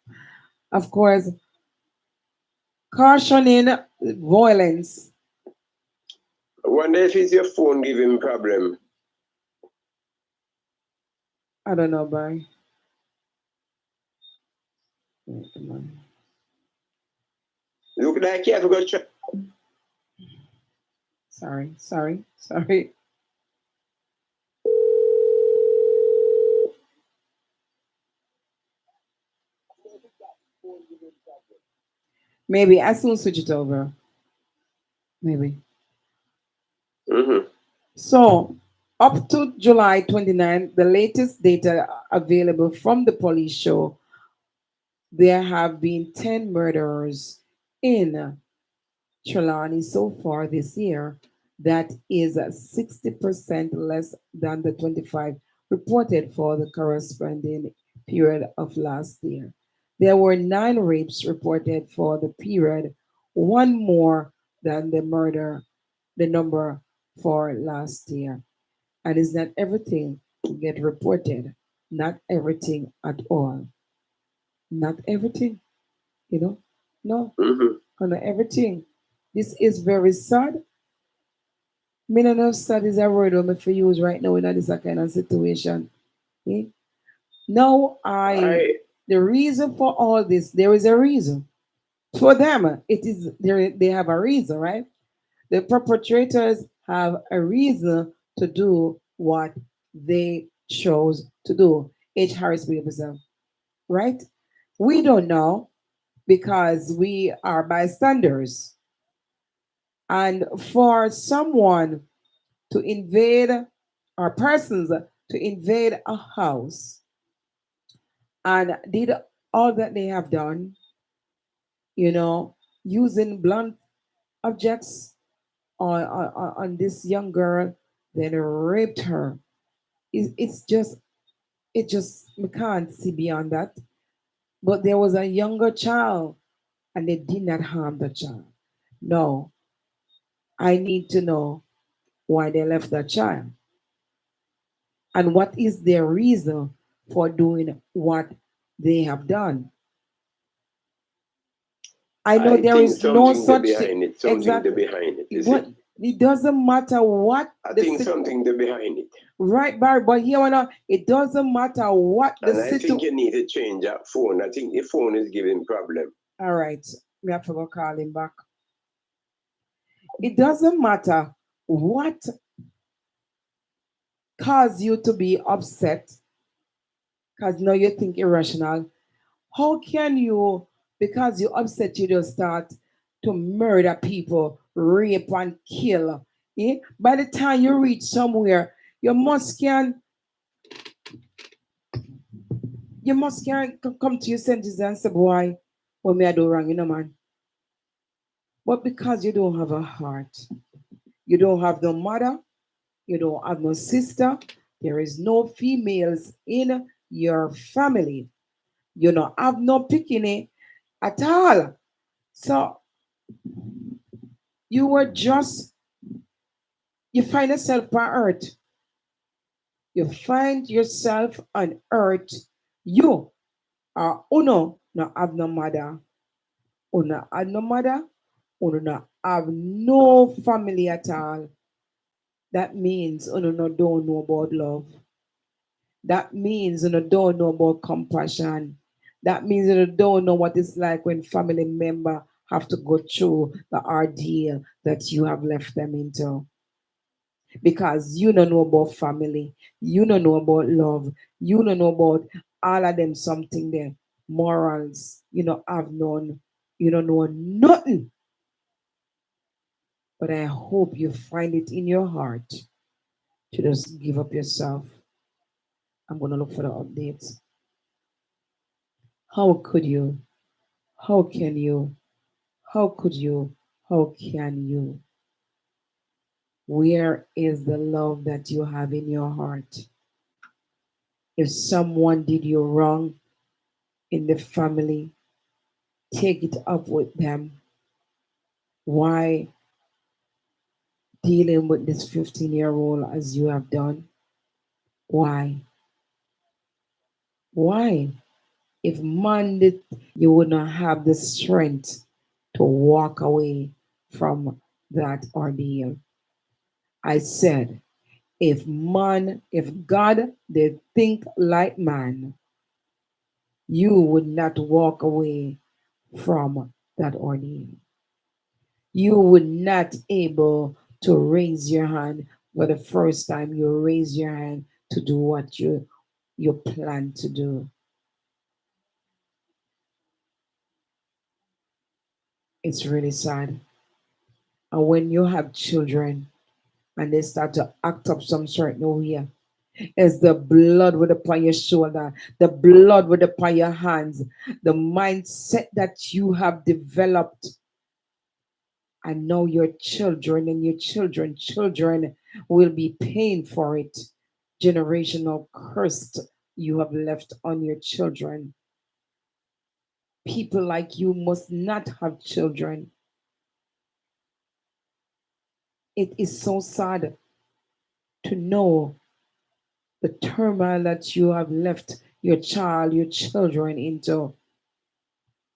Of course, cautioning violence. I wonder if it's your phone giving problem. I don't know, Barry. Come on. Look like you have got check. Sorry. Maybe I soon switch it over. Maybe. Mm-hmm. So, Up to July 29, the latest data available from the police show there have been 10 murders in Trelawney so far this year. That is 60% less than the 25 reported for the corresponding period of last year. There were 9 rapes reported for the period, one more than the number for last year. And it's not everything get reported, not everything at all, not everything, you know, no, not everything. This is very sad. Me no know sad is a word I'm for use right now in this kind of situation. Eh? Now the reason for all this, there is a reason. For them, it is they have a reason, right? The perpetrators have a reason to do what they chose to do. H. Harris Williamson, right? We don't know because we are bystanders. And for someone to invade or persons to invade a house and did all that they have done, you know, using blunt objects on this young girl, then raped her. It's just, we can't see beyond that. But there was a younger child and they did not harm the child. No, I need to know why they left the child and what is their reason for doing what they have done. I know I there think is no something there such thing. behind it. Something there Exactly. behind it. You But see? it doesn't matter what I the think something there behind it. right, Barry. But here on it doesn't matter what the And I think situation. you need to change that phone. I think the phone is giving problem. All right, we have to go call him back. It doesn't matter what caused you to be upset, because now you think irrational. How can you, because you upset, you just start to murder people, rape and kill? Eh? By the time you reach somewhere, you must can come to your senses and say, boy, what me I do wrong, man. But because you don't have a heart, you don't have no mother, you don't have no sister, there is no females in your family. You don't have no picking at all. So you were just, you find yourself on earth. You find yourself on earth. You are uno, not have no mother. Uno have no mother. Uno not have no family at all. That means uno no don't know about love. That means uno don't know about compassion. That means uno don't know what it's like when family member have to go through the ordeal that you have left them into. Because you don't know about family, you don't know about love, you don't know about all of them something there. Morals, you know, have none, you don't know nothing. But I hope you find it in your heart to just give up yourself. I'm gonna look for the updates. How could you? How can you? How could you? How can you? Where is the love that you have in your heart? If someone did you wrong in the family, take it up with them. Why dealing with this 15-year-old as you have done? Why? Why? If man did, you would not have the strength to walk away from that ordeal. I said, if God did think like man, you would not walk away from that ordeal. You would not able to raise your hand for the first time you raise your hand to do what you plan to do. It's really sad. And when you have children, and they start to act up some certain way. It's the blood with upon your shoulder, the blood with upon your hands, the mindset that you have developed. And now your children and your children will be paying for it. Generational curse you have left on your children. People like you must not have children. It is so sad to know the turmoil that you have left your child, your children into.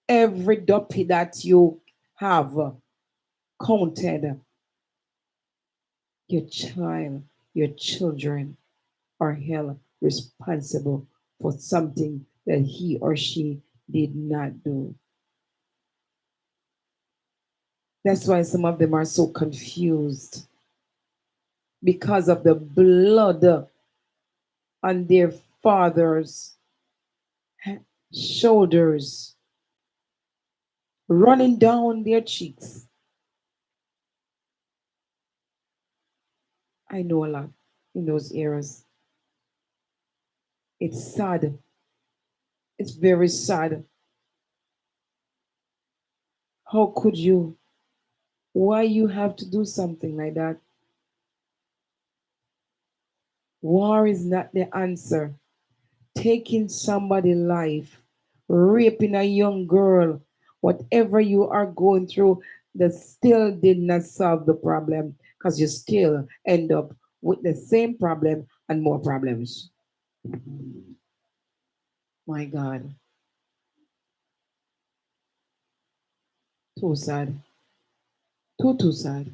Every duppy that you have counted, your child, your children are held responsible for something that he or she did not do. That's why some of them are so confused because of the blood on their fathers' shoulders running down their cheeks. I know a lot in those eras. It's sad. It's very sad. How could you? Why you have to do something like that? War is not the answer. Taking somebody's life, raping a young girl, whatever you are going through, that still did not solve the problem because you still end up with the same problem and more problems. My God, too sad, too sad.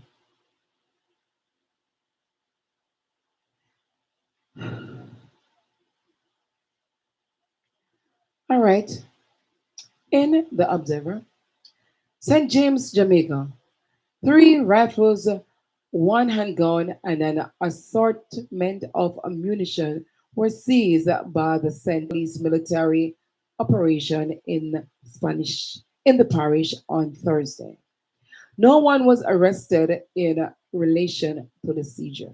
All right, in the Observer, St. James, Jamaica. Three rifles, one handgun, and an assortment of ammunition were seized by the St. Police military operation in the parish on Thursday. No one was arrested in relation to the seizure.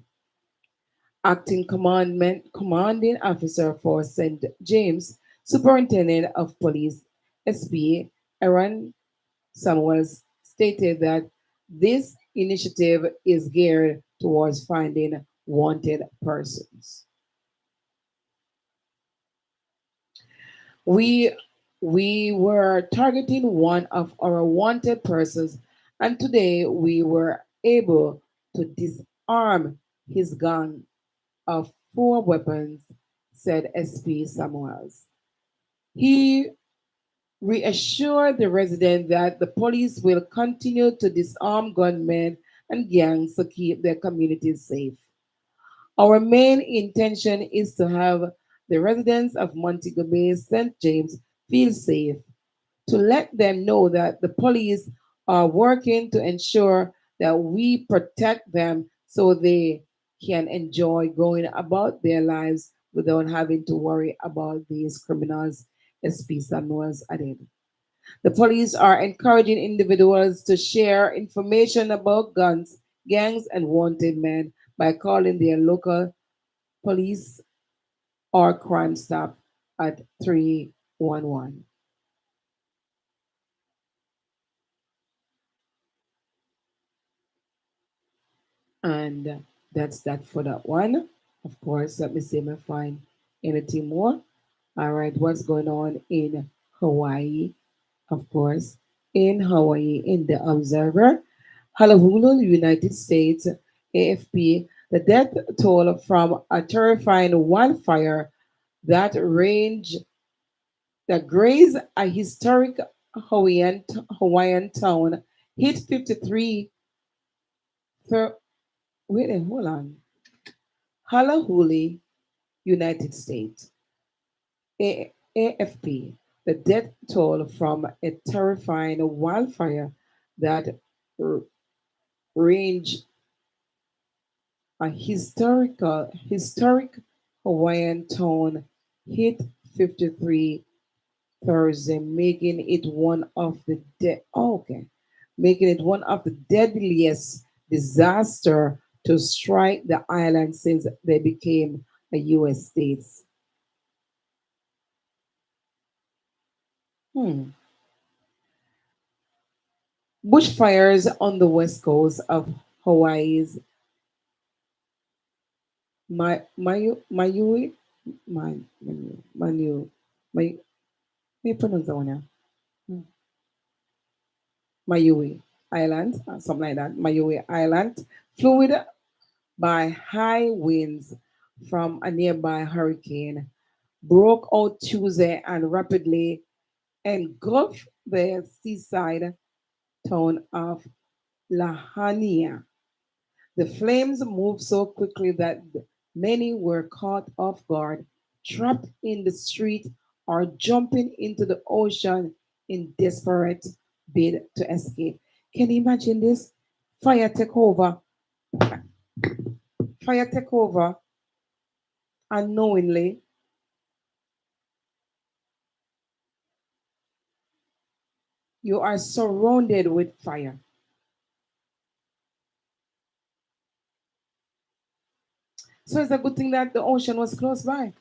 Commanding officer for St. James, Superintendent of Police SP Aaron Samuels stated that this initiative is geared towards finding wanted persons. We we were targeting one of our wanted persons, and today we were able to disarm his gun of four weapons, said SP Samuels. He reassured the resident that the police will continue to disarm gunmen and gangs to keep their communities safe. Our main intention is to have the residents of Montego Bay, St. James feel safe, to let them know that the police are working to ensure that we protect them so they can enjoy going about their lives without having to worry about these criminals, SP Samuels added. The police are encouraging individuals to share information about guns, gangs, and wanted men by calling their local police or Crime Stop at 311. And that's that for that one. Of course, let me see if I find anything more. All right, what's going on in Hawaii? Of course, in Hawaii, in the Observer, Honolulu, United States, AFP, the death toll from a terrifying wildfire that range that grazed a historic Hawaiian town hit 53. Wait, hold on. Honolulu, United States. AFP, the death toll from a terrifying wildfire that r- ranged a historic Hawaiian town hit 53 Thursday, making it one of making it one of the deadliest disaster to strike the island since they became a U.S. states. Hmm. Bushfires on the west coast of Hawaii's Maui, Manu, May, may pronounce that one now. Hmm. Maui Island, something like that. Maui Island, fluid by high winds from a nearby hurricane, broke out Tuesday and rapidly engulfed the seaside town of Lahania. The flames moved so quickly that many were caught off guard, trapped in the street, or jumping into the ocean in desperate bid to escape. Can you imagine this? Fire take over, fire take over unknowingly. You are surrounded with fire. So it's a good thing that the ocean was close by.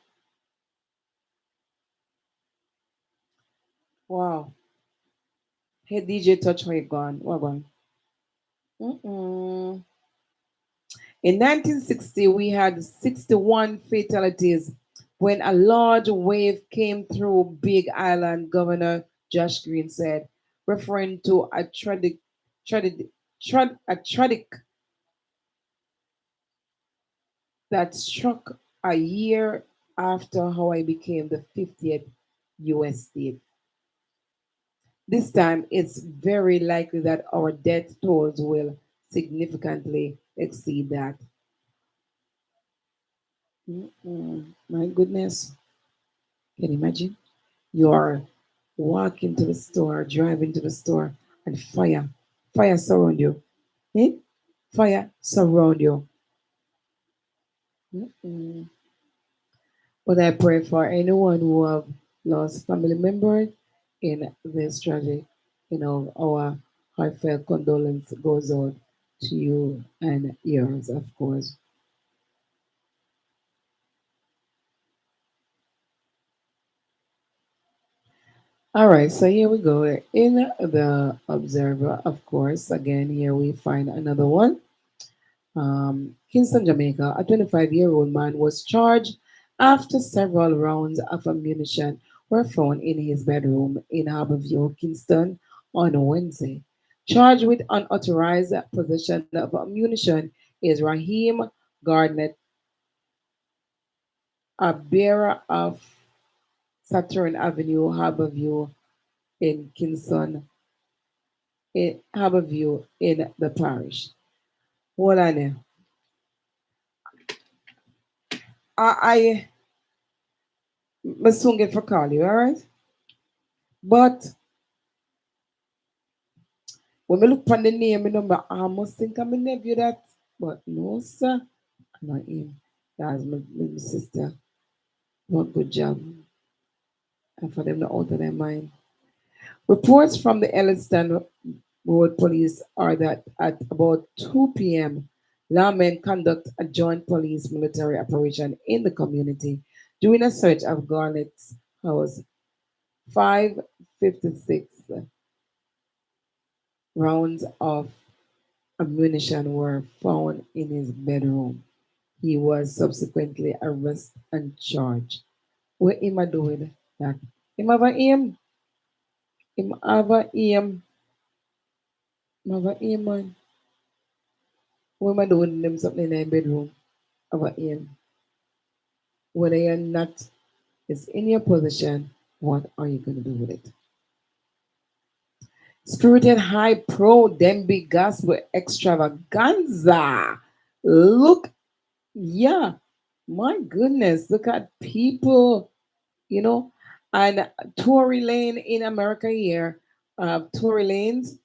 Wow. Hey DJ Touch, where you gone? What going? Mm-mm. In 1960, we had 61 fatalities when a large wave came through Big Island, Governor Josh Green said, referring to tragic, a tragic that struck a year after Hawaii became the 50th U.S. state. This time, it's very likely that our death tolls will significantly exceed that. My goodness, can you imagine? You're walking to the store, driving to the store, and fire surround you. Eh? Fire surround you. Mm-mm. But I pray for anyone who have lost family members in this tragic. Our heartfelt condolence goes out to you and yours, of course. All right, so here we go. In the Observer, of course, again, here we find another one. Kingston, Jamaica, a 25-year-old man was charged after several rounds of ammunition were found in his bedroom in Harborview, Kingston, on Wednesday. Charged with unauthorized possession of ammunition is Raheem Garnett, a bearer of Saturn Avenue, Harborview in Kingston, in Harborview in the parish. Hold on there. I must soon get for call you, all right? But when we look on the name, I number, I must think I'm a nephew that. But no, sir, not him. That's my sister. Not good job. And for them to alter their mind. Reports from the Elliston Road Police are that at about 2 p.m., lawmen conduct a joint police military operation in the community during a search of Garnett's house. 556 rounds of ammunition were found in his bedroom. He was subsequently arrested and charged. What am I doing that? Him have a aim. Him have a aim. Him have a aim, man. What am I doing them something in their bedroom? Have a aim. Whether you're not is in your position, what are you going to do with it? Spirited High Pro Denby Gospel Extravaganza. Look, yeah, my goodness, look at people, you know, and Tory Lane in America here. Tory Lanes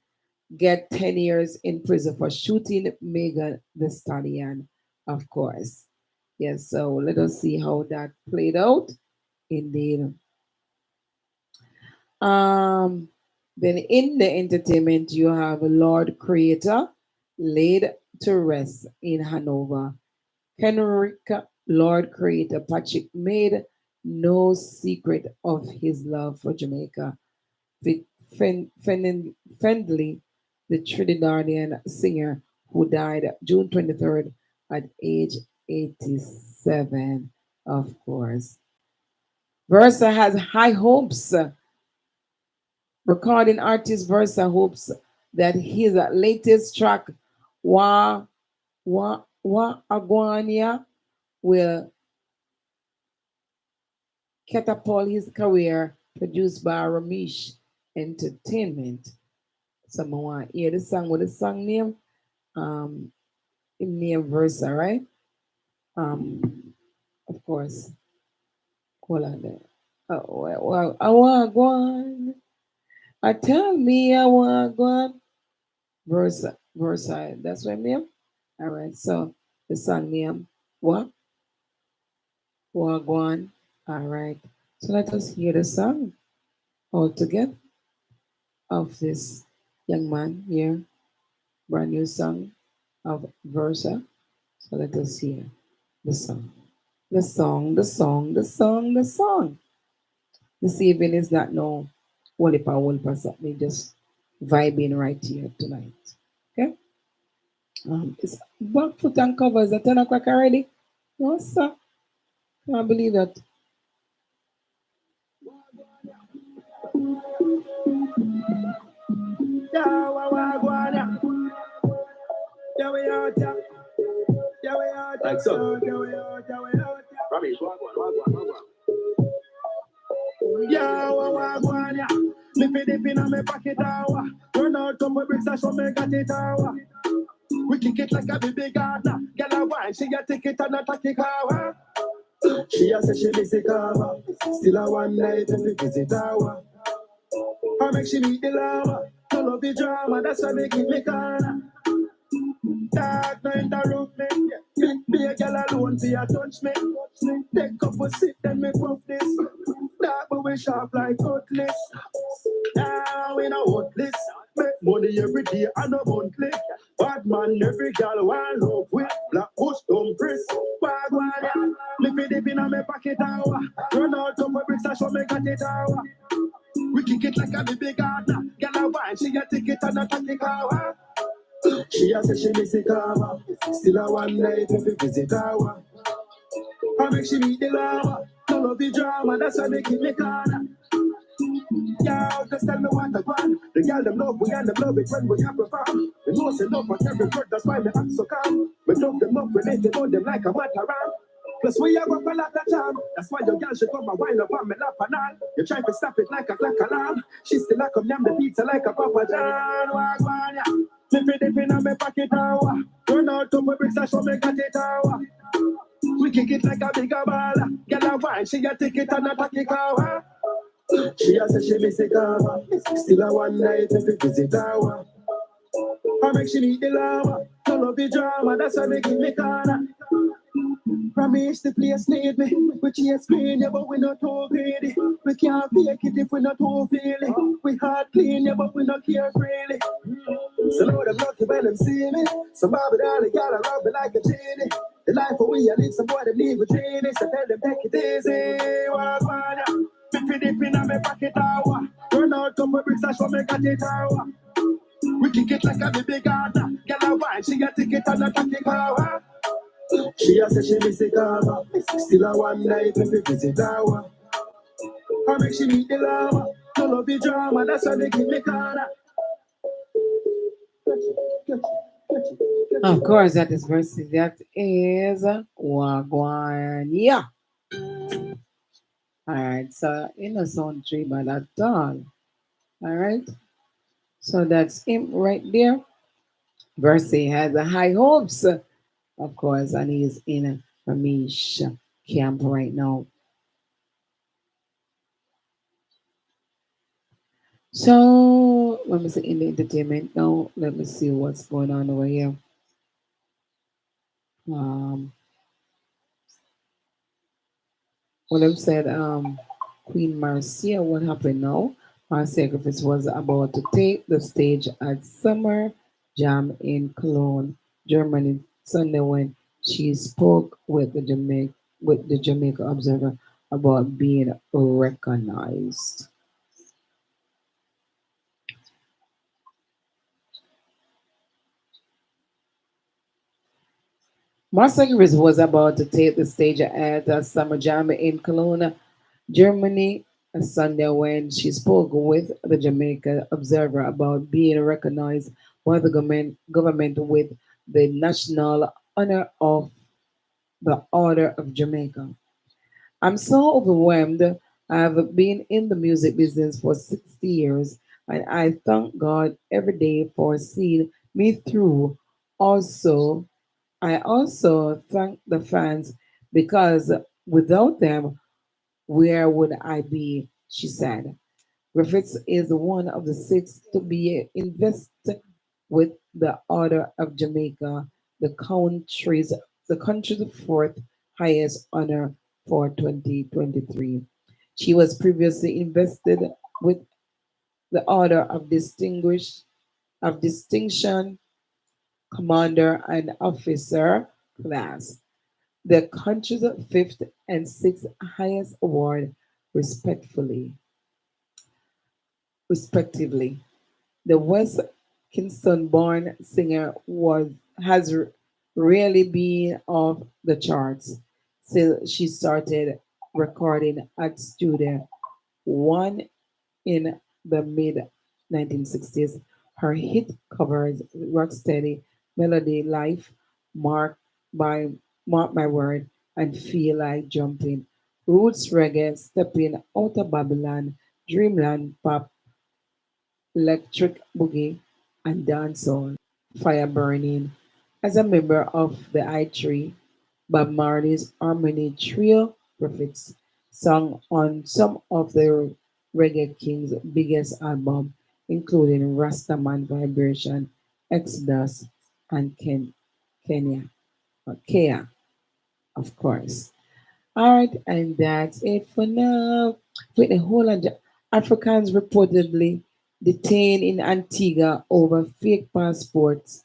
get 10 years in prison for shooting Megan the Stallion, of course. Yes, so let us see how that played out. Indeed. Then in the entertainment, you have Lord Creator laid to rest in Hanover. Henrik, Lord Creator Patrick, made no secret of his love for Jamaica. Fi- Friendly, the Trinidadian singer who died June 23rd at age 87, of course. Versa has high hopes. Recording artist Versa hopes that his latest track, Wa Aguania, will catapult his career, produced by Ramesh Entertainment. Someone hear the song with the song name, um, in name Versa, right? Of course. Hold on there. I want one. I tell me I want one. Versa. That's what name. All right. So the song name, what? Wagwan. All right. So let us hear the song all together of this young man here. Brand new song of Versa. So let us hear the song. The song, the song, the song, the song. This evening is not no Wolipa something, just vibing right here tonight. Okay? It's back foot and covers at 10 o'clock already. No, sir. Can't believe that. Yeah, we out, yeah. Yeah, we out, like so. Yeah, we out, yeah, we out, yeah. Ramesh, wagwan. Yeah, wagwan, yeah. Me fi dip inna me pocket, hour. Run out couple bricks, I show me got it, hour. We kick it like a baby gardener. Girl a wine, she a take it and a take it, hour. She a say she miss it, hour. Still a one night if we visit, hour. I make she meet the lava. No love the drama, that's why me keep me corner. Dark, no interrupt me. Be a girl alone, be a touch me. Take up a sip, then me puff this. Dark, but we sharp like cutlass. Now we no hopeless. Make money every day and a monthly. Bad man, every girl want love with. Black bush, dumb Chris. Wagwan, lift it deep in a me pocket hour. Run out of my bricks, I show me got it hour. We kick it like a baby gardener. Girl a wine, she a take it and a take it hour. She a say she miss it hour. Still a one night if we visit hour. I make she meet the lava. No love the drama, that's why they keep me corner. Yeah, just tell me what I want. The girl them love, we and them love it when we have perform. The know say love on every word, that's why me act so calm. We love them up, we let them know them like a mataran. Plus we have up a lot of charm. That's why your girl should come and wind up on me lap and all. You try to stop it like a clock alarm. She still like a yam the pizza like a Papa John. Wagwan, yeah. Me fi dip inna me pocket hour. Run out couple bricks, I show me got it hour. We kick it like a bigger baller. Girl a wine, she a take it and a take it hour. She a say she miss it hour. Still a one night if we visit hour. I make she meet the lava. No love the drama, that's why me keep me corner. Promise the place need me. We chase green, yeah, but we not too greedy. We can't fake it if we not too feeling. We heart clean, yeah, but we not care freely. So Lord, I'm lucky when them see me. Some Bobby Dolly gotta rub me like a genie. The life for we, I need some boy to leave with genie. So tell them take it easy. Walk on ya. If you dip in me pocket hour. Run out couple bricks, I show me got it hour. We kick it like a baby gardener. Girl a wine, she a take it and a take it hour. She a say she miss it hour. Still a one night if we visit hour. I make she meet the lava. No love the drama, that's why they keep me corner. Of course, that is verse. That is Wagwan. Yeah. All right. So, sound tree by that all. All right. So that's him right there. Versi has a high hopes, of course, and he's in Ramesh camp right now. So let me see in the entertainment now. Let me see what's going on over here. Um, well, I've said Queen Marcia, what happened now? Marcia Griffiths was about to take the stage at Summer Jam in Cologne Germany Sunday when she spoke with the Jamaica Observer about being recognized. Marseille was about to take the stage at the Summer Jam in Cologne, Germany, on Sunday when she spoke with the Jamaica Observer about being recognized by the government with the national honor of the Order of Jamaica. I'm so overwhelmed. I've been in the music business for 60 years, and I thank God every day for seeing me through. Also, I also thank the fans because without them, where would I be? She said. Griffiths is one of the six to be invested with the Order of Jamaica, the country's the country's fourth highest honor for 2023. She was previously invested with the Order of Distinction, Commander and Officer class, the country's fifth and sixth highest award, respectfully, respectively. The West Kingston-born singer has really been off the charts since she started recording at Studio One in the mid 1960s. Her hit covers Rocksteady, Melody Life, Mark by Mark My Word, and Feel Like Jumping. Roots reggae, Stepping Out of Babylon, Dreamland Pop, Electric Boogie, and Dancehall. Fire Burning. As a member of the I3, Bob Marley's Harmony Trio Prophets sung on some of the Reggae King's biggest albums, including Rastaman Vibration, Exodus, and Kenya, or Kea, of course. All right, and that's it for now. With the whole of Africans reportedly detained in Antigua over fake passports,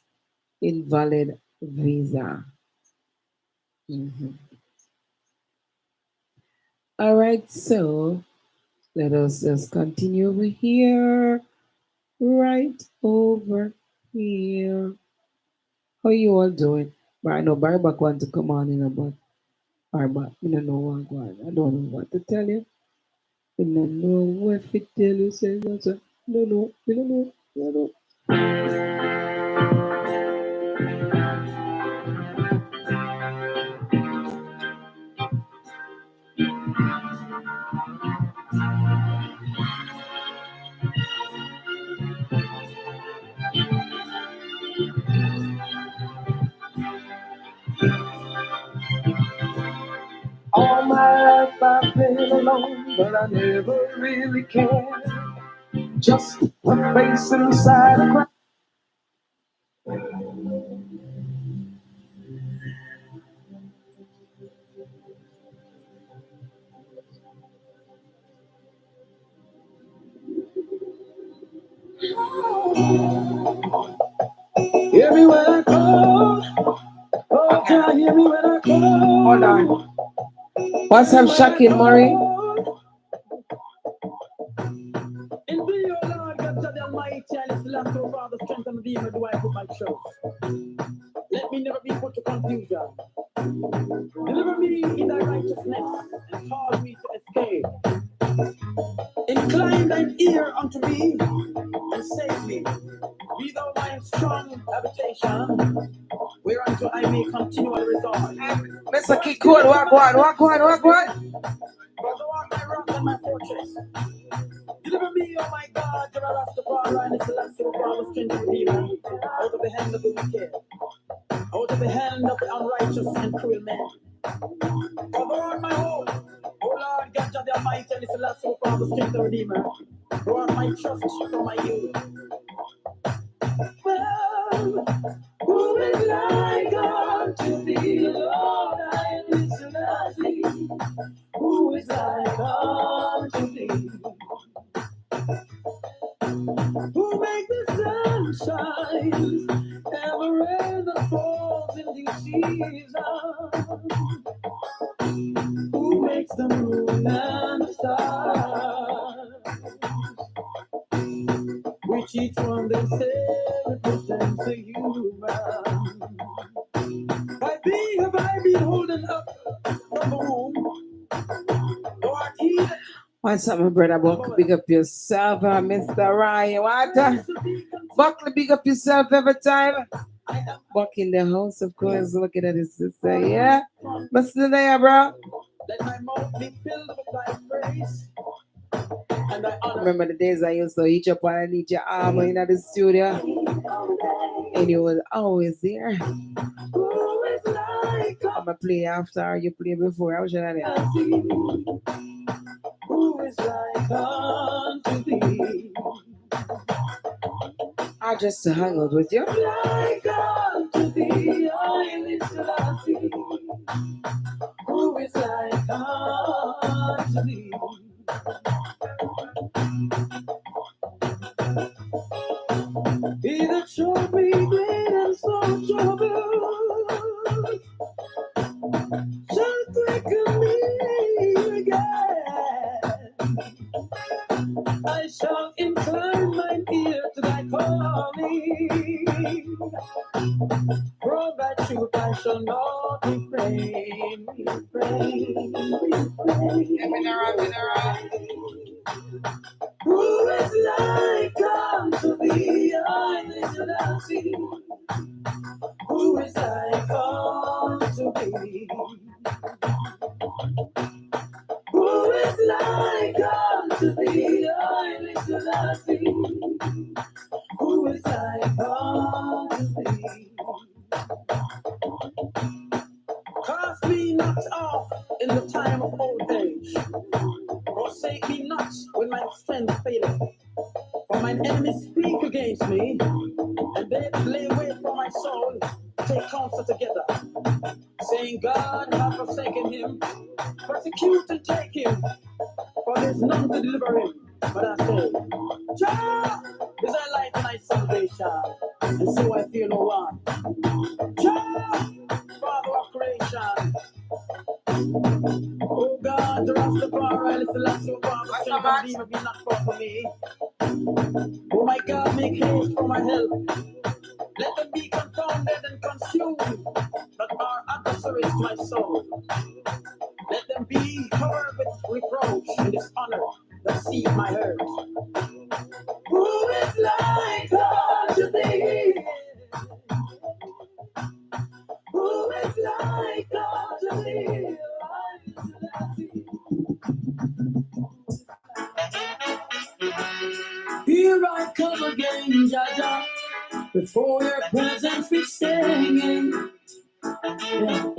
invalid visa. Mhm. All right, so let us just continue over here, right over here. How you all doing? But I know Barback want to come on in about Barback. I don't know what going. I don't know what to tell you. I don't know what to tell you. Say that. I don't know. I don't know. I don't know. All my life I've been alone, but I never really cared. Just a face inside a crowd. Hear me when I call. Oh, can I hear me when I call? Hold on. What's up, Shaki Murray? Into your Lord, God, to the Almighty, and His last so far, the strength and redeemer do I put my trust. Let me never be put to confusion. Deliver me in thy righteousness, and cause me to escape. Incline thine ear unto me, and save me. Be thou my strong habitation, whereunto I may continually resort. Mr. Kikun, walk one, walk one, walk one. For thou art my rock and my fortress. Deliver me, O my God, to the Rastafari, and the celestial power, strength and redeemer, out of the hand of the wicked, out of the hand of the unrighteous and cruel men. For thou art my hope, O Lord God, the Almighty, and the celestial power, strength and redeemer, thou art my trust from my youth. Well, who is like unto thee, Lord? I am his Selassie. Who is like unto thee? Who make the sun shine ever rain that falls in due season. Who makes the moon and the stars? Which each one they say represents a human. By thee have I been holding up from the womb. Thou art he that What's up, my brother? Buckley, big up yourself, Mr. Ryan. What? Buckley, big up yourself every time. Buck in the house, of course, looking at his sister. Yeah? But still there, bro. let my mouth be filled with thy praise. And I honor Remember the days I used to hitch up and need your arm in the studio? And you was always there. who is like I'm going to play after you play before. How should I do? unto thee? Who is like unto thee? I just to hang out with you. Like unto thee, I listen unto thee. Who is like unto thee? He that showed me great and so trouble shall quicken me again. I shall incline mine ear to thy calling. From thy truth I shall not refrain. Who is like unto thee? I listen and see. Who is like unto thee? Who is like unto thee? I listen and see. Who is like unto thee? Cast me not off in the time of old age. Forsake me not when my strength faileth. For mine enemies speak against me, and they that lay wait for my soul take counsel together, saying, God hath forsaken him. Persecute and take him, for there is none to deliver him. But I say, Jah is thy light and thy salvation, and so I fear no one. Jah, Father of creation. Oh God, the Rastafari, the last of all, the strength of thee be not far from me. Oh my God, make haste for my help. Let them be confounded and consumed that are adversaries to my soul. Let them be covered with reproach and dishonor that seek my hurt. Who is like unto thee? Who is like unto thee? Here I come again, Jaja, before your presence be singing. Yeah.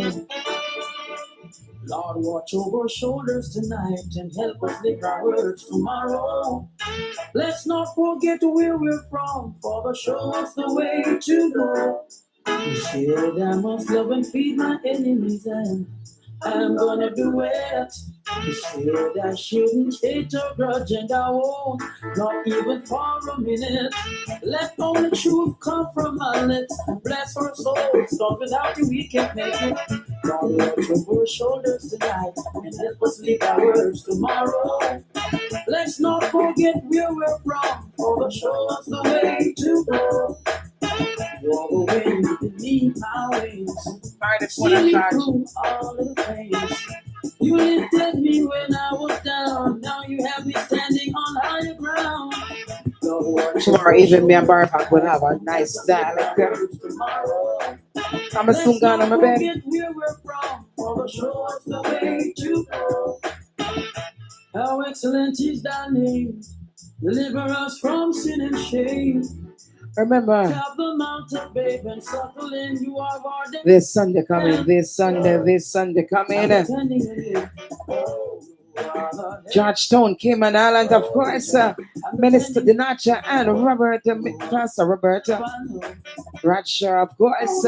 Lord, watch over our shoulders tonight and help us live our words tomorrow. Let's not forget where we're from, Father, show us the way to go. You said I must love and feed my enemies, and I'm gonna do it. You said I shouldn't hate or grudge, and I won't, not even for a minute. Let only truth come from my lips, and bless our souls, cause without you we can't make it. Lord, watch over our shoulders tonight, and help us live our words tomorrow. Let's not forget where we're from, Father, show us the way to go. You're the wind beneath my wings. See me through all of the things. You lifted me when I was down. Now you have me standing on higher ground. Tomorrow even me and Barback will have a nice day like that. I'm a soon gone on my bed. Forget where we're from, for show us the way to go. How excellent is thy name. Deliver us from sin and shame. Remember, Tap the mountain, babe, and suckle in. You are our this Sunday coming, this Sunday coming. Georgetown, Cayman Islands, of course. Minister Dinacha and Robert, Pastor Robert, Bradshaw, of course.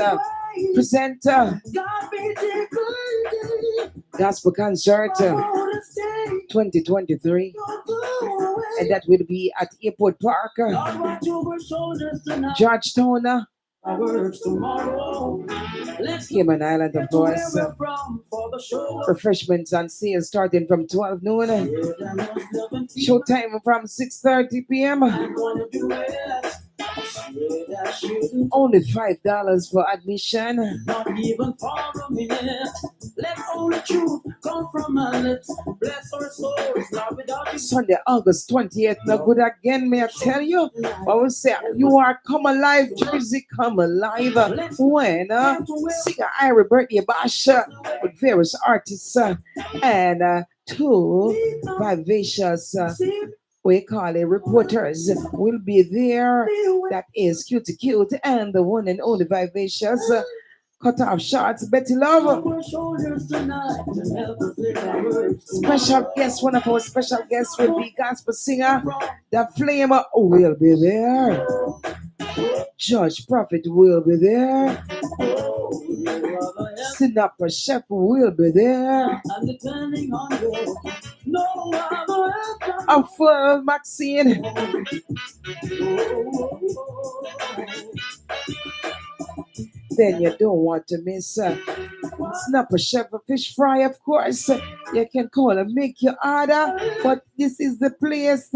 Presenter, Gospel Concert 2023. And that will be at Airport Park, Georgetown. our words tomorrow. Let's Cayman Island, of get to where course. we're from for the show. Refreshments on sale starting from 12 noon. Showtime from 6:30 p.m. I'm gonna do it. Only $5 for admission. Not even for a minute. Let only truth come from my lips. Bless our souls, love without you. Sunday, August 28th. Now, good again, may I tell you? I will say, you are come alive, Jersey, come alive. When singer Ira birthday bash with various artists and two vivacious we call it reporters will be there. That is Cutie Cute and the one and only vivacious cut off shots Betty Love. Special guest, one of our special guests will be gospel singer The Flame will be there. Judge Prophet will be there. Snapper Chef will be there. I'm full Maxine. Then you don't want to miss Snapper Chef fish fry, of course. You can call and make your order, but this is the place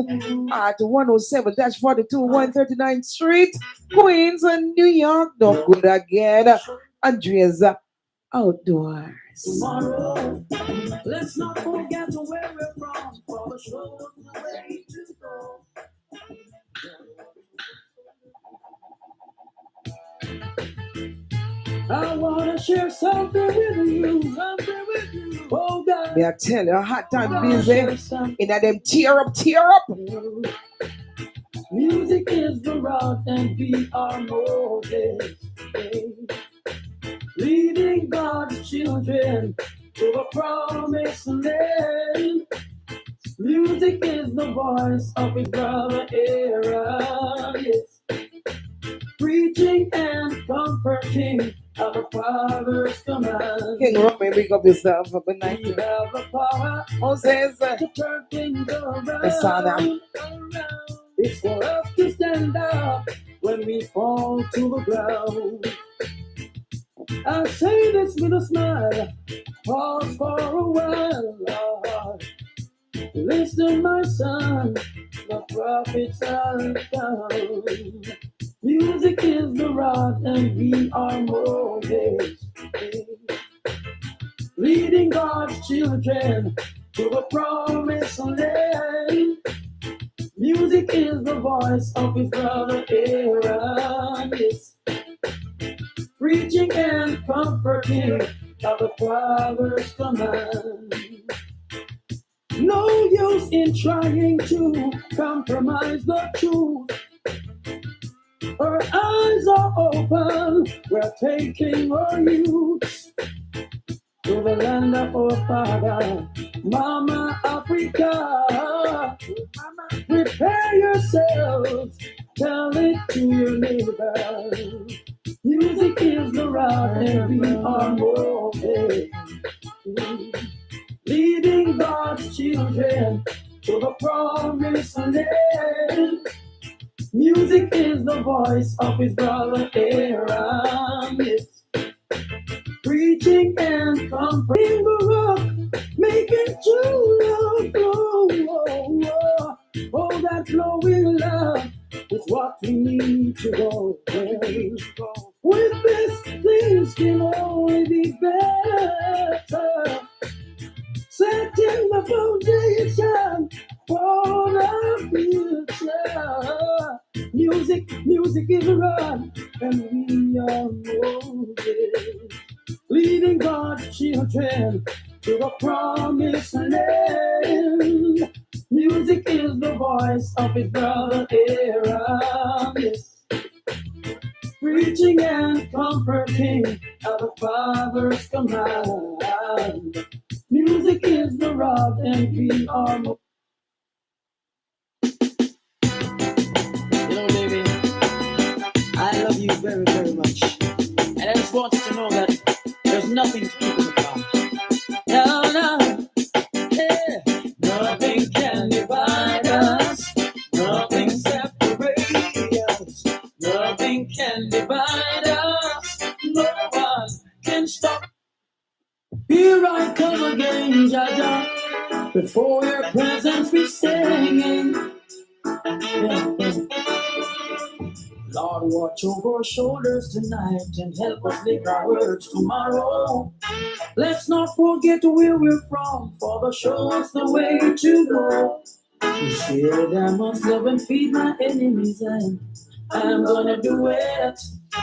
at 107-42 139th Street, Queens, New York. Don't go again. Andrea's Outdoors. Tomorrow, let's not forget where we're from for the show the way to go. I wanna share something with you, Oh God, may I tell you, hot and busy in a them tear up. Music is the route and we are Moses, leading God's children to the promised land. Music is the voice of his brother Aaron, yes. Preaching and comforting of the Father's command. King Roman, big up yourself for good night. We have the power Moses, to turn things Sana. around. It's for us to stand up when we fall to the ground. I say this with a smile, pause for a while, Lord. Listen, my son, the prophets are down. Music is the rod and we are Moses, leading God's children to the promised land. Music is the voice of his brother Aaron, yes. Preaching and comforting of the Father's command. No use in trying to compromise the truth. Our eyes are open, we're taking our youth to the land of our father, Mama Africa. Prepare yourselves, tell it to your neighbor. Music is the route and we are moving, leading God's children to the promised land. Music is the voice of his brother Aaron, yes. Preaching and comforting the rock, making true love flow. Oh, that flowing love is what we need to go. With this, things can only be better. Setting the foundation for the future. Music is a run, and we are moving, leading God's children to the promised land. Music is the voice of his brother Aaron, yes. Preaching and comforting of the Father's command. Music is the rod and we are more. You know, baby, I love you very, very much. And I just want you to know that there's nothing to keep us apart. No, yeah. Nothing can divide us. Nothing separates us. Nothing nothing can divide us. No one can stop. Here I come again, Jaja. Before your presence we singing. Yeah, yeah. Lord, watch over our shoulders tonight and help us live our words tomorrow. Let's not forget where we're from, for the show us the way to go. You said I must love and feed my enemies, and I'm gonna do it.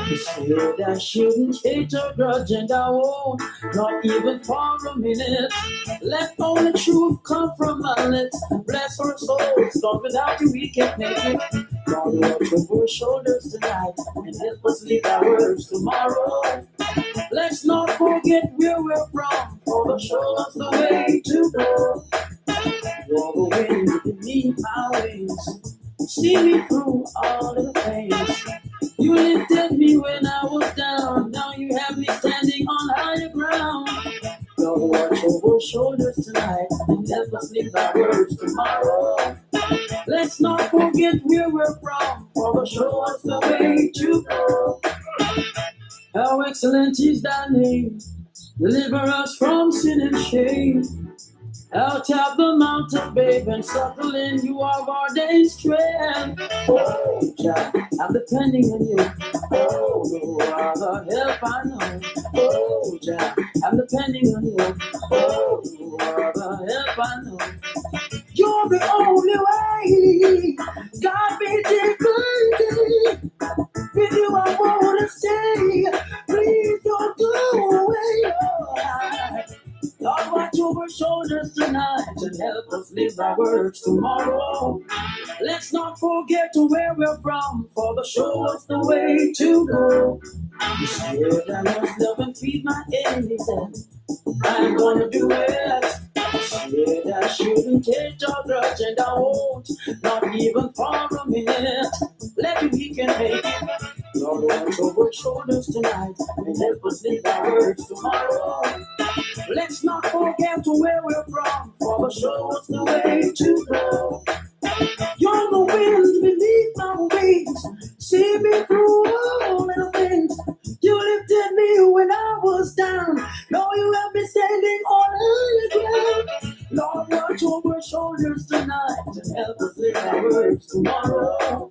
You said I shouldn't hate or grudge, and I won't, not even for a minute. Let only truth come from my lips, and bless our souls, cause without you we can't make it. Lord, watch over our shoulders tonight, and help us live our words tomorrow. Let's not forget where we're from, for the show us the way to go. You're the wind beneath my wings, see me through all the things. You lifted me when I was down, now you have me standing on higher ground. Lord, watch over our shoulders tonight and help us live our words tomorrow. Let's not forget where we're from, for the show us the way to go. How excellent is thy name, deliver us from sin and shame. Out of the mountain, babe, and settle in you are our day's strength. Oh, Jah, I'm depending on you. Oh, you are the help I know. Oh, Jah, I'm depending on you. Oh, you are the help I know. You're the only way. God be depending. With you I wanna stay. Please don't go away. Oh, Lord, watch over shoulders tonight and help us live our words tomorrow. Let's not forget where we're from, for the show us the way to go. You said I must love and feed my enemies, and I'm gonna do it. You said I shouldn't take your grudge, and I won't, not even for a minute. Let we can make it. Lord, watch over shoulders tonight and help us live our words tomorrow. Let's not forget where we're from, for the show us the way to go. You're the wind beneath my wings, see me through all little things. You lifted me when I was down, now you have me standing on higher ground. Lord, watch over shoulders tonight and help us live our words tomorrow.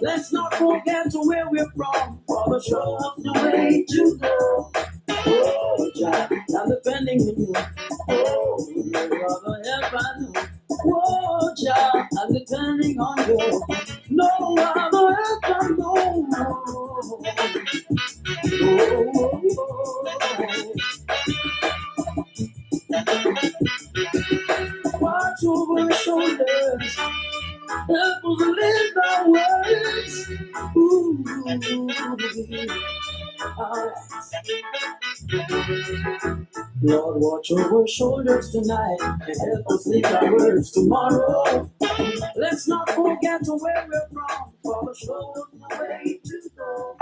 Let's not forget where we're from, for the show us the way to go. Oh, Jah, I'm depending on you. Oh, you are the help I know. Oh, Jah, I'm depending on you. No other help I know. Watch over your shoulders, help us live our words. Ooh, Lord, watch over shoulders tonight and help us live our words tomorrow. Let's not forget where we're from, for the show us the way to go.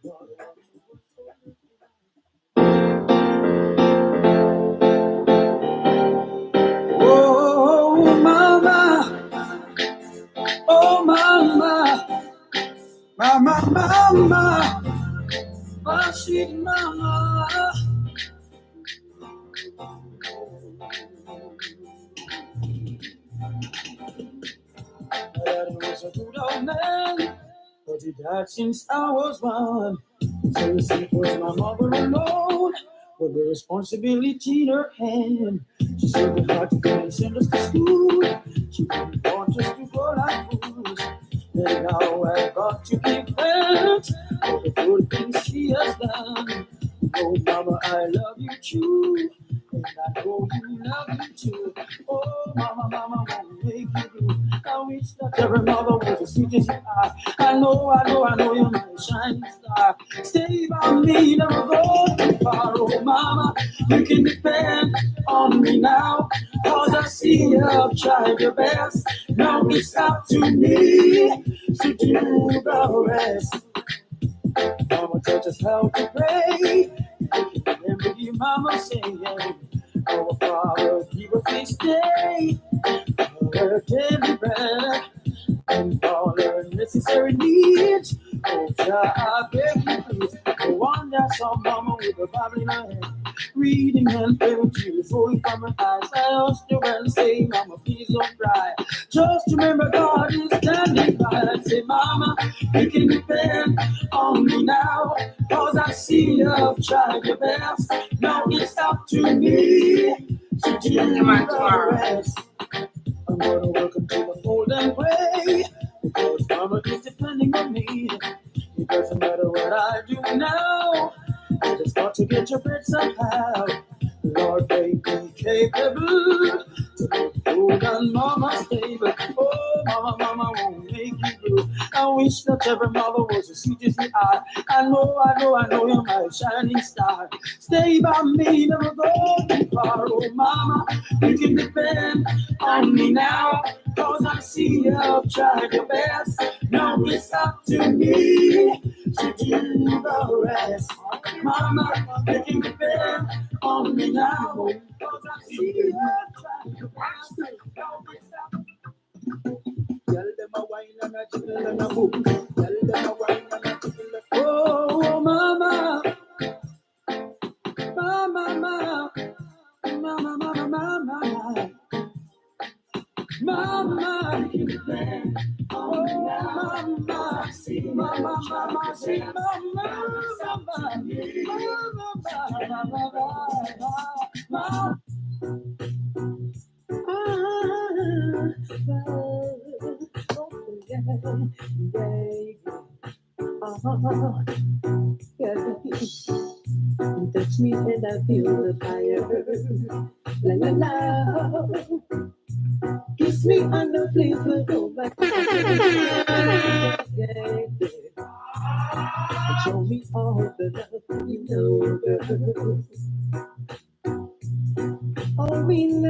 Lord, watch over shoulders. Oh, mama, oh, mama, mama, mama, my sweet mama. Daddy was a good old man, but he died since I was one. So you see, it was my mother alone, with the responsibility in her hand. She said we had to go and send us to school. She didn't want us to go like fools. And now I've got to give thanks for the good things she has done. Oh, mama, I love you too. And I know you love me too. Oh, mama, mama, won't make you blue. I wish that every mother was as sweet as you are. I know you're my shining star. Stay by me, never go too far. Oh, mama, you can depend on me now. Cause I see you've tried your best. Now it's up to me to do the rest. Mama taught us how to pray. Remember your mama saying, our Father, give us this day our daily bread, and all our necessary needs. Oh, child, I beg you please. No wonder I saw mama with a Bible in her hand, reading and praying tears rolling from her eyes. I asked her and say, Mama, please don't cry. Just remember God is standing by. I say, Mama, you can depend on me now, cause I see you've tried your best. Now it's up to me to do the rest. I'm gonna work until the fold and pray, because Mama is depending on me. It doesn't matter what I do now, I just got to get your bread somehow. Lord, make me capable to put food on Mama's table. Oh, Mama won't make you blue. I wish that every mother was as sweet as you are. I know you're my shining star. Stay by me, never go too far. Oh, Mama, you can depend on me now, cause I see you've tried your best. Now it's up to me to do the rest. Mama, you can depend on me now, cause I see you've tried your best. Now it's up. Tell them a wine and a jiggle and a boom. Tell them a wine and a jiggle and a oh, Mama, Mama, Mama, Mama, Mama. Mama, you can depend on me now. Mama, see, Mama, Mama, see, Mama, Mama, you touch me and I feel the fire. La la la. Kiss me and the flames will go back. Show me all the love you know, girl.